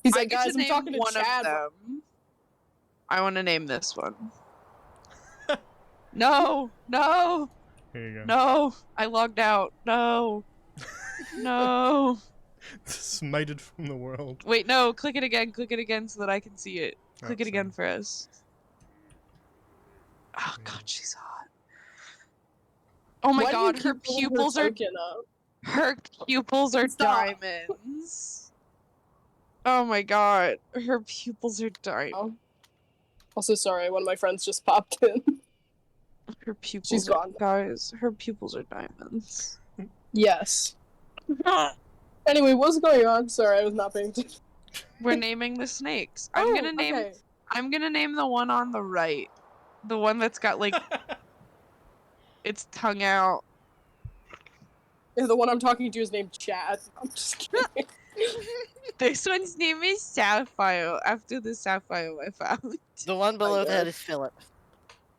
Speaker 4: He's
Speaker 3: I
Speaker 4: like,
Speaker 3: get
Speaker 4: guys,
Speaker 3: to
Speaker 4: I'm
Speaker 3: name
Speaker 4: talking to
Speaker 3: one
Speaker 4: Chad.
Speaker 3: of them. I want to name this one. No, no,
Speaker 1: Here you go.
Speaker 3: no! I logged out. No, no.
Speaker 1: Smited from the world.
Speaker 3: Wait, no. Click it again so that I can see it.
Speaker 1: Oh,
Speaker 3: Click it again
Speaker 1: sorry.
Speaker 3: for us. Oh
Speaker 1: Yeah.
Speaker 3: god, she's hot. Oh my
Speaker 4: Why do you
Speaker 3: god,
Speaker 4: keep
Speaker 3: her
Speaker 4: pulling
Speaker 3: pupils are
Speaker 4: token up?
Speaker 3: her pupils are
Speaker 4: Stop.
Speaker 3: diamonds. Oh my god, her pupils are diamonds.
Speaker 4: Oh. Also, sorry, one of my friends just popped in.
Speaker 3: Her pupils
Speaker 4: She's
Speaker 3: are,
Speaker 4: gone.
Speaker 3: guys, her pupils are diamonds.
Speaker 4: Yes. Anyway, what's going on? Sorry, I was not paying attention.
Speaker 3: We're naming the snakes.
Speaker 4: Oh,
Speaker 3: I'm gonna name
Speaker 4: okay.
Speaker 3: I'm gonna name the one on the right. The one that's got like its tongue out.
Speaker 4: Yeah, the one I'm talking to is named Chad. I'm just kidding.
Speaker 3: This one's name is Sapphire, after the sapphire I found.
Speaker 2: The one below that
Speaker 4: guess.
Speaker 2: is Philip.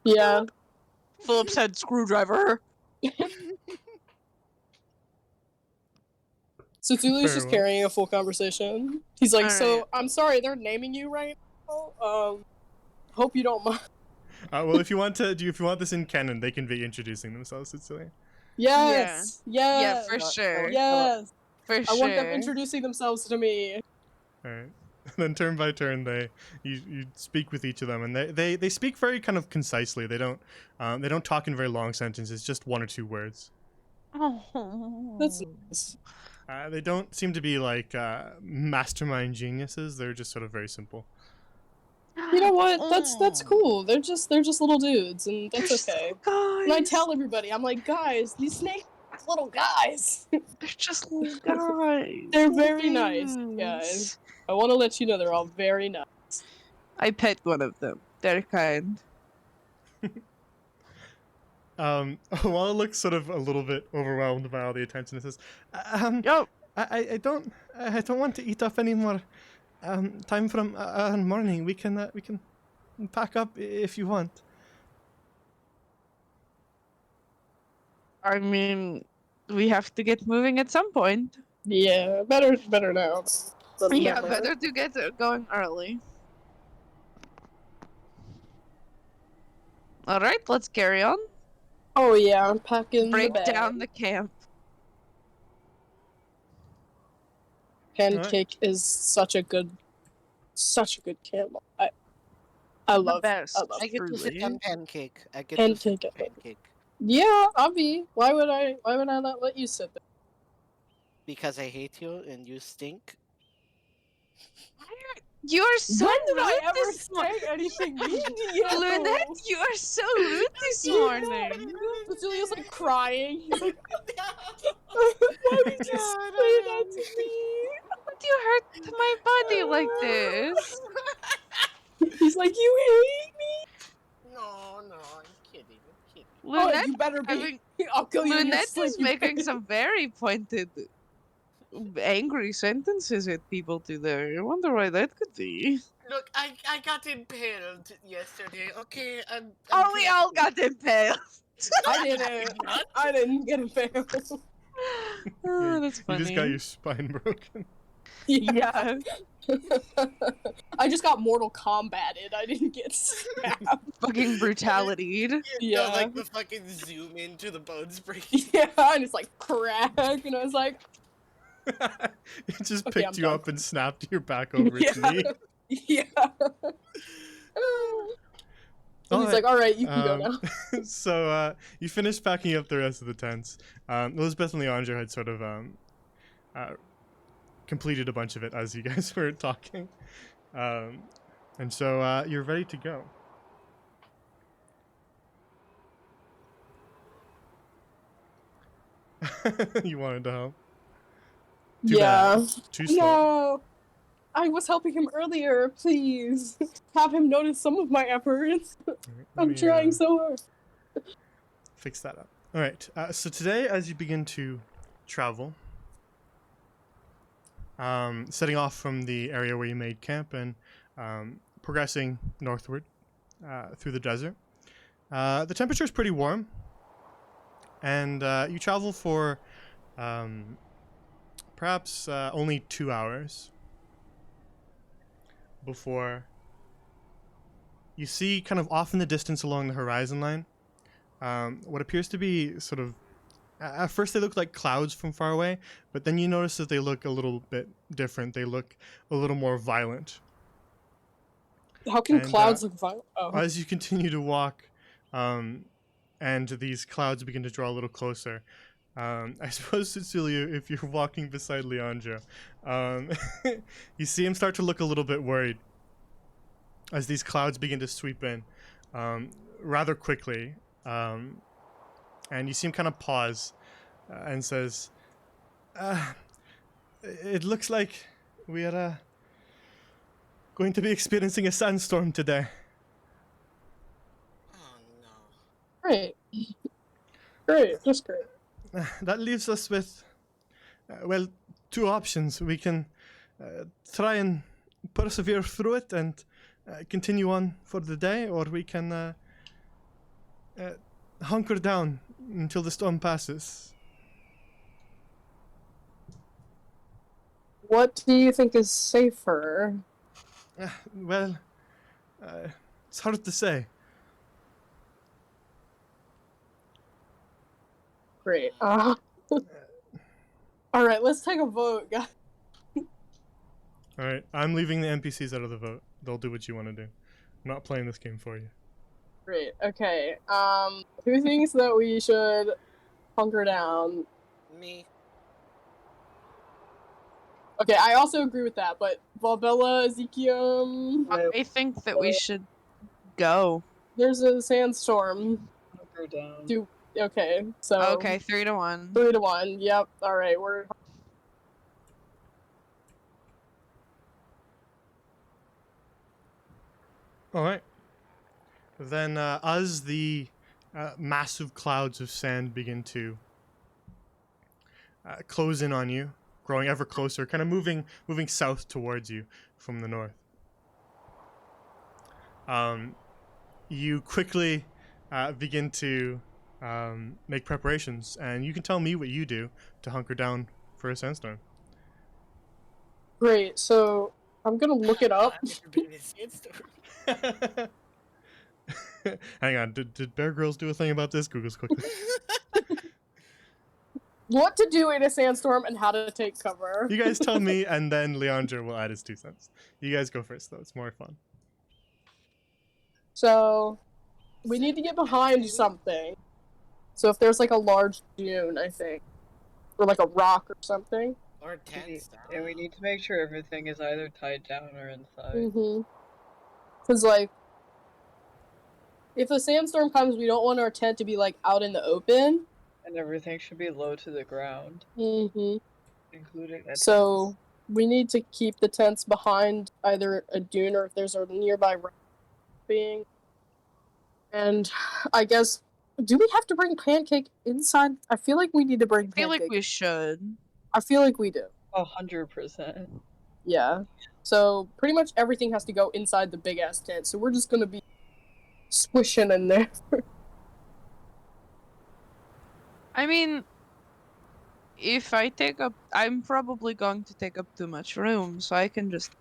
Speaker 4: Yeah.
Speaker 3: Phillips head screwdriver.
Speaker 4: So Julia's
Speaker 1: Very
Speaker 4: just
Speaker 1: well.
Speaker 4: carrying a full conversation. He's like,
Speaker 3: Alright.
Speaker 4: so, I'm sorry, they're naming you right now? Hope you don't mind.
Speaker 1: Well, if you want this in canon, they can be introducing themselves, Cecilia.
Speaker 4: Yes!
Speaker 3: Yeah,
Speaker 4: Yes!
Speaker 3: for sure.
Speaker 4: Yes!
Speaker 3: For
Speaker 4: I
Speaker 3: sure.
Speaker 4: want them introducing themselves to me.
Speaker 1: All right. Then turn by turn, you speak with each of them, and they speak very kind of concisely. They don't talk in very long sentences, just one or two words.
Speaker 3: Oh.
Speaker 4: That's nice.
Speaker 1: They don't seem to be like mastermind geniuses. They're just sort of very simple.
Speaker 4: You know what? That's cool. They're just little dudes, and
Speaker 3: They're
Speaker 4: that's
Speaker 3: just
Speaker 4: okay.
Speaker 3: little
Speaker 4: And I
Speaker 3: guys.
Speaker 4: tell everybody, I'm like, guys, these snakes are little guys.
Speaker 3: They're just little guys.
Speaker 4: They're
Speaker 3: little
Speaker 4: very nice,
Speaker 3: dudes.
Speaker 4: guys. I want to let you know they're all very nice.
Speaker 3: I pet one of them. They're kind.
Speaker 1: Walla looks sort of a little bit overwhelmed by all the attention. It says,
Speaker 3: Yo,
Speaker 1: I don't want to eat up any more time from morning. We can pack up if you want.
Speaker 3: I mean, we have to get moving at some point.
Speaker 4: Yeah, better now. than
Speaker 3: Yeah,
Speaker 4: never.
Speaker 3: better to get going early. All right, let's carry on.
Speaker 4: Oh yeah, I'm packing
Speaker 3: Break
Speaker 4: the bag.
Speaker 3: down the camp.
Speaker 4: Pancake is such a good camel. I love
Speaker 3: best.
Speaker 4: I love
Speaker 2: I get to sit
Speaker 3: Truly.
Speaker 2: on pancake. I get to sit
Speaker 4: Pancake.
Speaker 2: on pancake.
Speaker 4: Yeah, Avi. Why would I not let you sit there?
Speaker 2: Because I hate you and you stink.
Speaker 3: You are so
Speaker 4: When did I
Speaker 3: rude
Speaker 4: ever
Speaker 3: this morning.
Speaker 4: say anything mean to you?
Speaker 3: Lunette, you are so rude this morning.
Speaker 4: Cecilia's like crying. He's like,
Speaker 2: Oh
Speaker 4: why would you say
Speaker 2: God,
Speaker 4: that to me?
Speaker 3: Would you hurt my body like this?
Speaker 4: He's like, you hate me?
Speaker 2: No, I'm kidding. I'm kidding.
Speaker 4: Oh,
Speaker 3: Lunette,
Speaker 4: you better be.
Speaker 3: having,
Speaker 4: I'll kill you in your
Speaker 3: Lunette
Speaker 4: sleep,
Speaker 3: is
Speaker 4: you
Speaker 3: making
Speaker 4: better.
Speaker 3: some very pointed, angry sentences at people today. I wonder why that could be.
Speaker 2: Look, I got impaled yesterday. Okay, I'm
Speaker 3: Oh, we all got impaled.
Speaker 4: I didn't get a fail.
Speaker 3: Oh, that's funny.
Speaker 1: You just got your spine broken.
Speaker 3: Yeah.
Speaker 4: I just got Mortal Kombated. I didn't get stabbed.
Speaker 3: Fucking brutality.
Speaker 2: Yeah,
Speaker 4: Yeah.
Speaker 2: like the fucking zoom into the bones breaking.
Speaker 4: Yeah, and it's like crack, and I was like,
Speaker 1: It just
Speaker 4: Okay,
Speaker 1: picked
Speaker 4: I'm
Speaker 1: you
Speaker 4: done.
Speaker 1: up and snapped your back over its
Speaker 4: Yeah.
Speaker 1: knee.
Speaker 4: yeah. And he's like, all right, you can go now.
Speaker 1: So you finished packing up the rest of the tents. Elizabeth and Leandro had sort of completed a bunch of it as you guys were talking. And so you're ready to go. You wanted to help? Too
Speaker 4: Yeah.
Speaker 1: bad. Too slow.
Speaker 4: No. I was helping him earlier. Please have him notice some of my efforts.
Speaker 1: Let
Speaker 4: I'm
Speaker 1: me,
Speaker 4: trying so hard.
Speaker 1: fix that up. All right. So today, as you begin to travel, setting off from the area where you made camp and progressing northward through the desert, the temperature is pretty warm, and you travel for perhaps only 2 hours before you see, kind of off in the distance along the horizon line, what appears to be sort of, at first they look like clouds from far away, but then you notice that they look a little bit different. They look a little more violent.
Speaker 4: How can
Speaker 1: And,
Speaker 4: clouds look violent? Oh.
Speaker 1: As you continue to walk, and these clouds begin to draw a little closer, I suppose, Cecilia, if you're walking beside Leandro, you see him start to look a little bit worried as these clouds begin to sweep in rather quickly. And you see him kind of pause and says, it looks like we are going to be experiencing a sandstorm today.
Speaker 2: Oh no.
Speaker 4: Great. Great. Just great.
Speaker 1: That leaves us with, well, two options. We can try and persevere through it and continue on for the day, or we can hunker down until the storm passes.
Speaker 4: What do you think is safer?
Speaker 1: Well, it's hard to say.
Speaker 4: Great. All right, let's take a vote, guys.
Speaker 1: All right, I'm leaving the NPCs out of the vote. They'll do what you want to do. I'm not playing this game for you.
Speaker 4: Great. Okay. Who thinks that we should hunker down?
Speaker 2: Me.
Speaker 4: Okay, I also agree with that, but Valbella, Ezekiel,
Speaker 3: I think that we should go.
Speaker 4: there's a sandstorm.
Speaker 5: Hunker down.
Speaker 4: Okay, so
Speaker 3: Okay, 3-1.
Speaker 4: 3-1. Yep. All right, we're
Speaker 1: All right. Then, as the massive clouds of sand begin to close in on you, growing ever closer, kind of moving south towards you from the north, you quickly begin to make preparations, and you can tell me what you do to hunker down for a sandstorm.
Speaker 4: great. So I'm gonna look it up.
Speaker 2: I've never been in a sandstorm.
Speaker 1: Hang on, did Bear Grylls do a thing about this? Google's quickly.
Speaker 4: What to do in a sandstorm and how to take cover.
Speaker 1: You guys tell me, and then Leandro will add his 2 cents. You guys go first, though. It's more fun.
Speaker 4: So we need to get behind something. So if there's like a large dune, I think, or like a rock or something.
Speaker 2: Or tents.
Speaker 5: And we need to make sure everything is either tied down or inside.
Speaker 4: Mm-hmm. Because like, if a sandstorm comes, we don't want our tent to be like out in the open.
Speaker 5: And everything should be low to the ground,
Speaker 4: Mm-hmm.
Speaker 5: including the
Speaker 4: So we need to keep the tents behind either a dune or if there's a nearby rock being. And I guess, do we have to bring Pancake inside? I feel like we need to bring
Speaker 3: I feel
Speaker 4: Pancake.
Speaker 3: like we should.
Speaker 4: I feel like we do.
Speaker 5: 100%.
Speaker 4: Yeah. So pretty much everything has to go inside the big ass tent. So we're just gonna be squishing in there.
Speaker 3: I mean, if I take up, I'm probably going to take up too much room, so I can just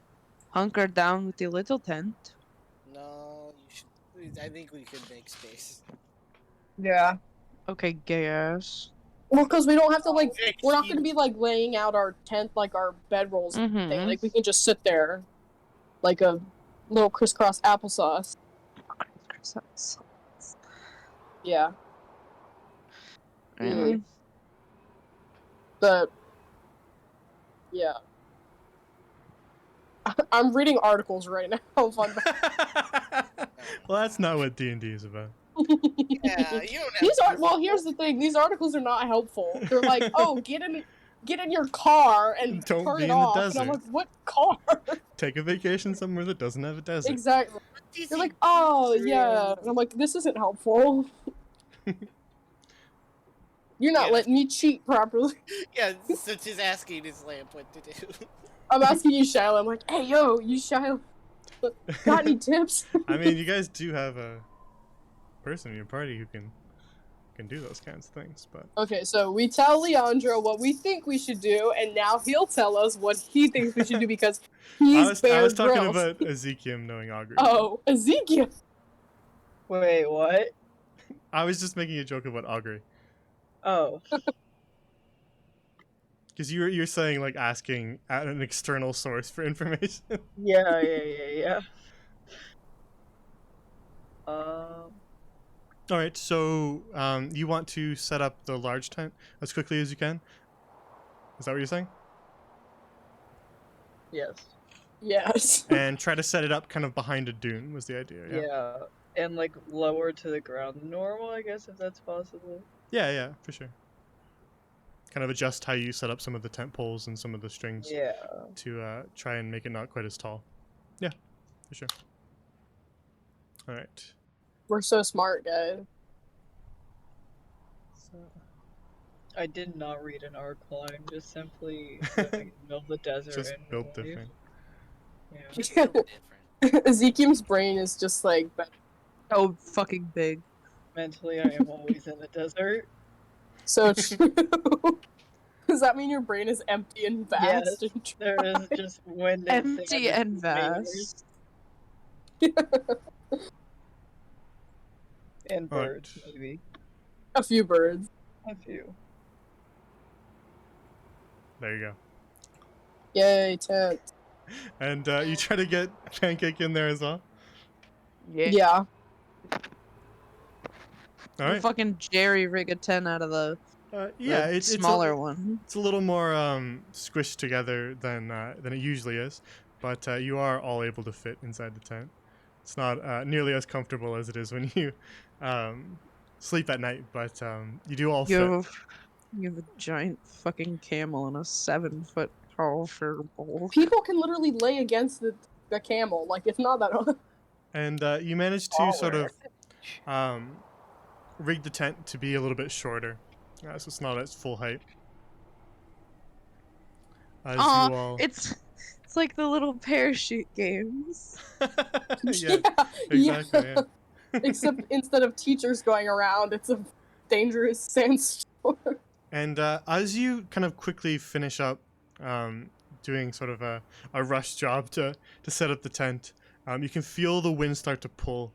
Speaker 3: hunker down with the little tent.
Speaker 2: No, you should. I think we could make space.
Speaker 5: Yeah.
Speaker 3: Okay, gay ass.
Speaker 4: Well, because we don't have to like,
Speaker 2: Oh,
Speaker 4: we're not
Speaker 2: excuse-
Speaker 4: gonna be like laying out our tent like our bedrolls and everything.
Speaker 3: Mhm.
Speaker 4: Like we can just sit there, like a little crisscross applesauce. Yeah,
Speaker 3: Really?
Speaker 4: but yeah, I'm reading articles right now. Fun fact.
Speaker 1: Well, that's not what D&D is about.
Speaker 2: Yeah, you don't have
Speaker 4: These
Speaker 2: to
Speaker 4: are
Speaker 2: do
Speaker 4: well.
Speaker 2: that.
Speaker 4: Here's the thing: these articles are not helpful. They're like, oh, get in your car and
Speaker 1: Don't
Speaker 4: turn
Speaker 1: be
Speaker 4: it
Speaker 1: in the
Speaker 4: off. And I'm
Speaker 1: desert.
Speaker 4: like, what car?
Speaker 1: Take a vacation somewhere that doesn't have a desert.
Speaker 4: Exactly.
Speaker 2: DC
Speaker 4: They're like, oh yeah. And I'm like, this isn't helpful. You're not
Speaker 2: Yeah.
Speaker 4: letting me cheat properly.
Speaker 2: Yeah, such as asking his lamp what to do.
Speaker 4: I'm asking you, Shiloh. I'm like, hey yo, you Shiloh, got any tips?
Speaker 1: I mean, you guys do have a person in your party who can do those kinds of things, but
Speaker 4: Okay, so we tell Leandro what we think we should do, and now he'll tell us what he thinks we should do because he's
Speaker 1: I was talking
Speaker 4: Grylls.
Speaker 1: about Ezekiel knowing Augury.
Speaker 4: Oh, Ezekiel.
Speaker 5: Wait, what?
Speaker 1: I was just making a joke about Augury.
Speaker 5: Oh.
Speaker 1: Because you're saying like asking at an external source for information.
Speaker 5: Yeah.
Speaker 1: All right, so you want to set up the large tent as quickly as you can? Is that what you're saying?
Speaker 5: Yes.
Speaker 4: Yes.
Speaker 1: And try to set it up kind of behind a dune was the idea. Yeah.
Speaker 5: Yeah. And like lower to the ground than normal, I guess, if that's possible.
Speaker 1: Yeah, for sure. Kind of adjust how you set up some of the tent poles and some of the strings
Speaker 5: Yeah.
Speaker 1: to try and make it not quite as tall. Yeah, for sure. All right.
Speaker 4: We're so smart, guys.
Speaker 1: So,
Speaker 5: I did not read an article. I'm just simply living in the middle of the desert
Speaker 1: just
Speaker 5: and
Speaker 1: built
Speaker 5: life.
Speaker 1: different.
Speaker 5: Yeah.
Speaker 2: Just a little different.
Speaker 4: Ezekiel's brain is just like,
Speaker 3: Oh, fucking big.
Speaker 5: Mentally, I am always in the desert.
Speaker 4: so true. Does that mean your brain is empty and vast?
Speaker 5: Yes.
Speaker 4: and
Speaker 5: There is just wind and
Speaker 3: Empty
Speaker 5: sand
Speaker 3: and vast.
Speaker 5: and
Speaker 1: Alright.
Speaker 5: birds, maybe.
Speaker 4: a few birds.
Speaker 5: A few.
Speaker 1: There you go.
Speaker 4: Yay, tent.
Speaker 1: And you try to get Pancake in there as well.
Speaker 4: Yeah.
Speaker 1: All
Speaker 3: We'll
Speaker 1: right.
Speaker 3: fucking jerry rig a 10 out of the
Speaker 1: Yeah,
Speaker 3: the
Speaker 1: it's
Speaker 3: smaller
Speaker 1: a,
Speaker 3: one.
Speaker 1: It's a little more squished together than it usually is, but you are all able to fit inside the tent. It's not nearly as comfortable as it is when you sleep at night, but you do all fit.
Speaker 3: You have a giant fucking camel and a 7-foot tall fur bowl.
Speaker 4: People can literally lay against the camel. Like, it's not that.
Speaker 1: And you manage to sort of rig the tent to be a little bit shorter, so it's not at full height. As
Speaker 3: Aw,
Speaker 1: you all...
Speaker 3: it's like the little parachute games.
Speaker 1: yeah, exactly. Yeah.
Speaker 4: Except instead of teachers going around, it's a dangerous sandstorm.
Speaker 1: And as you kind of quickly finish up doing sort of a rush job to set up the tent, you can feel the wind start to pull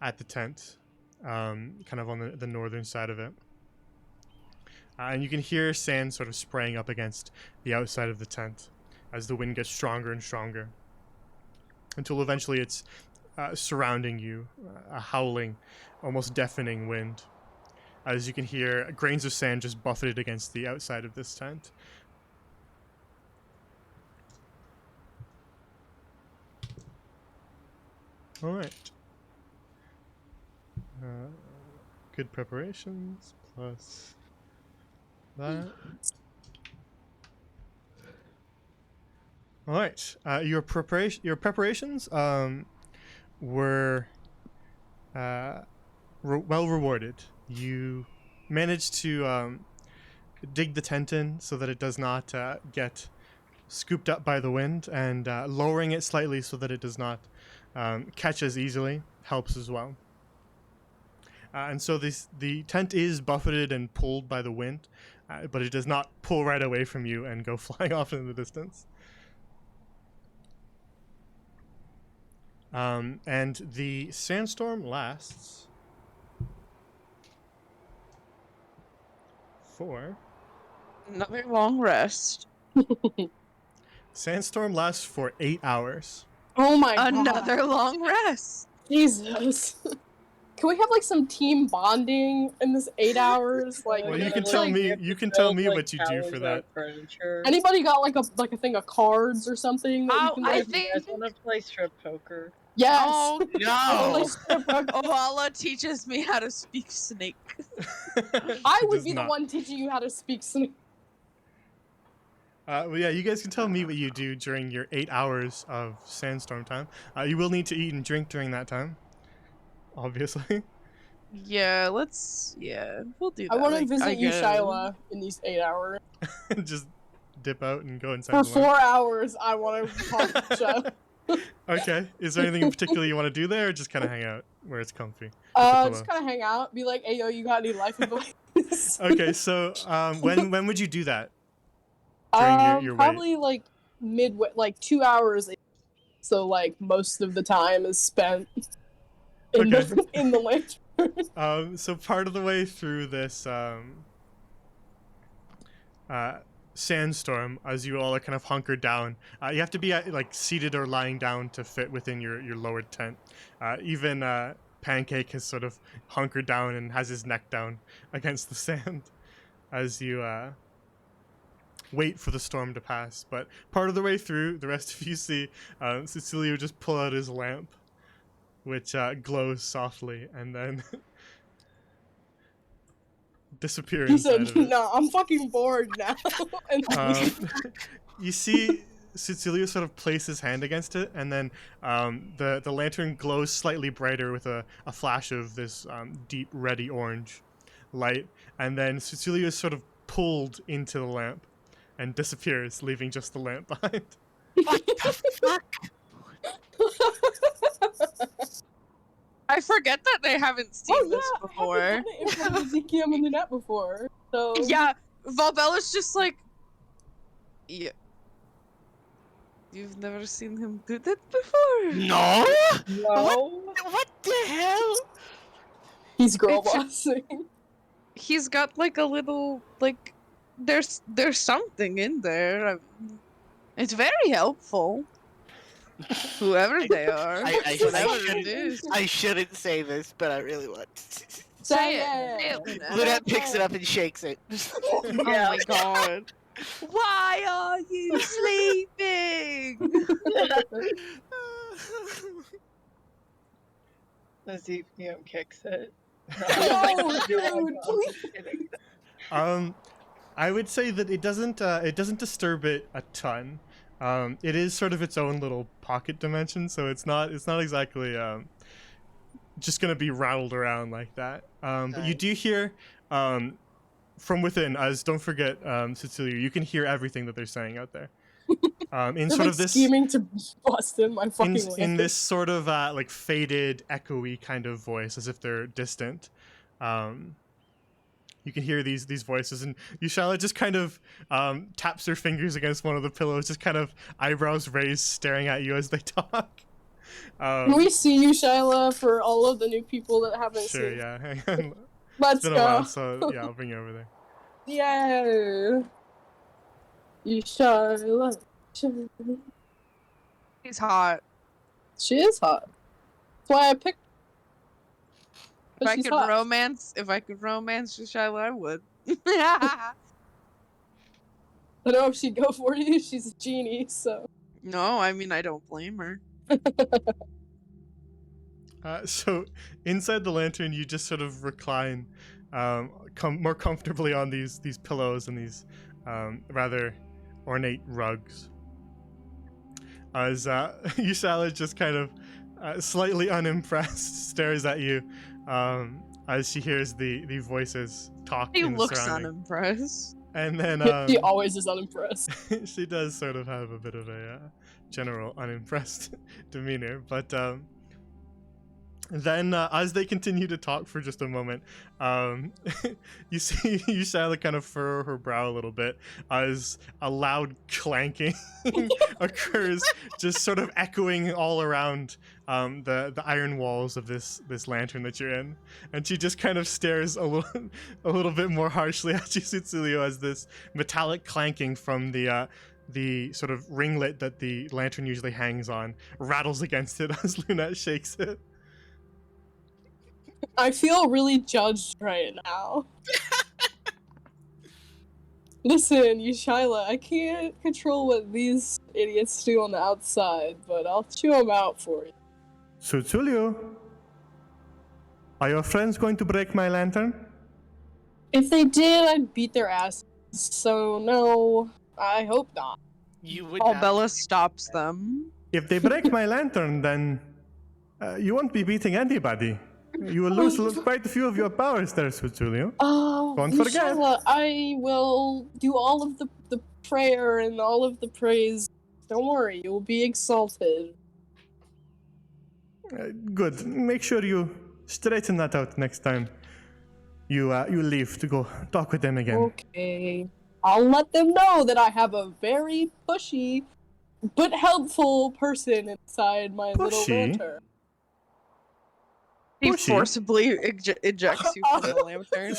Speaker 1: at the tent, kind of on the northern side of it. And you can hear sand sort of spraying up against the outside of the tent as the wind gets stronger and stronger, until eventually it's surrounding you, a howling, almost deafening wind, as you can hear grains of sand just buffeted against the outside of this tent. All right. Good preparations plus that. All right. Your preparations were well rewarded. You managed to dig the tent in so that it does not get scooped up by the wind, and lowering it slightly so that it does not catch as easily helps as well. and so the tent is buffeted and pulled by the wind, but it does not pull right away from you and go flying off in the distance. And the sandstorm lasts for...
Speaker 3: Another long rest.
Speaker 1: Sandstorm lasts for 8 hours.
Speaker 4: Oh my god.
Speaker 3: Another long rest.
Speaker 4: Jesus. Can we have like some team bonding in this 8 hours? Like,
Speaker 1: Well, you can
Speaker 5: Like,
Speaker 1: tell me.
Speaker 5: if
Speaker 1: You can
Speaker 5: build,
Speaker 1: tell me
Speaker 5: like,
Speaker 1: what you do
Speaker 5: towers
Speaker 1: for
Speaker 5: out
Speaker 1: that.
Speaker 5: of furniture.
Speaker 4: anybody got like a thing of cards or something? That you
Speaker 3: Oh,
Speaker 4: can,
Speaker 3: I
Speaker 4: like...
Speaker 3: think-
Speaker 5: You guys want to play strip poker?
Speaker 4: Yes.
Speaker 3: Oh
Speaker 2: No.
Speaker 4: Like, strip poker.
Speaker 3: Oala teaches me how to speak snake.
Speaker 4: I
Speaker 1: She
Speaker 4: would
Speaker 1: does
Speaker 4: be the
Speaker 1: not.
Speaker 4: one teaching you how to speak snake.
Speaker 1: Well, yeah, you guys can tell me what you do during your 8 hours of sandstorm time. You will need to eat and drink during that time, obviously.
Speaker 3: Yeah, we'll do that.
Speaker 4: I want to
Speaker 3: like,
Speaker 4: visit you,
Speaker 3: guess.
Speaker 4: Shyla, in these 8 hours.
Speaker 1: Just dip out and go inside.
Speaker 4: For
Speaker 1: the line.
Speaker 4: 4 hours, I want to talk to Shyla.
Speaker 1: Okay. Is there anything in particular you want to do there, or just kind of hang out where it's comfy? the
Speaker 4: Just
Speaker 1: pillow.
Speaker 4: kind of hang out, be like, "Hey, yo, you got any life advice?"
Speaker 1: Okay, so when would you do that? During your wait.
Speaker 4: Probably like midway, like 2 hours. So like most of the time is spent in
Speaker 1: Okay.
Speaker 4: in the lantern.
Speaker 1: So part of the way through this sandstorm, as you all are kind of hunkered down, you have to be like seated or lying down to fit within your lowered tent. Even Pancake has sort of hunkered down and has his neck down against the sand as you wait for the storm to pass. But part of the way through, the rest of you see Cecilio just pull out his lamp, which glows softly, and then disappear
Speaker 4: He
Speaker 1: inside
Speaker 4: said,
Speaker 1: of it.
Speaker 4: "No, I'm fucking bored now." And
Speaker 1: You see Cecilio sort of place his hand against it, and then the lantern glows slightly brighter with a flash of this deep reddy orange light, and then Cecilio is sort of pulled into the lamp and disappears, leaving just the lamp behind.
Speaker 2: What the fuck?
Speaker 3: I forget that they haven't seen
Speaker 4: oh yeah,
Speaker 3: this
Speaker 4: I
Speaker 3: before.
Speaker 4: haven't done it in front of Ezekiel and the net before. So
Speaker 3: Yeah, Valbella's just like, yeah. You've never seen him do that before.
Speaker 2: No?
Speaker 5: No.
Speaker 2: What the hell?
Speaker 4: he's girl
Speaker 3: It's-
Speaker 4: bossing.
Speaker 3: He's got like a little like, there's something in there. It's very helpful. Whoever they are,
Speaker 2: I
Speaker 3: whatever
Speaker 2: shouldn't-
Speaker 3: it is.
Speaker 2: I shouldn't say this, but I really want to.
Speaker 3: Say
Speaker 4: it.
Speaker 3: it. Luna.
Speaker 2: Lunette picks it up and shakes it.
Speaker 3: Oh my god. Why are you sleeping?
Speaker 5: Ezekiel kicks it.
Speaker 4: No,
Speaker 5: You're like,
Speaker 4: dude,
Speaker 5: "Oh,
Speaker 4: please."
Speaker 5: kidding."
Speaker 1: I would say that it doesn't disturb it a ton. It is sort of its own little pocket dimension, so it's not exactly just gonna be rattled around like that. But you do hear from within, as don't forget, Cecilia, you can hear everything that they're saying out there. In
Speaker 4: They're,
Speaker 1: sort
Speaker 4: like,
Speaker 1: of this
Speaker 4: scheming to bust in my fucking
Speaker 1: in
Speaker 4: lantern.
Speaker 1: this sort of like faded, echoey kind of voice, as if they're distant. You can hear these voices, and Yushala just kind of taps her fingers against one of the pillows, just kind of eyebrows raised, staring at you as they talk.
Speaker 4: Can we see you, Shyla, for all of the new people that haven't
Speaker 1: Sure,
Speaker 4: seen?
Speaker 1: yeah. Hang on.
Speaker 4: Let's
Speaker 1: It's been a
Speaker 4: go.
Speaker 1: while, so yeah, I'll bring you over there.
Speaker 4: Yay! You Shyla.
Speaker 3: He's hot.
Speaker 4: She is hot. That's why I picked.
Speaker 3: If I
Speaker 4: She's
Speaker 3: could
Speaker 4: hot.
Speaker 3: romance Shyla, I would.
Speaker 4: I don't know if she'd go for you. She's a genie, so.
Speaker 3: No, I mean I don't blame her.
Speaker 1: So inside the lantern, you just sort of recline more comfortably on these pillows and these rather ornate rugs. As Yushala just kind of slightly unimpressed stares at you as she hears the voices talk
Speaker 3: He
Speaker 1: in the
Speaker 3: looks
Speaker 1: surrounding.
Speaker 3: unimpressed.
Speaker 1: And then
Speaker 4: He always is unimpressed.
Speaker 1: she does sort of have a bit of a general unimpressed demeanor, but Then, as they continue to talk for just a moment, you see Yushala kind of furrow her brow a little bit as a loud clanking occurs, just sort of echoing all around the iron walls of this lantern that you're in, and she just kind of stares a little bit more harshly at you, Sutsulio, as this metallic clanking from the sort of ringlet that the lantern usually hangs on rattles against it as Lunette shakes it.
Speaker 4: I feel really judged right now. Listen, Yushala, I can't control what these idiots do on the outside, but I'll chew them out for you.
Speaker 1: Sutsulio, are your friends going to break my lantern?
Speaker 4: If they did, I'd beat their asses. So no, I hope not.
Speaker 2: You would
Speaker 3: All
Speaker 2: not.
Speaker 3: Bella stops them.
Speaker 1: If they break my lantern, then you won't be beating anybody. You will lose quite a few of your powers there, Sutsulio.
Speaker 4: Oh,
Speaker 1: Don't forget.
Speaker 4: Yushala, I will do all of the prayer and all of the praise. Don't worry, you will be exalted.
Speaker 1: Good. Make sure you straighten that out next time you leave to go talk with them again.
Speaker 4: Okay. I'll let them know that I have a very pushy but helpful person inside my little
Speaker 1: Pushy?
Speaker 4: lantern.
Speaker 3: He
Speaker 1: Pushy?
Speaker 3: forcibly ejects you from the lantern.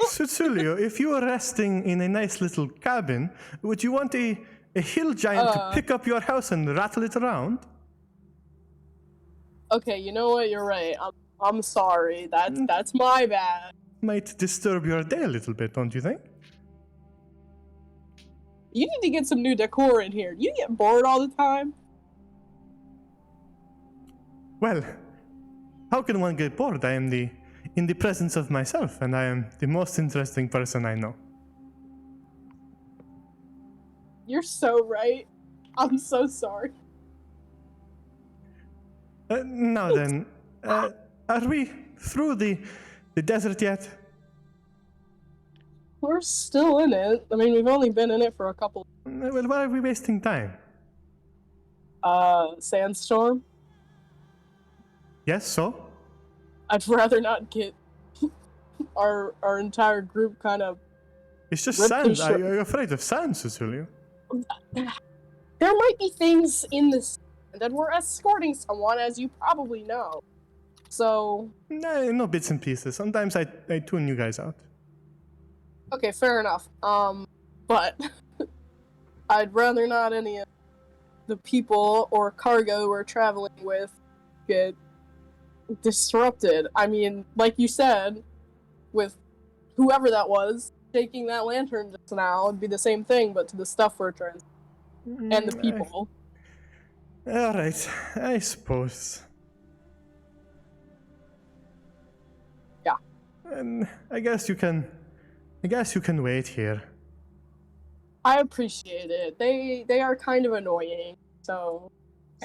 Speaker 1: Sutsulio, if you are resting in a nice little cabin, would you want a hill giant to pick up your house and rattle it around?
Speaker 4: Okay, you know what? You're right. I'm sorry. That's my bad.
Speaker 1: Might disturb your day a little bit, don't you think?
Speaker 4: You need to get some new decor in here. You get bored all the time.
Speaker 1: Well, how can one get bored? I am in the presence of myself, and I am the most interesting person I know.
Speaker 4: You're so right. I'm so sorry.
Speaker 1: Now then, are we through the desert yet?
Speaker 4: We're still in it. I mean, we've only been in it for a couple.
Speaker 1: Well, why are we wasting time?
Speaker 4: Sandstorm.
Speaker 1: Yes, so?
Speaker 4: I'd rather not get our entire group kind of.
Speaker 1: It's just
Speaker 4: Rip
Speaker 1: sand.
Speaker 4: the
Speaker 1: Are
Speaker 4: ship.
Speaker 1: you afraid of sand, Cecilio?
Speaker 4: There might be things in this that we're escorting someone, as you probably know. So,
Speaker 1: No bits and pieces. Sometimes I tune you guys out.
Speaker 4: okay, fair enough. But I'd rather not any of the people or cargo we're traveling with get disrupted. I mean, like you said, with whoever that was taking that lantern just now, it'd be the same thing, but to the stuff we're trying and the people.
Speaker 1: All right, I suppose.
Speaker 4: Yeah.
Speaker 1: And I guess you can wait here.
Speaker 4: I appreciate it. They are kind of annoying, so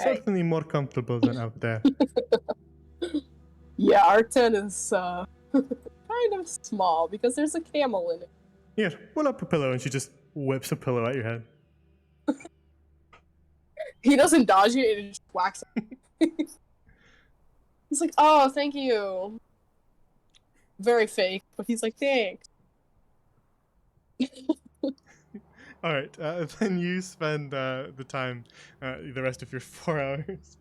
Speaker 1: Certainly more comfortable than out there.
Speaker 4: yeah, our tent is kind of small because there's a camel in it.
Speaker 1: Here, pull up a pillow, and she just whips a pillow at your head.
Speaker 4: He doesn't dodge it, and it just whacks him. He's like, oh, thank you. Very fake, but he's like, thanks.
Speaker 1: All right, then you spend the time, the rest of your 4 hours,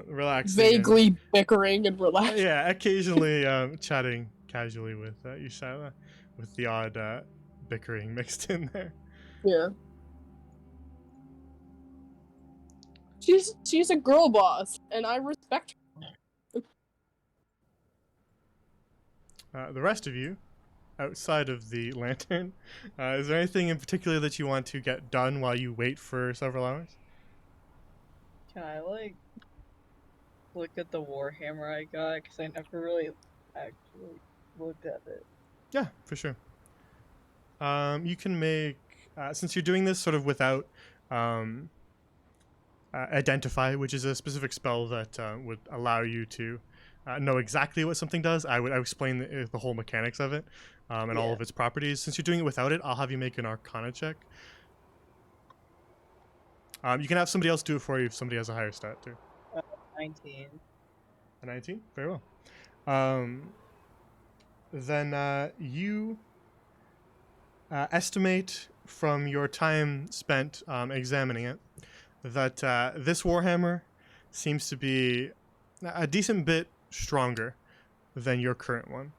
Speaker 1: relaxing. and-
Speaker 4: Vaguely bickering and relaxing.
Speaker 1: yeah, occasionally chatting casually with Yushala, with the odd bickering mixed in there.
Speaker 4: Yeah. She's a girl boss, and I respect her.
Speaker 1: The rest of you, outside of the lantern, is there anything in particular that you want to get done while you wait for several hours?
Speaker 5: Can I look at the warhammer I got? Because I never really actually looked at it.
Speaker 1: Yeah, for sure. You can make, since you're doing this sort of without identify, which is a specific spell that would allow you to know exactly what something does. I would explain the whole mechanics of it and all of its properties. Since you're doing it without it, I'll have you make an Arcana check. You can have somebody else do it for you if somebody has a higher stat too.
Speaker 5: 19.
Speaker 1: A 19? Very well. Then you estimate from your time spent examining it that this Warhammer seems to be a decent bit stronger than your current one.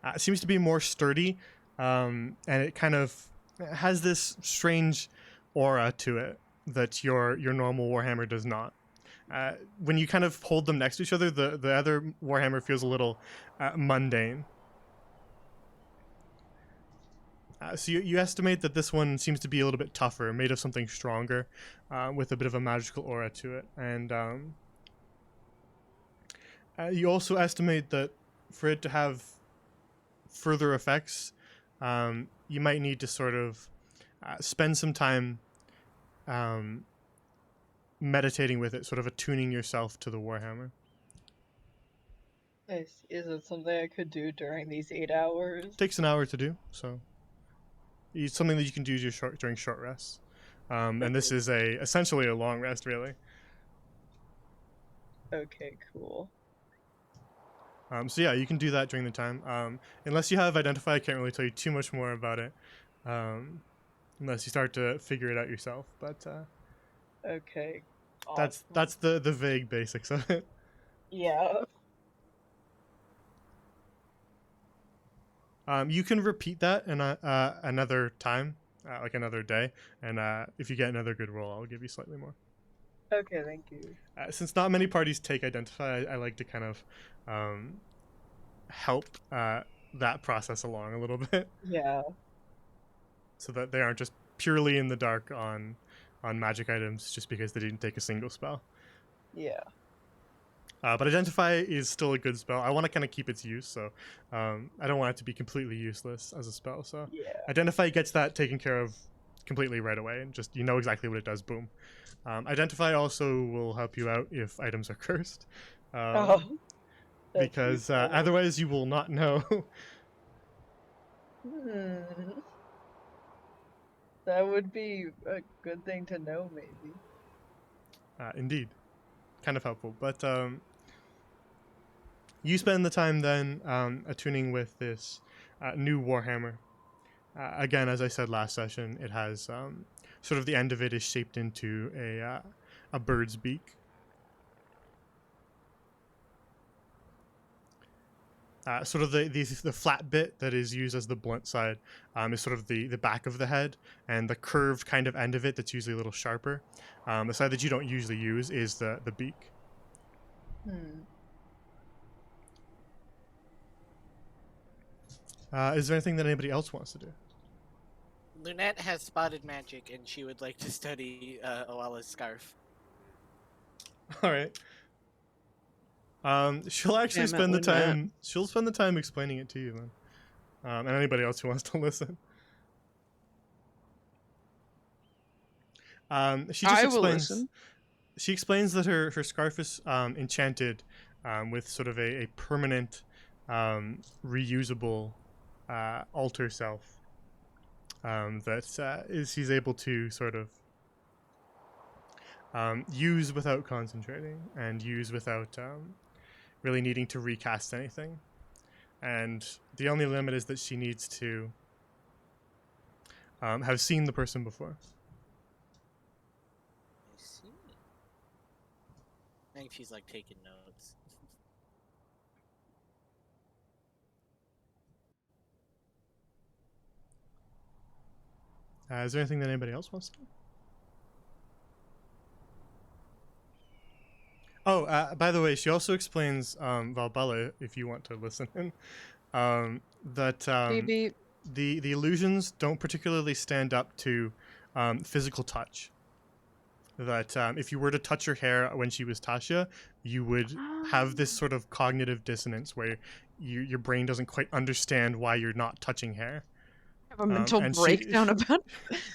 Speaker 1: It seems to be more sturdy, and it kind of has this strange aura to it that your normal Warhammer does not. When you kind of hold them next to each other, the other Warhammer feels a little mundane. So you estimate that this one seems to be a little bit tougher, made of something stronger, with a bit of a magical aura to it. And you also estimate that for it to have further effects, you might need to sort of spend some time meditating with it, sort of attuning yourself to the Warhammer.
Speaker 5: Is it something I could do during these 8 hours?
Speaker 1: It takes an hour to do, so it's something that you can do during short rests. And this is essentially a long rest, really.
Speaker 5: Okay, cool.
Speaker 1: So yeah, you can do that during the time. Unless you have Identify, I can't really tell you too much more about it. Unless you start to figure it out yourself. But
Speaker 5: Okay. Awesome.
Speaker 1: that's the vague basics of it.
Speaker 5: Yeah.
Speaker 1: You can repeat that in another time, like another day, and if you get another good roll, I'll give you slightly more.
Speaker 5: Okay, thank you.
Speaker 1: Since not many parties take Identify, I like to kind of help that process along a little bit,
Speaker 5: Yeah.
Speaker 1: so that they aren't just purely in the dark on magic items just because they didn't take a single spell.
Speaker 5: Yeah.
Speaker 1: But Identify is still a good spell. I want to kind of keep its use, so I don't want it to be completely useless as a spell. So
Speaker 5: Yeah.
Speaker 1: Identify gets that taken care of completely right away, and just you know exactly what it does. Boom. Identify also will help you out if items are cursed,
Speaker 5: Oh. That's
Speaker 1: because
Speaker 5: useful.
Speaker 1: otherwise you will not know.
Speaker 5: That would be a good thing to know, maybe.
Speaker 1: Indeed, kind of helpful. But you spend the time then attuning with this new Warhammer. Again, as I said last session, it has sort of the end of it is shaped into a bird's beak. Sort of the flat bit that is used as the blunt side is sort of the back of the head, and the curved kind of end of it that's usually a little sharper. The side that you don't usually use is the beak. Is there anything that anybody else wants to do?
Speaker 2: Lunette has spotted magic, and she would like to study Oala's scarf.
Speaker 1: All right. She'll actually
Speaker 3: Damn it,
Speaker 1: spend the
Speaker 3: Lynette.
Speaker 1: time. She'll spend the time explaining it to you, then, and anybody else who wants to listen. She just
Speaker 3: I will
Speaker 1: explains.
Speaker 3: listen.
Speaker 1: She explains that her scarf is enchanted with sort of a permanent, reusable altar self that she's able to sort of use without concentrating and use without really needing to recast anything. And the only limit is that she needs to have seen the person before.
Speaker 2: I see. I think she's like taking notes.
Speaker 1: Is there anything that anybody else wants to do? Oh, by the way, she also explains, Valbella, if you want to listen in, that
Speaker 3: Maybe.
Speaker 1: the illusions don't particularly stand up to physical touch. That if you were to touch her hair when she was Tasha, you would have this sort of cognitive dissonance where your brain doesn't quite understand why you're not touching hair.
Speaker 3: Have a mental
Speaker 1: and
Speaker 3: breakdown about.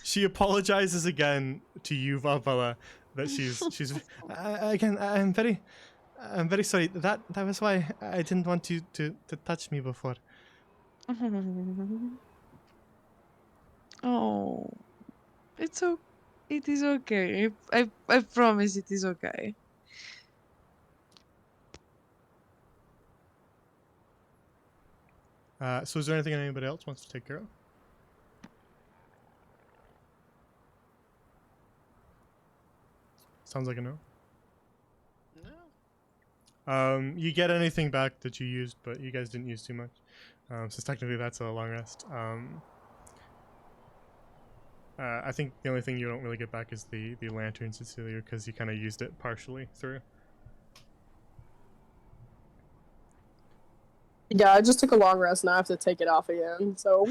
Speaker 1: She apologizes again to you, Valbella, that she's again. I'm very sorry. That was why I didn't want you to touch me before.
Speaker 3: Oh, it is okay. I promise it is okay.
Speaker 1: So is there anything anybody else wants to take care of? Sounds like a no.
Speaker 2: No.
Speaker 1: You get anything back that you used, but you guys didn't use too much. So technically that's a long rest. I think the only thing you don't really get back is the lantern, Cecilia, because you kind of used it partially through.
Speaker 4: Yeah, I just took a long rest and I have to take it off again, so.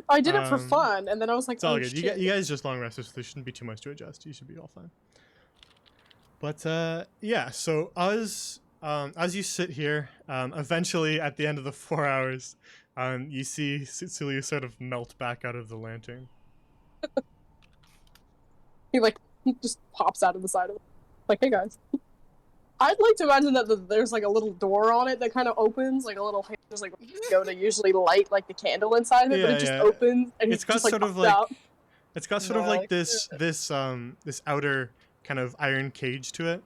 Speaker 4: I did it for fun, and then I was like,
Speaker 1: It's all
Speaker 4: oh,
Speaker 1: good.
Speaker 4: shit.
Speaker 1: You guys just long rested, so there shouldn't be too much to adjust. You should be all fine. But yeah, so as you sit here, eventually at the end of the 4 hours, you see Cecilia sort of melt back out of the lantern.
Speaker 4: He like just pops out of the side of it. Like, hey guys. I'd like to imagine that there's like a little door on it that kind of opens, like a little just like go to usually light like the candle inside of it, but
Speaker 1: Yeah,
Speaker 4: it just
Speaker 1: yeah.
Speaker 4: opens and
Speaker 1: It's
Speaker 4: he's
Speaker 1: got
Speaker 4: just like
Speaker 1: sort of
Speaker 4: pops
Speaker 1: like
Speaker 4: out.
Speaker 1: it's got sort of
Speaker 5: No,
Speaker 1: like
Speaker 5: like
Speaker 1: this outer kind of iron cage to it.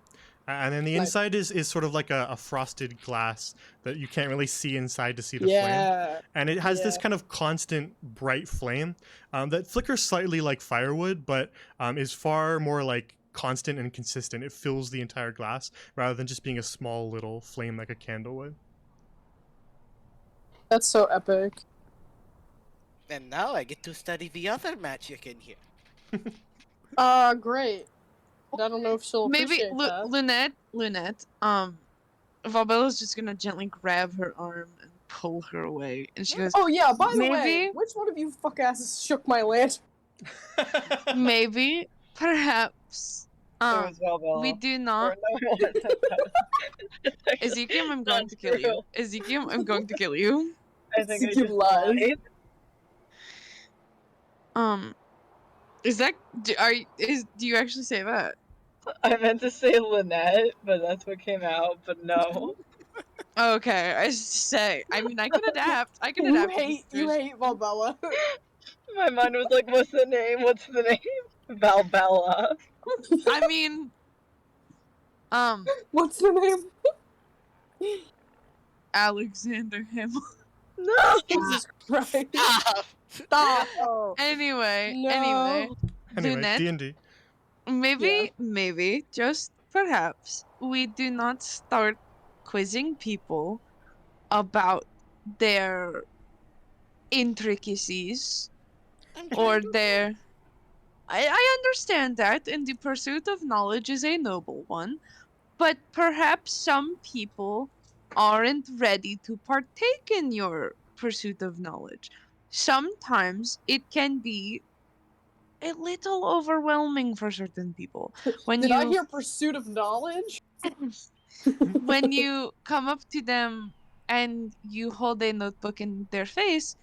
Speaker 1: And then the
Speaker 4: Nice.
Speaker 1: inside is sort of like a frosted glass that you can't really see inside to see the flame.
Speaker 4: Yeah.
Speaker 1: And it has this
Speaker 4: Yeah.
Speaker 1: kind of constant bright flame that flickers slightly like firewood, but is far more like constant and consistent. It fills the entire glass rather than just being a small little flame like a candle would.
Speaker 4: That's so epic.
Speaker 2: And now I get to study the other magic in here.
Speaker 4: Great. But I don't know if she'll
Speaker 3: Maybe
Speaker 4: appreciate that.
Speaker 3: Lunette. Valbella's just gonna gently grab her arm and pull her away, and she goes,
Speaker 4: Oh yeah, by the way,
Speaker 3: Maybe-
Speaker 4: which one of you fuck asses shook my lantern?
Speaker 3: maybe, perhaps,
Speaker 5: It was Valbella.
Speaker 3: we do
Speaker 5: Or
Speaker 3: not.
Speaker 5: no one said that.
Speaker 3: Ezekiel, I'm going
Speaker 5: Not
Speaker 3: to kill you.
Speaker 5: true.
Speaker 3: Ezekiel, I'm going to kill you.
Speaker 5: I think I
Speaker 4: Ezekiel
Speaker 5: just
Speaker 4: lied.
Speaker 5: lied.
Speaker 3: Is that do you actually say that?
Speaker 5: I meant to say Lynette, but that's what came out. But no,
Speaker 3: Okay, I say. I mean, I can adapt. I can
Speaker 4: You
Speaker 3: adapt. to the
Speaker 4: hate
Speaker 3: situation.
Speaker 4: Valbella.
Speaker 5: my mind was like, "What's the name? What's the name?" Valbella.
Speaker 3: I mean,
Speaker 4: What's the name?
Speaker 3: Alexander Hamilton.
Speaker 5: No.
Speaker 4: Jesus Christ.
Speaker 2: Ah!
Speaker 4: Stop. Oh.
Speaker 3: Anyway,
Speaker 4: No.
Speaker 3: anyway,
Speaker 1: Anyway,
Speaker 3: Lunette,
Speaker 1: D&D.
Speaker 3: maybe, just perhaps, we do not start quizzing people about their intricacies
Speaker 2: I'm
Speaker 3: or
Speaker 2: trying to-
Speaker 3: their. I understand that, and the pursuit of knowledge is a noble one, but perhaps some people aren't ready to partake in your pursuit of knowledge. Sometimes it can be a little overwhelming for certain people. When
Speaker 4: Did
Speaker 3: you
Speaker 4: I hear pursuit of knowledge?
Speaker 3: when you come up to them and you hold a notebook in their face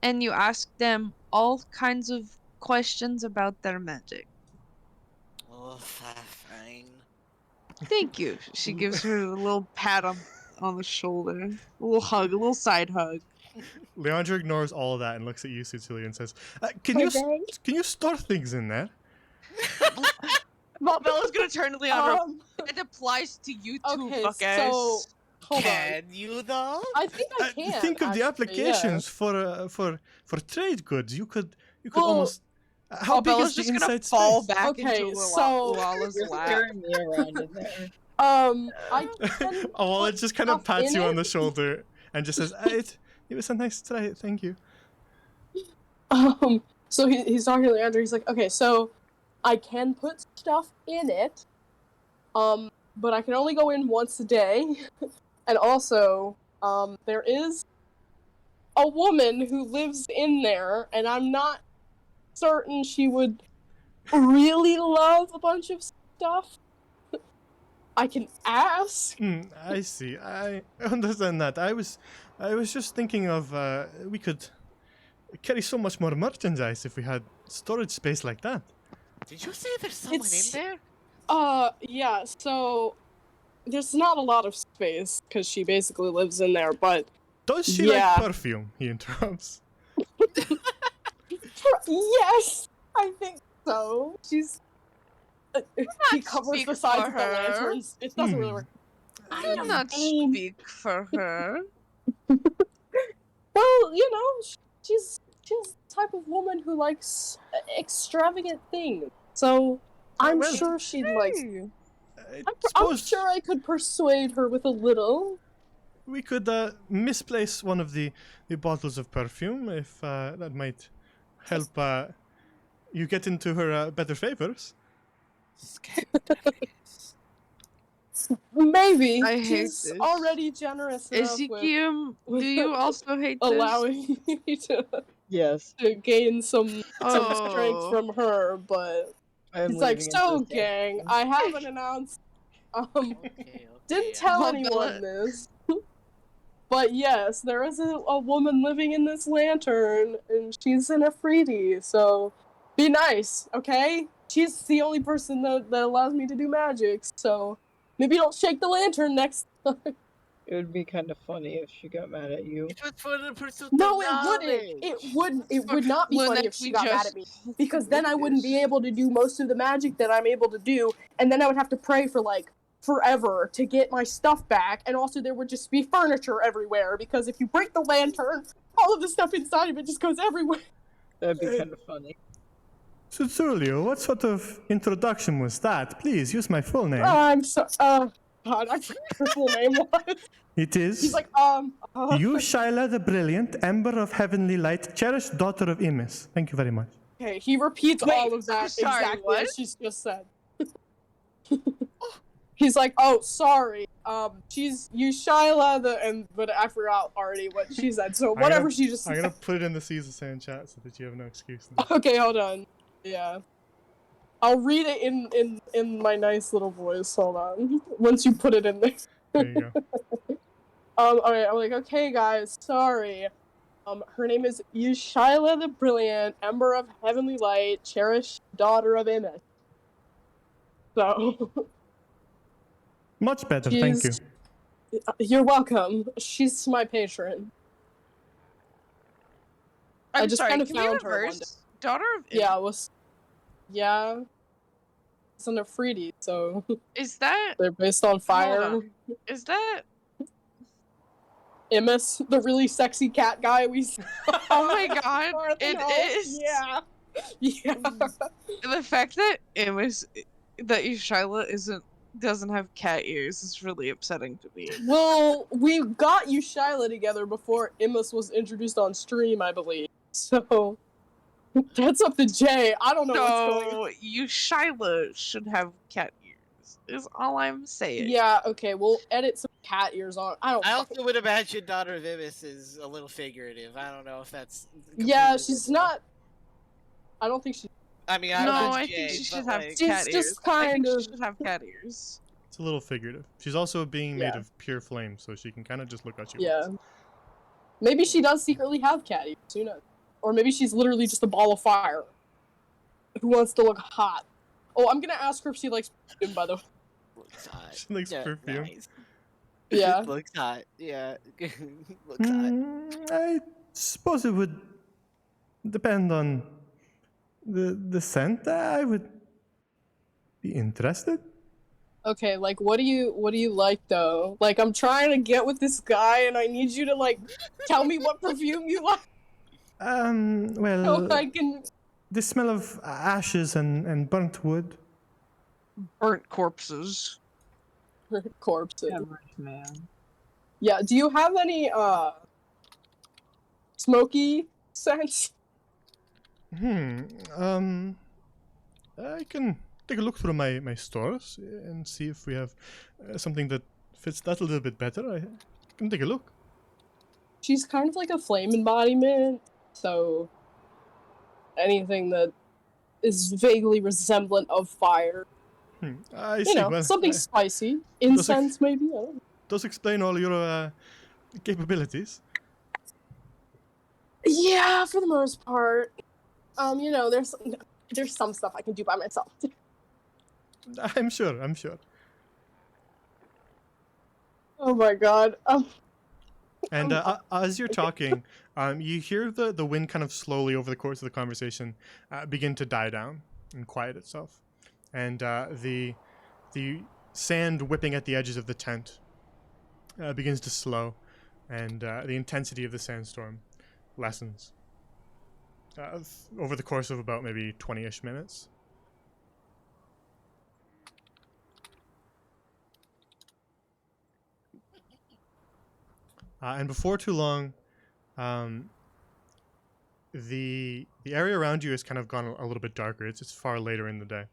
Speaker 3: and you ask them all kinds of questions about their magic.
Speaker 2: Oh, fine.
Speaker 3: Thank you. She gives her a little pat on the shoulder, a little hug, a little side hug.
Speaker 1: Leandra ignores all of that and looks at you, Cecilia, and says, can you store things in there?
Speaker 3: Well, Bella's gonna turn to Leandra.
Speaker 4: It
Speaker 3: It applies to you too,
Speaker 4: okay,
Speaker 3: fuck
Speaker 4: so
Speaker 3: ass.
Speaker 4: hold on.
Speaker 2: Can you though?
Speaker 4: I think I can.
Speaker 1: Think of the
Speaker 4: actually,
Speaker 1: applications for trade goods. You could
Speaker 4: Well,
Speaker 1: almost. How
Speaker 3: Oh,
Speaker 1: big
Speaker 3: Bella's
Speaker 1: is the
Speaker 3: just gonna
Speaker 1: inside
Speaker 3: fall
Speaker 1: space?
Speaker 3: back
Speaker 4: Okay,
Speaker 3: into
Speaker 4: so-
Speaker 3: Lala's
Speaker 5: You're
Speaker 3: lap.
Speaker 5: scaring me around in there.
Speaker 4: Yeah. I can.
Speaker 1: Oh, well, it
Speaker 4: put
Speaker 1: just kind of
Speaker 4: stuff
Speaker 1: pats
Speaker 4: in
Speaker 1: you on
Speaker 4: it.
Speaker 1: the shoulder and just says, it was a nice try. Thank you.
Speaker 4: So he's talking to Leandra. He's like, okay, so I can put stuff in it, but I can only go in once a day, and also, there is a woman who lives in there, and I'm not certain she would really love a bunch of stuff. I can ask.
Speaker 1: I see. I understand that. I was just thinking of we could carry so much more merchandise if we had storage space like that.
Speaker 2: Did you say there's someone
Speaker 4: It's-
Speaker 2: in there?
Speaker 4: Yeah, so there's not a lot of space because she basically lives in there, but
Speaker 1: Does she
Speaker 4: Yeah.
Speaker 1: like perfume? He interrupts.
Speaker 4: yes, I think so. She's she covers
Speaker 3: speak
Speaker 4: the sides
Speaker 3: for
Speaker 4: of the
Speaker 3: her.
Speaker 4: lanterns. It doesn't really
Speaker 1: Hmm.
Speaker 4: work.
Speaker 3: I do not speak for her.
Speaker 4: Well, you know, she's the type of woman who likes extravagant things. So I'm
Speaker 1: well,
Speaker 4: sure she'd like.
Speaker 3: Hey.
Speaker 1: I
Speaker 4: I'm
Speaker 1: suppose
Speaker 4: sure I could persuade her with a little.
Speaker 1: we could misplace one of the bottles of perfume if that might help you get into her better favors.
Speaker 4: Maybe
Speaker 3: I hate
Speaker 4: she's
Speaker 3: this.
Speaker 4: already generous enough with
Speaker 3: Ezekiel, do you also hate this?
Speaker 4: allowing me
Speaker 5: Yes.
Speaker 4: to gain some strength
Speaker 3: Oh.
Speaker 4: from her, but
Speaker 5: I'm
Speaker 4: it's like,
Speaker 5: leaving
Speaker 4: so
Speaker 5: into the
Speaker 4: gang,
Speaker 5: sand.
Speaker 4: I haven't announced
Speaker 2: Okay,
Speaker 4: didn't
Speaker 2: okay,
Speaker 4: tell
Speaker 3: Well,
Speaker 4: anyone
Speaker 3: Bella-
Speaker 4: this. But yes, there is a woman living in this lantern, and she's an Afridi, so be nice, okay? She's the only person that allows me to do magic, so maybe don't shake the lantern next time.
Speaker 5: It would be kind of funny if she got mad at you.
Speaker 2: It was for the pursuit
Speaker 4: No,
Speaker 2: of
Speaker 4: it wouldn't.
Speaker 2: knowledge.
Speaker 4: It would not be funny if she got mad at me. Because then I wouldn't be able to do most of the magic that I'm able to do, and then I would have to pray for like forever to get my stuff back, and also there would just be furniture everywhere, because if you break the lantern, all of the stuff inside of it just goes everywhere.
Speaker 5: That'd be kind of funny.
Speaker 1: Sussulio, what sort of introduction was that? Please use my full name.
Speaker 4: I'm so God, I forgot her full name was.
Speaker 1: It is
Speaker 4: He's like,
Speaker 1: you, Shyla the Brilliant, Ember of Heavenly Light, cherished daughter of Imis. Thank you very much.
Speaker 4: Okay, he repeats
Speaker 3: Wait,
Speaker 4: all of that
Speaker 3: I'm sorry,
Speaker 4: exactly
Speaker 3: what?
Speaker 4: as she's just said. He's like, oh, sorry. She's Shyla but I forgot already what she said. So
Speaker 1: I'm
Speaker 4: whatever
Speaker 1: gonna-
Speaker 4: she just
Speaker 1: I'm
Speaker 4: said.
Speaker 1: gonna put it in the Caesar Sand chat so that you have no excuse now.
Speaker 4: Okay, hold on. Yeah. I'll read it in my nice little voice. Hold on. Once you put it in there.
Speaker 1: There you go.
Speaker 4: Alright, I'm like, okay guys, sorry. Her name is Yushyla the Brilliant, Ember of Heavenly Light, cherished daughter of Imis. So
Speaker 1: Much better, thank you.
Speaker 4: She's- you're welcome. She's my patron. I
Speaker 3: I'm
Speaker 4: just
Speaker 3: sorry,
Speaker 4: kinda
Speaker 3: can we
Speaker 4: found her one
Speaker 3: reverse? Daughter of
Speaker 4: Yeah, it was it's an Afridi, so
Speaker 3: Is that
Speaker 4: they're based on fire.
Speaker 3: on. Is that
Speaker 4: Imis, the really sexy cat guy we saw.
Speaker 3: Oh my god,
Speaker 4: North
Speaker 3: it
Speaker 4: Hall.
Speaker 3: is.
Speaker 4: Yeah. Yeah.
Speaker 3: The fact that Yushyla doesn't have cat ears is really upsetting to me.
Speaker 4: Well, we got Yushyla together before Imis was introduced on stream, I believe. So that's up to Jay. I don't know what's going on.
Speaker 3: So Yushyla should have cat ears. Is all I'm saying.
Speaker 4: Yeah, okay, we'll edit some cat ears on. I don't
Speaker 2: I
Speaker 4: fucking-
Speaker 2: also would imagine Daughter of Imis is a little figurative. I don't know if that's.
Speaker 4: Yeah,
Speaker 2: completely
Speaker 4: she's
Speaker 2: literal.
Speaker 4: not. I don't think she.
Speaker 2: I mean,
Speaker 3: No,
Speaker 2: I
Speaker 3: I
Speaker 2: would
Speaker 3: think she
Speaker 2: Jay,
Speaker 3: should
Speaker 2: but,
Speaker 3: have
Speaker 2: like,
Speaker 4: She's
Speaker 3: cat
Speaker 4: just
Speaker 3: ears. I think
Speaker 4: kind of-
Speaker 3: she should have cat ears.
Speaker 1: It's a little figurative. She's also being made
Speaker 4: Yeah.
Speaker 1: of pure flame, so she can kind of just look at you.
Speaker 4: Yeah. Maybe she does secretly have cat ears. Who knows? Or maybe she's literally just a ball of fire who wants to look hot. Oh, I'm gonna ask her if she likes perfume, by the way.
Speaker 2: Looks hot.
Speaker 1: She likes
Speaker 2: Yeah,
Speaker 1: perfume.
Speaker 2: nice.
Speaker 4: Yeah.
Speaker 2: Looks hot. Yeah. Looks hot.
Speaker 1: I suppose it would depend on the scent. I would be interested.
Speaker 4: Okay, like what do you like though? Like I'm trying to get with this guy and I need you to like tell me what perfume you like
Speaker 1: Well,
Speaker 4: so I can
Speaker 1: the smell of ashes and burnt wood.
Speaker 3: Burnt corpses.
Speaker 4: corpses.
Speaker 5: Man.
Speaker 4: Yeah, do you have any smoky scents?
Speaker 1: I can take a look through my stores and see if we have something that fits that a little bit better. I can take a look.
Speaker 4: She's kind of like a flame embodiment, so anything that is vaguely resemblant of fire.
Speaker 1: I
Speaker 4: You
Speaker 1: see.
Speaker 4: know,
Speaker 1: Well,
Speaker 4: something spicy. Incense, maybe? I don't know.
Speaker 1: does explain all your capabilities.
Speaker 4: Yeah, for the most part. You know, there's some stuff I can do by myself.
Speaker 1: I'm sure. I'm sure.
Speaker 4: Oh my god.
Speaker 1: And as you're talking, you hear the wind kind of slowly over the course of the conversation begin to die down and quiet itself, and the sand whipping at the edges of the tent begins to slow, and the intensity of the sandstorm lessons over the course of about maybe 20-ish minutes. And before too long, the area around you has kind of gone a little bit darker. It's far later in the day,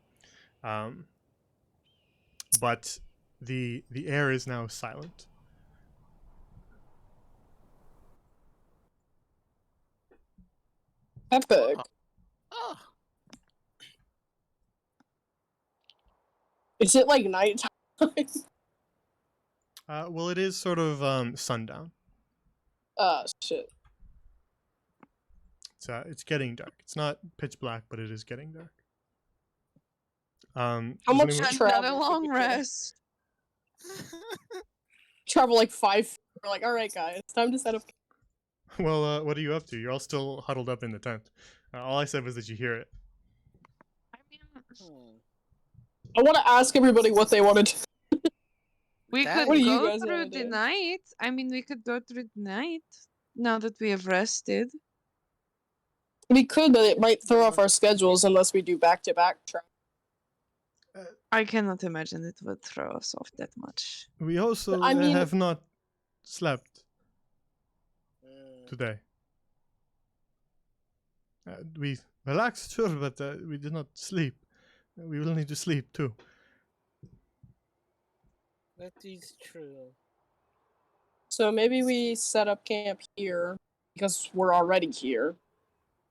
Speaker 1: but the air is now silent.
Speaker 4: Epic.
Speaker 2: Oh,
Speaker 4: Is it like nighttime?
Speaker 1: Well, it is sort of sundown.
Speaker 4: Shit.
Speaker 1: It's getting dark. It's not pitch black, but it is getting dark.
Speaker 4: How
Speaker 1: does
Speaker 4: much
Speaker 1: anyone-
Speaker 4: travel
Speaker 3: Another
Speaker 4: did
Speaker 3: long
Speaker 4: you do?
Speaker 3: rest.
Speaker 4: Travel like 5 feet. We're like, all right, guys, time to set up.
Speaker 1: Well, what are you up to? You're all still huddled up in the tent. All I said was that you hear it.
Speaker 3: I mean,
Speaker 4: I want to ask everybody what they wanted.
Speaker 3: we
Speaker 2: That-
Speaker 3: could
Speaker 4: What do you
Speaker 3: go
Speaker 4: guys
Speaker 3: through
Speaker 4: wanna
Speaker 3: the
Speaker 4: do?
Speaker 3: night. I mean, we could go through the night now that we have rested.
Speaker 4: We could, but it might throw off our schedules unless we do back-to-back travel.
Speaker 3: I cannot imagine it would throw us off that much.
Speaker 1: We also
Speaker 4: I mean-
Speaker 1: have not slept
Speaker 2: Mm.
Speaker 1: today. We relaxed, sure, but we did not sleep. We will need to sleep too.
Speaker 2: That is true.
Speaker 4: So maybe we set up camp here because we're already here,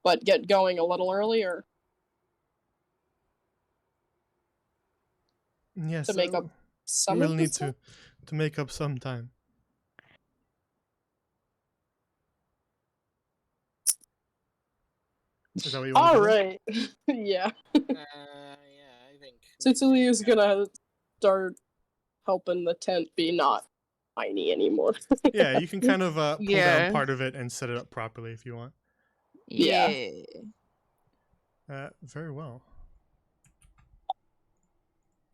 Speaker 4: but get going a little earlier
Speaker 1: Yes,
Speaker 4: to make up
Speaker 1: we
Speaker 4: some
Speaker 1: will
Speaker 4: of the
Speaker 1: need
Speaker 4: stuff.
Speaker 1: to make up some time. Is that what you want
Speaker 4: All
Speaker 1: to do?
Speaker 4: right. Yeah.
Speaker 2: Yeah, I think.
Speaker 4: Sicily is gonna start helping the tent be not tiny anymore.
Speaker 1: Yeah, you can kind of pull
Speaker 3: Yeah.
Speaker 1: down part of it and set it up properly if you want.
Speaker 4: Yeah.
Speaker 1: Very well.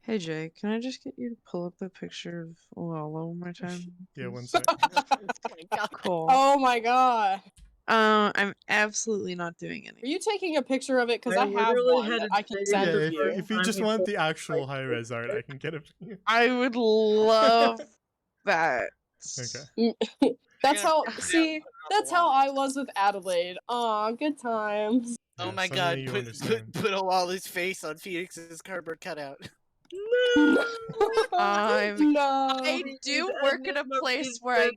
Speaker 3: Hey Jay, can I just get you to pull up the picture of Lala one more time?
Speaker 1: Yeah, one
Speaker 3: please?
Speaker 1: sec.
Speaker 3: Cool.
Speaker 4: Oh my god.
Speaker 3: I'm absolutely not doing
Speaker 4: Are
Speaker 3: any.
Speaker 4: you taking a picture of it? Because
Speaker 5: I
Speaker 4: I have
Speaker 5: literally
Speaker 4: one
Speaker 5: had
Speaker 4: that
Speaker 5: to
Speaker 4: I can
Speaker 5: take
Speaker 4: send
Speaker 1: Yeah,
Speaker 5: it
Speaker 4: to
Speaker 1: if,
Speaker 4: you.
Speaker 1: if you
Speaker 5: I'm
Speaker 1: just
Speaker 5: before
Speaker 1: want the
Speaker 5: I
Speaker 1: actual
Speaker 5: type
Speaker 1: high res art, I can get it. for you.
Speaker 3: I would love that.
Speaker 1: Okay.
Speaker 4: That's
Speaker 2: gonna
Speaker 4: how.
Speaker 2: print it out
Speaker 4: See,
Speaker 2: and put it on
Speaker 4: that's
Speaker 2: the
Speaker 4: how
Speaker 2: wall.
Speaker 4: I was with Adelaide. Aw, good times.
Speaker 2: Oh
Speaker 1: Yeah,
Speaker 2: my
Speaker 1: suddenly
Speaker 2: god,
Speaker 1: you
Speaker 2: put
Speaker 1: understand.
Speaker 2: Awala's face on Phoenix's cardboard cutout.
Speaker 3: I'm-
Speaker 4: no.
Speaker 3: I do work in a place where I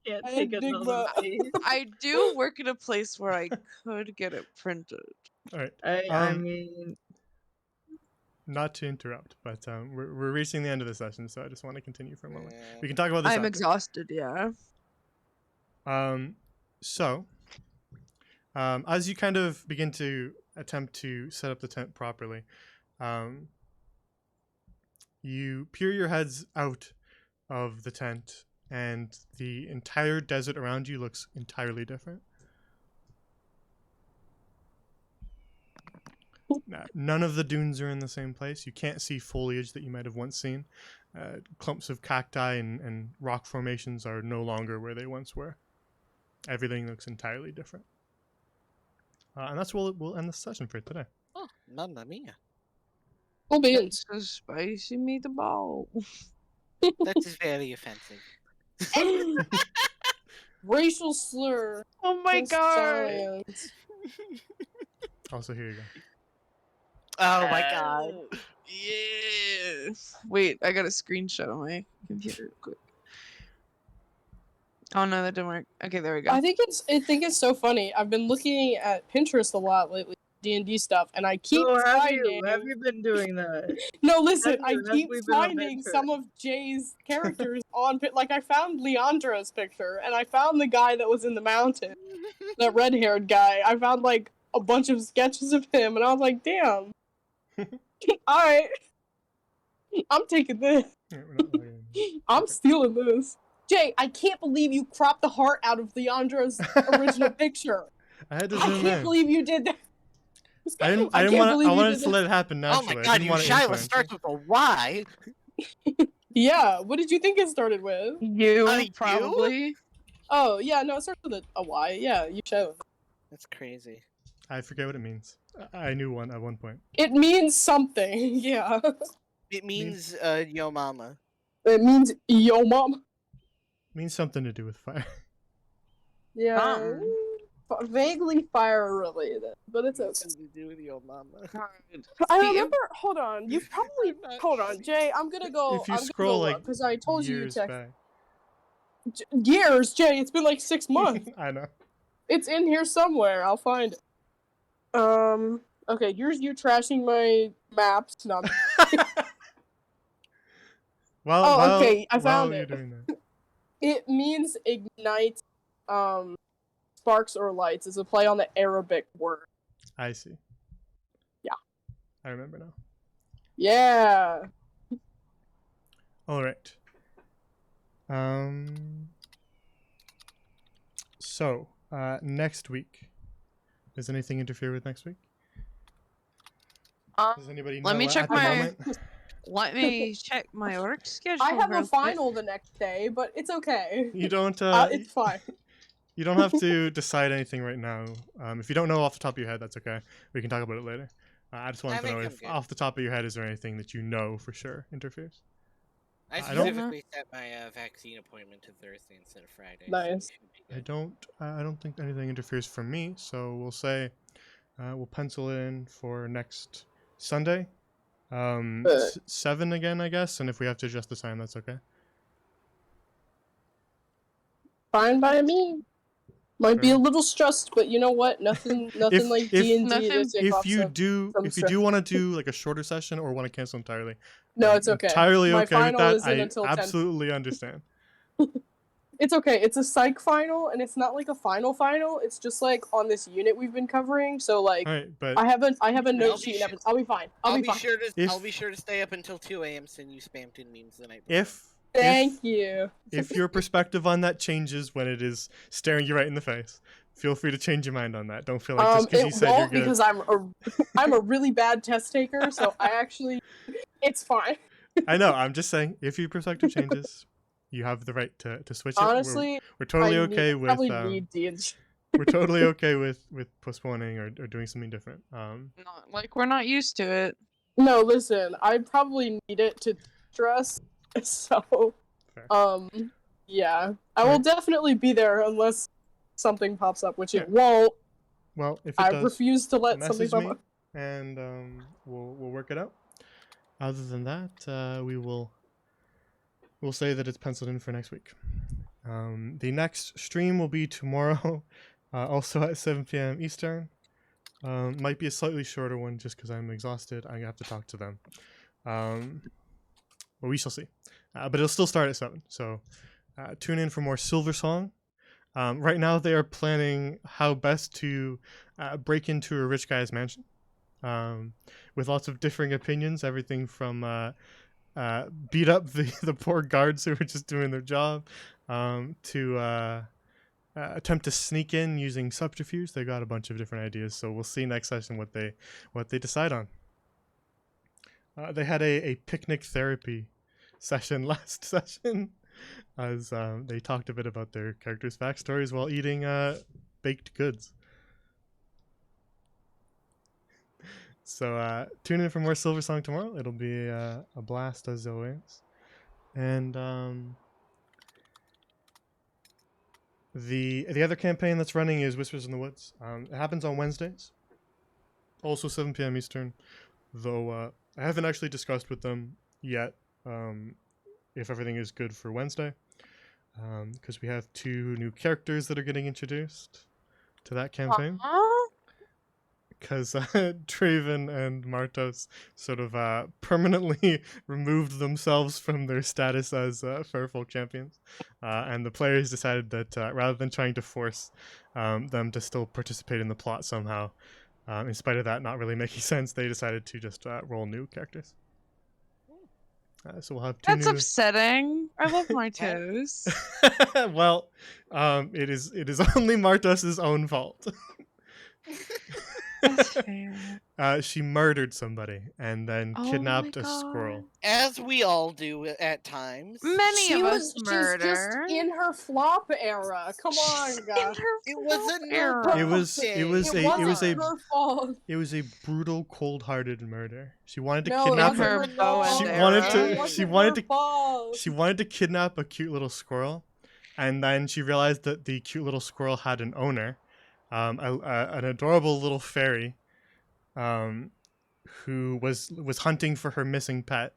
Speaker 5: can't
Speaker 4: I
Speaker 5: take
Speaker 4: had big
Speaker 5: another
Speaker 4: butt.
Speaker 5: face.
Speaker 3: I do work in a place where I could get it printed.
Speaker 1: All right.
Speaker 5: I
Speaker 1: Um,
Speaker 5: mean,
Speaker 1: Not to interrupt, but we're reaching the end of the session, so I just want to continue for a moment.
Speaker 2: Yeah.
Speaker 1: We can talk about this
Speaker 3: I'm
Speaker 1: after.
Speaker 3: exhausted, yeah.
Speaker 1: So, as you kind of begin to attempt to set up the tent properly, you peer your heads out of the tent, and the entire desert around you looks entirely different. None of the dunes are in the same place. You can't see foliage that you might have once seen. Clumps of cacti and rock formations are no longer where they once were. Everything looks entirely different. And that's where we'll end the session for today.
Speaker 2: Oh, mamma mia.
Speaker 4: Cool beans.
Speaker 3: It's a spicy meatball.
Speaker 2: That is very offensive.
Speaker 4: Racial slur.
Speaker 3: Oh my
Speaker 4: against
Speaker 3: god.
Speaker 4: Italians.
Speaker 1: Also, here you go.
Speaker 2: Oh my god.
Speaker 3: Yeah. Wait, I got a screenshot on my computer real quick. Oh no, that didn't work. Okay, there we go.
Speaker 4: I think it's so funny. I've been looking at Pinterest a lot lately, D&D stuff, and I keep
Speaker 5: oh, have
Speaker 4: finding.
Speaker 5: you? Have you been doing that?
Speaker 4: No, listen,
Speaker 5: Have
Speaker 4: I
Speaker 5: you? Have
Speaker 4: keep
Speaker 5: we been on
Speaker 4: finding
Speaker 5: Pinterest?
Speaker 4: some of Jay's characters on. Like, I found Leandra's picture, and I found the guy that was in the mountain, that red-haired guy. I found like a bunch of sketches of him, and I was like, damn. All right, I'm taking this.
Speaker 1: Yeah, we're not logging
Speaker 4: I'm stealing this. Jay, I can't believe you cropped the heart out of Leandra's
Speaker 1: in.
Speaker 4: original picture.
Speaker 1: I had to
Speaker 4: I
Speaker 1: zoom
Speaker 4: can't
Speaker 1: in.
Speaker 4: believe you did that.
Speaker 1: I didn't
Speaker 4: can't
Speaker 1: want.
Speaker 4: believe
Speaker 1: I
Speaker 4: you
Speaker 1: wanted
Speaker 4: did
Speaker 1: to
Speaker 4: that.
Speaker 1: let it happen
Speaker 2: Oh
Speaker 1: naturally.
Speaker 2: my
Speaker 1: I
Speaker 2: god,
Speaker 1: didn't
Speaker 2: your
Speaker 1: want to
Speaker 2: Shyla
Speaker 1: influence
Speaker 2: starts
Speaker 1: it.
Speaker 2: with a Y.
Speaker 4: Yeah, what did you think it started with?
Speaker 3: You
Speaker 2: You?
Speaker 3: probably.
Speaker 4: Oh, yeah, no, it starts with a Y. Yeah, you show.
Speaker 2: That's crazy.
Speaker 1: I forget what it means. I knew one at one point.
Speaker 4: It means something. Yeah.
Speaker 2: It means yo mama.
Speaker 4: It means yo mom.
Speaker 1: It means something to do with fire.
Speaker 4: Yeah. Vaguely fire related, but it's okay.
Speaker 2: Something to do with yo mama.
Speaker 4: I
Speaker 3: See,
Speaker 4: remember. Hold on. You probably.
Speaker 2: I'm not
Speaker 4: Hold on,
Speaker 2: sure.
Speaker 4: Jay. I'm gonna go.
Speaker 1: If you
Speaker 4: I'm
Speaker 1: scroll,
Speaker 4: gonna
Speaker 1: like,
Speaker 4: because I told you
Speaker 1: Years
Speaker 4: text
Speaker 1: back.
Speaker 4: years, Jay. It's been like 6 months.
Speaker 1: I know.
Speaker 4: It's in here somewhere. I'll find it. Okay. Here's you trashing my maps. No.
Speaker 1: Well,
Speaker 4: okay, I found
Speaker 1: while you're
Speaker 4: it.
Speaker 1: doing that.
Speaker 4: It means ignite. Sparks or lights is a play on the Arabic word.
Speaker 1: I see.
Speaker 4: Yeah.
Speaker 1: I remember now.
Speaker 4: Yeah.
Speaker 1: All right. So, next week. Does anything interfere with next week? Does anybody know
Speaker 3: Let me
Speaker 1: at
Speaker 3: check
Speaker 1: the
Speaker 3: my-
Speaker 1: moment?
Speaker 3: Let me check my work schedule.
Speaker 4: I have
Speaker 3: real
Speaker 4: a
Speaker 3: quick.
Speaker 4: final the next day, but it's okay.
Speaker 1: You don't.
Speaker 4: It's fine.
Speaker 1: You don't have to decide anything right now. If you don't know off the top of your head, that's okay. We can talk about it later. I just wanted
Speaker 2: I
Speaker 1: to know
Speaker 2: think I'm
Speaker 1: if
Speaker 2: good.
Speaker 1: off the top of your head, is there anything that you know for sure interferes?
Speaker 2: I
Speaker 1: I don't-
Speaker 2: specifically set my vaccine appointment to Thursday instead of Friday. so we
Speaker 4: Nice.
Speaker 2: should be
Speaker 1: I
Speaker 2: good.
Speaker 1: don't think anything interferes for me. So we'll say, we'll pencil it in for next Sunday, 7 again, I guess. And if we have to adjust the time, that's okay.
Speaker 4: Fine by me. Might be
Speaker 1: Sure.
Speaker 4: a little stressed, but you know what? Nothing like D&D to
Speaker 3: Nothing-
Speaker 4: take
Speaker 1: If
Speaker 4: off
Speaker 1: you
Speaker 4: some-
Speaker 1: do,
Speaker 4: some
Speaker 1: if you
Speaker 4: stress.
Speaker 1: do want to do like a shorter session or want to cancel entirely,
Speaker 4: No,
Speaker 1: I'm
Speaker 4: it's okay.
Speaker 1: Entirely
Speaker 4: My
Speaker 1: okay with
Speaker 4: final
Speaker 1: that.
Speaker 4: isn't
Speaker 1: I
Speaker 4: until 10.
Speaker 1: absolutely understand.
Speaker 4: It's okay. It's a psych final, and it's not like a final. It's just like on this unit we've been covering. So like,
Speaker 1: All right, but
Speaker 4: I have a
Speaker 2: I'll
Speaker 4: note
Speaker 2: be
Speaker 4: sheet.
Speaker 2: sure-
Speaker 4: And I'll be fine. I'll be fine.
Speaker 2: sure to I'll
Speaker 1: If-
Speaker 2: be sure to stay up until 2 a.m. Send you spammed in memes the night before.
Speaker 1: if
Speaker 4: Thank you.
Speaker 1: if your perspective on that changes when it is staring you right in the face, feel free to change your mind on that. Don't feel like just because you
Speaker 4: It
Speaker 1: said you're
Speaker 4: won't
Speaker 1: good.
Speaker 4: because I'm a really bad test taker. So I actually, it's fine.
Speaker 1: I know. I'm just saying, if your perspective changes, you have the right to switch it.
Speaker 4: Honestly,
Speaker 1: we're totally
Speaker 4: I
Speaker 1: okay with
Speaker 4: probably need D&D.
Speaker 1: we're totally okay with postponing or doing something different.
Speaker 3: Not, like we're not used to it.
Speaker 4: No, listen, I probably need it to stress. So,
Speaker 1: Fair.
Speaker 4: yeah, I will
Speaker 1: Alright.
Speaker 4: definitely be there unless something pops up, which
Speaker 1: Yeah.
Speaker 4: it won't.
Speaker 1: Well, if it
Speaker 4: I
Speaker 1: does,
Speaker 4: refuse to let something
Speaker 1: message
Speaker 4: pop
Speaker 1: me
Speaker 4: up.
Speaker 1: and we'll work it out. Other than that, we'll say that it's penciled in for next week. The next stream will be tomorrow, also at 7 p.m. Eastern. Might be a slightly shorter one just because I'm exhausted. I have to talk to them. Well, we shall see. But it'll still start at 7. So tune in for more Silver Song. Right now, they are planning how best to break into a rich guy's mansion, with lots of differing opinions. Everything from beat up the poor guards who were just doing their job, to attempt to sneak in using subterfuge. They got a bunch of different ideas. So we'll see next session what they decide on. They had a picnic therapy session last session, as they talked a bit about their characters' backstories while eating baked goods. So tune in for more Silver Song tomorrow. It'll be a blast as always. And the other campaign that's running is Whispers in the Woods. It happens on Wednesdays, also 7 p.m. Eastern, though I haven't actually discussed with them yet if everything is good for Wednesday, because we have 2 new characters that are getting introduced to that campaign. Because Draven and Martos sort of permanently removed themselves from their status as Fairfolk champions. And the players decided that rather than trying to force them to still participate in the plot somehow, in spite of that not really making sense, they decided to just roll new characters. So we'll have 2
Speaker 3: That's
Speaker 1: new...
Speaker 3: upsetting. I love Martos.
Speaker 1: Well, it is only Martos' own fault.
Speaker 3: That's fair.
Speaker 1: She murdered somebody and then
Speaker 3: Oh my
Speaker 1: kidnapped a squirrel.
Speaker 3: God.
Speaker 2: As we all do at times.
Speaker 3: Many
Speaker 4: She
Speaker 3: of
Speaker 4: was
Speaker 3: us
Speaker 4: she's
Speaker 3: murder.
Speaker 4: just in her flop era. Come on,
Speaker 3: In
Speaker 4: guys.
Speaker 3: her
Speaker 2: It was a
Speaker 3: flop
Speaker 2: no
Speaker 3: era.
Speaker 1: It was
Speaker 2: It
Speaker 4: wasn't her fault.
Speaker 1: it was a brutal, cold-hearted murder. She wanted to
Speaker 4: No, it
Speaker 1: kidnap
Speaker 4: wasn't
Speaker 3: her
Speaker 4: her
Speaker 3: bow and
Speaker 4: fault.
Speaker 1: She
Speaker 3: arrow.
Speaker 1: wanted to-
Speaker 4: It
Speaker 1: she
Speaker 4: wasn't
Speaker 1: wanted
Speaker 4: her
Speaker 1: to-
Speaker 4: fault.
Speaker 1: She wanted to kidnap a cute little squirrel, and then she realized that the cute little squirrel had an owner, an adorable little fairy, who was hunting for her missing pet.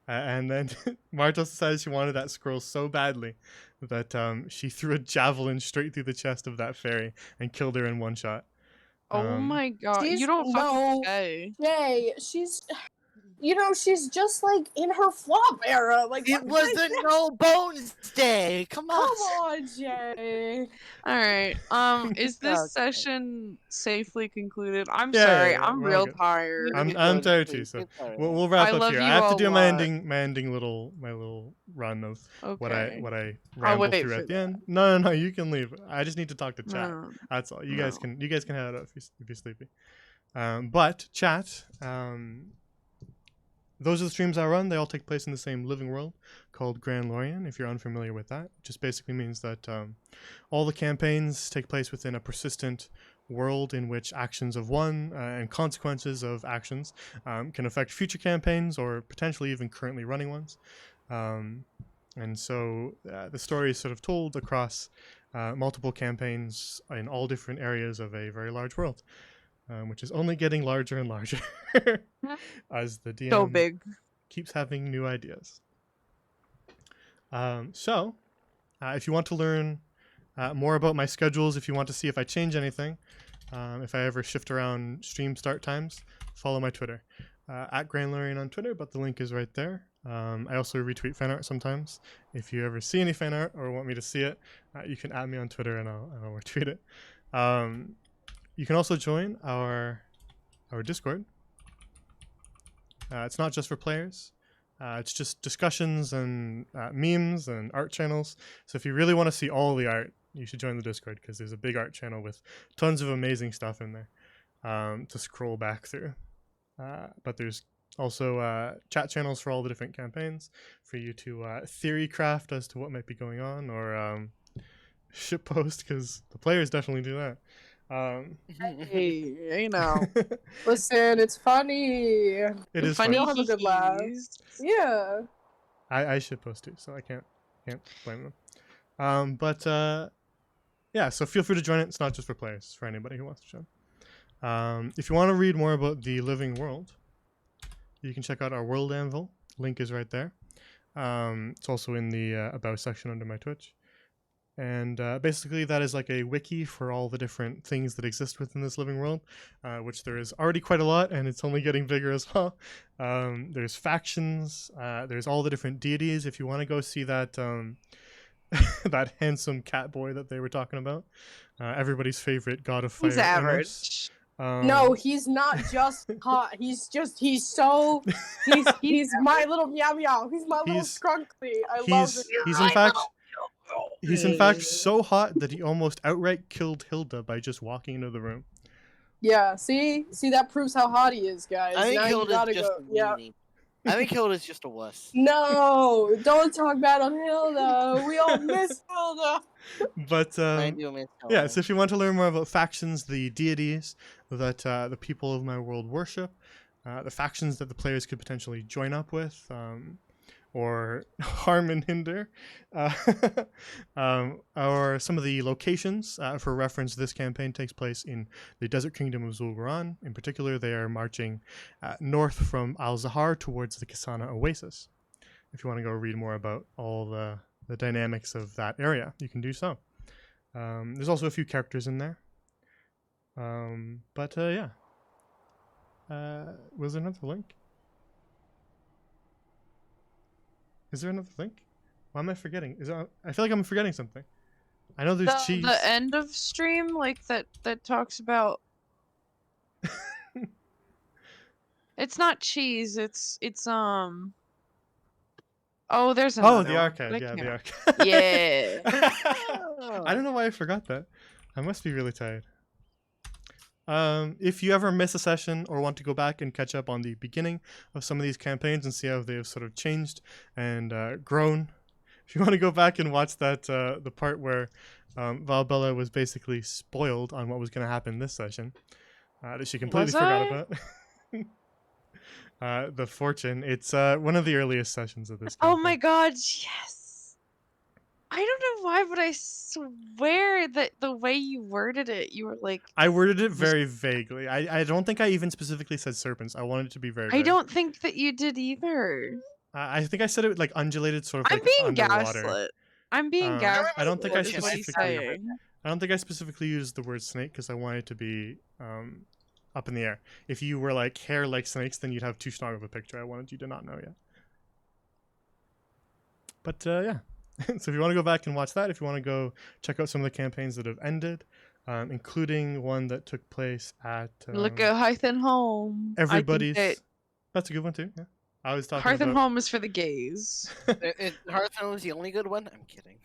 Speaker 1: And then Martos decided she wanted that squirrel so badly that she threw a javelin straight through the chest of that fairy and killed her in one shot.
Speaker 3: Oh my God!
Speaker 4: she's-
Speaker 3: You don't
Speaker 4: no.
Speaker 3: fucking say.
Speaker 4: Jay, she's she's just like in her flop era. Like
Speaker 2: It
Speaker 4: what
Speaker 2: was
Speaker 4: the
Speaker 2: a no bones day. Come
Speaker 4: Come
Speaker 2: on.
Speaker 4: on, Jay.
Speaker 3: All right. Is this
Speaker 2: Okay.
Speaker 3: session safely concluded? I'm
Speaker 1: Yeah,
Speaker 3: sorry.
Speaker 1: yeah,
Speaker 3: I'm
Speaker 1: we're all
Speaker 3: real
Speaker 1: good.
Speaker 3: tired.
Speaker 1: I'm
Speaker 2: You can go to
Speaker 1: tired
Speaker 2: sleep,
Speaker 1: too, so
Speaker 2: it's alright.
Speaker 1: we'll wrap
Speaker 3: I
Speaker 1: up
Speaker 3: love
Speaker 1: here.
Speaker 3: you
Speaker 1: I have to
Speaker 3: all
Speaker 1: do
Speaker 3: a
Speaker 1: my
Speaker 3: lot.
Speaker 1: ending little run of
Speaker 3: Okay.
Speaker 1: what I
Speaker 3: I'll
Speaker 1: ramble
Speaker 3: wait
Speaker 1: through
Speaker 3: for
Speaker 1: at the
Speaker 3: that.
Speaker 1: end. No, you can leave. I just need to talk to chat.
Speaker 3: No.
Speaker 1: That's all. You guys
Speaker 3: No.
Speaker 1: can head out if you're sleepy. But chat. Those are the streams I run. They all take place in the same living world called Grand Lorien. If you're unfamiliar with that, it just basically means that all the campaigns take place within a persistent world in which actions of one and consequences of actions can affect future campaigns or potentially even currently running ones. And so the story is sort of told across multiple campaigns in all different areas of a very large world, which is only getting larger and larger as the DM
Speaker 3: So big.
Speaker 1: keeps having new ideas. So, if you want to learn more about my schedules, if you want to see if I change anything, if I ever shift around stream start times, follow my Twitter. At Grand Lorien on Twitter, but the link is right there. I also retweet fan art sometimes. If you ever see any fan art or want me to see it, you can add me on Twitter and I'll retweet it. You can also join our Discord. It's not just for players. It's just discussions and memes and art channels. So if you really want to see all the art, you should join the Discord because there's a big art channel with tons of amazing stuff in there to scroll back through. But there's also chat channels for all the different campaigns for you to theory craft as to what might be going on or shitpost because the players definitely do that.
Speaker 3: Hey, you know.
Speaker 4: Listen, it's funny.
Speaker 1: It is
Speaker 3: funny.
Speaker 4: We
Speaker 1: funny.
Speaker 4: all have a good laugh.
Speaker 3: hee-hees.
Speaker 4: Yeah.
Speaker 1: I shitpost too, so I can't blame them. Yeah, so feel free to join it. It's not just for players; it's for anybody who wants to join. If you want to read more about the living world, you can check out our World Anvil. Link is right there. It's also in the About section under my Twitch. And basically that is like a wiki for all the different things that exist within this living world, which there is already quite a lot, and it's only getting bigger as well. There's factions, there's all the different deities. If you want to go see that that handsome cat boy that they were talking about, everybody's favorite god of fire.
Speaker 3: He's
Speaker 1: Immerse.
Speaker 3: average.
Speaker 4: No, he's not just hot. He's my little meow meow. He's my little
Speaker 1: He's-
Speaker 4: skrunkly. I love it.
Speaker 1: He's in fact so hot that he almost outright killed Hilda by just walking into the room.
Speaker 4: Yeah, see that proves how hot he is, guys.
Speaker 2: I think
Speaker 4: now you
Speaker 2: Hilda's
Speaker 4: gotta
Speaker 2: just
Speaker 4: go.
Speaker 2: a
Speaker 4: Yeah.
Speaker 2: weenie. I think Hilda's just a wuss.
Speaker 4: No, don't talk bad on Hilda. We all miss Hilda.
Speaker 1: But
Speaker 2: I do miss
Speaker 1: yeah,
Speaker 2: Hilda.
Speaker 1: so if you want to learn more about factions, the deities that the people of my world worship, the factions that the players could potentially join up with, or harm and hinder, or some of the locations. For reference, this campaign takes place in the Desert Kingdom of Zul'Goran. In particular, they are marching north from Al-Zahar towards the Kasana Oasis. If you want to go read more about all the dynamics of that area, you can do so. There's also a few characters in there. Yeah. Was there another link? Is there another link? Why am I forgetting? I feel like I'm forgetting something. I know there's cheese.
Speaker 3: The end of stream, like that talks about. It's not cheese. It's Oh, there's another.
Speaker 1: Oh, the
Speaker 3: one,
Speaker 1: archive.
Speaker 3: but I
Speaker 1: Yeah, the
Speaker 3: can't-
Speaker 1: archive.
Speaker 3: Yeah.
Speaker 1: I don't know why I forgot that. I must be really tired. if you ever miss a session or want to go back and catch up on the beginning of some of these campaigns and see how they've sort of changed and grown, if you want to go back and watch that, the part where Valbella was basically spoiled on what was going to happen this session, that she completely
Speaker 3: Was
Speaker 1: forgot
Speaker 3: I?
Speaker 1: about. The fortune. It's one of the earliest sessions of this.
Speaker 3: Oh
Speaker 1: campaign.
Speaker 3: my god, yes. I don't know why, but I swear that the way you worded it, you were like,
Speaker 1: I worded it very vaguely. I don't think I even specifically said serpents. I wanted it to be very
Speaker 3: I
Speaker 1: vague.
Speaker 3: don't think that you did either.
Speaker 1: I think I said it like undulated, sort of
Speaker 3: I'm
Speaker 1: like
Speaker 3: being
Speaker 1: underwater.
Speaker 3: gaslit. I'm being
Speaker 1: I
Speaker 3: gaslit.
Speaker 1: don't think I
Speaker 3: is what he's
Speaker 1: specifically.
Speaker 3: saying.
Speaker 1: I don't think I specifically used the word snake because I wanted it to be up in the air. If you were like hair like snakes, then you'd have too strong of a picture. I wanted you to not know yet. But yeah, so if you want to go back and watch that, if you want to go check out some of the campaigns that have ended, including one that took place at
Speaker 3: Look at Hearth and Home. I think
Speaker 1: everybody's.
Speaker 3: that
Speaker 1: That's a good one too. Yeah, I was talking
Speaker 3: Hearth and
Speaker 1: about.
Speaker 3: Home is for the gays.
Speaker 2: Hearthstone was the only good one? I'm kidding.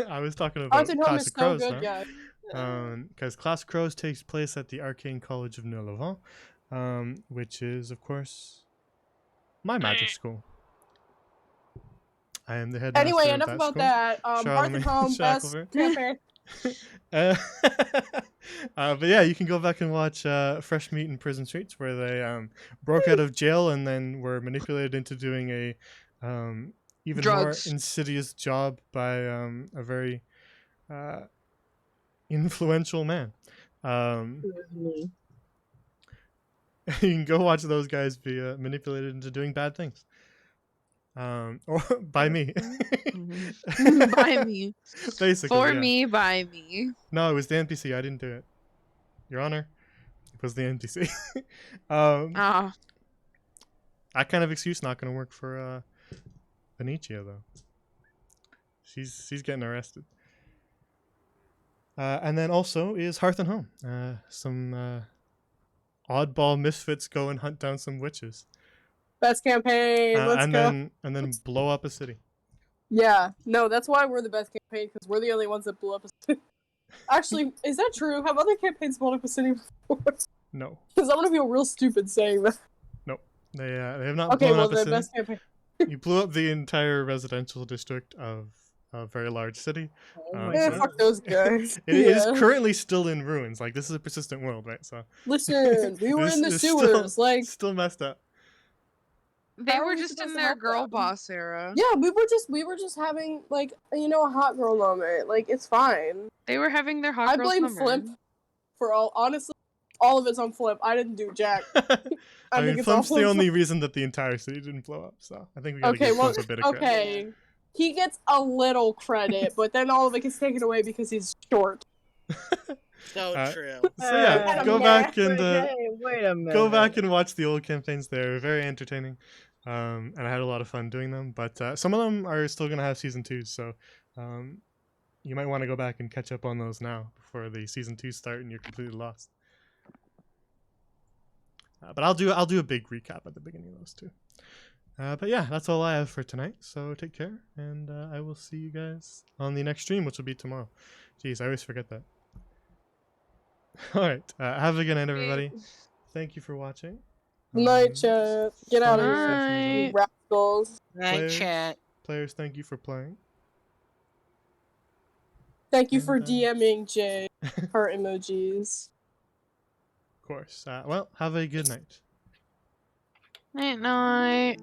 Speaker 1: I was talking about
Speaker 4: Hearth and Home
Speaker 1: Clash
Speaker 4: is
Speaker 1: of
Speaker 4: so
Speaker 1: Crows
Speaker 4: good,
Speaker 1: now.
Speaker 4: yeah.
Speaker 1: Because Clash of Crows takes place at the Arcane College of Neulevent, which is, of course, my magic school. I am the headmaster
Speaker 4: Anyway,
Speaker 1: of
Speaker 4: enough
Speaker 1: that
Speaker 4: about
Speaker 1: school.
Speaker 4: that. Hearth
Speaker 1: Charlemagne
Speaker 4: and Home, best
Speaker 1: Shackleford.
Speaker 4: campaign.
Speaker 1: But yeah, you can go back and watch Fresh Meat in Prison Streets, where they broke out of jail and then were manipulated into doing a even
Speaker 3: Drugs.
Speaker 1: more insidious job by a very influential man. You can go watch those guys be manipulated into doing bad things. Or by me.
Speaker 3: By me.
Speaker 1: Basically.
Speaker 3: For
Speaker 1: yeah.
Speaker 3: me, by me.
Speaker 1: No, it was the NPC. I didn't do it. Your Honor, it was the NPC.
Speaker 3: Ah,
Speaker 1: That kind of excuse not going to work for Benicia though. She's getting arrested. And then also is Hearth and Home. Some oddball misfits go and hunt down some witches.
Speaker 4: Best campaign. Let's
Speaker 1: and
Speaker 4: go.
Speaker 1: then blow up a city.
Speaker 4: Yeah, no, that's why we're the best campaign, because we're the only ones that blew up a city. Actually, is that true? Have other campaigns blown up a city before?
Speaker 1: No,
Speaker 4: Because I'm gonna feel real stupid saying that.
Speaker 1: they have not
Speaker 4: Okay,
Speaker 1: blown
Speaker 4: well,
Speaker 1: up a
Speaker 4: the
Speaker 1: city.
Speaker 4: best campaign.
Speaker 1: You blew up the entire residential district of a very large city.
Speaker 5: Oh
Speaker 1: Um,
Speaker 5: my
Speaker 4: Yeah,
Speaker 1: so-
Speaker 4: fuck those guys.
Speaker 1: It is
Speaker 4: Yeah.
Speaker 1: currently still in ruins. Like, this is a persistent world, right? So
Speaker 4: Listen, we were
Speaker 1: This
Speaker 4: in the
Speaker 1: is
Speaker 4: sewers. Like,
Speaker 1: still messed up.
Speaker 3: they
Speaker 4: How are
Speaker 3: were
Speaker 4: we
Speaker 3: just
Speaker 4: supposed
Speaker 3: in
Speaker 4: to
Speaker 3: their
Speaker 4: help
Speaker 3: girl
Speaker 4: them?
Speaker 3: boss era.
Speaker 4: yeah, we were just having like a hot girl moment. Like, it's fine.
Speaker 3: They were having their hot
Speaker 4: I
Speaker 3: girl
Speaker 4: blame
Speaker 3: summer.
Speaker 4: Flimp for honestly, all of it's on Flimp. I didn't do jack.
Speaker 1: I mean,
Speaker 4: think it's all
Speaker 1: Flimp's the
Speaker 4: Flimp's
Speaker 1: only reason that the entire city didn't blow up. So I think we gotta
Speaker 4: Okay,
Speaker 1: give
Speaker 4: well,
Speaker 1: Flimp a bit of credit.
Speaker 4: okay. He gets a little credit, but then all of it gets taken away because he's short.
Speaker 2: So
Speaker 1: Uh,
Speaker 2: true.
Speaker 1: So yeah,
Speaker 4: Hey,
Speaker 1: go back and
Speaker 5: wait a minute.
Speaker 1: go back and watch the old campaigns. They're very entertaining, and I had a lot of fun doing them. But some of them are still gonna have season 2s, so you might want to go back and catch up on those now before the season 2s start and you're completely lost. But I'll do a big recap at the beginning of those too. But yeah, that's all I have for tonight. So take care, and I will see you guys on the next stream, which will be tomorrow. Jeez, I always forget that. All right, have a good night, everybody. Thank you for watching.
Speaker 4: Night, chat. Get out of
Speaker 1: fun
Speaker 4: here,
Speaker 1: sessions
Speaker 4: you
Speaker 3: Night.
Speaker 4: rascals.
Speaker 2: Night
Speaker 1: Players.
Speaker 2: chat.
Speaker 1: Players, thank you for playing.
Speaker 4: Thank you for
Speaker 1: And,
Speaker 4: DMing Jay. Heart emojis.
Speaker 1: Of course. Well, have a good night.
Speaker 3: Night night.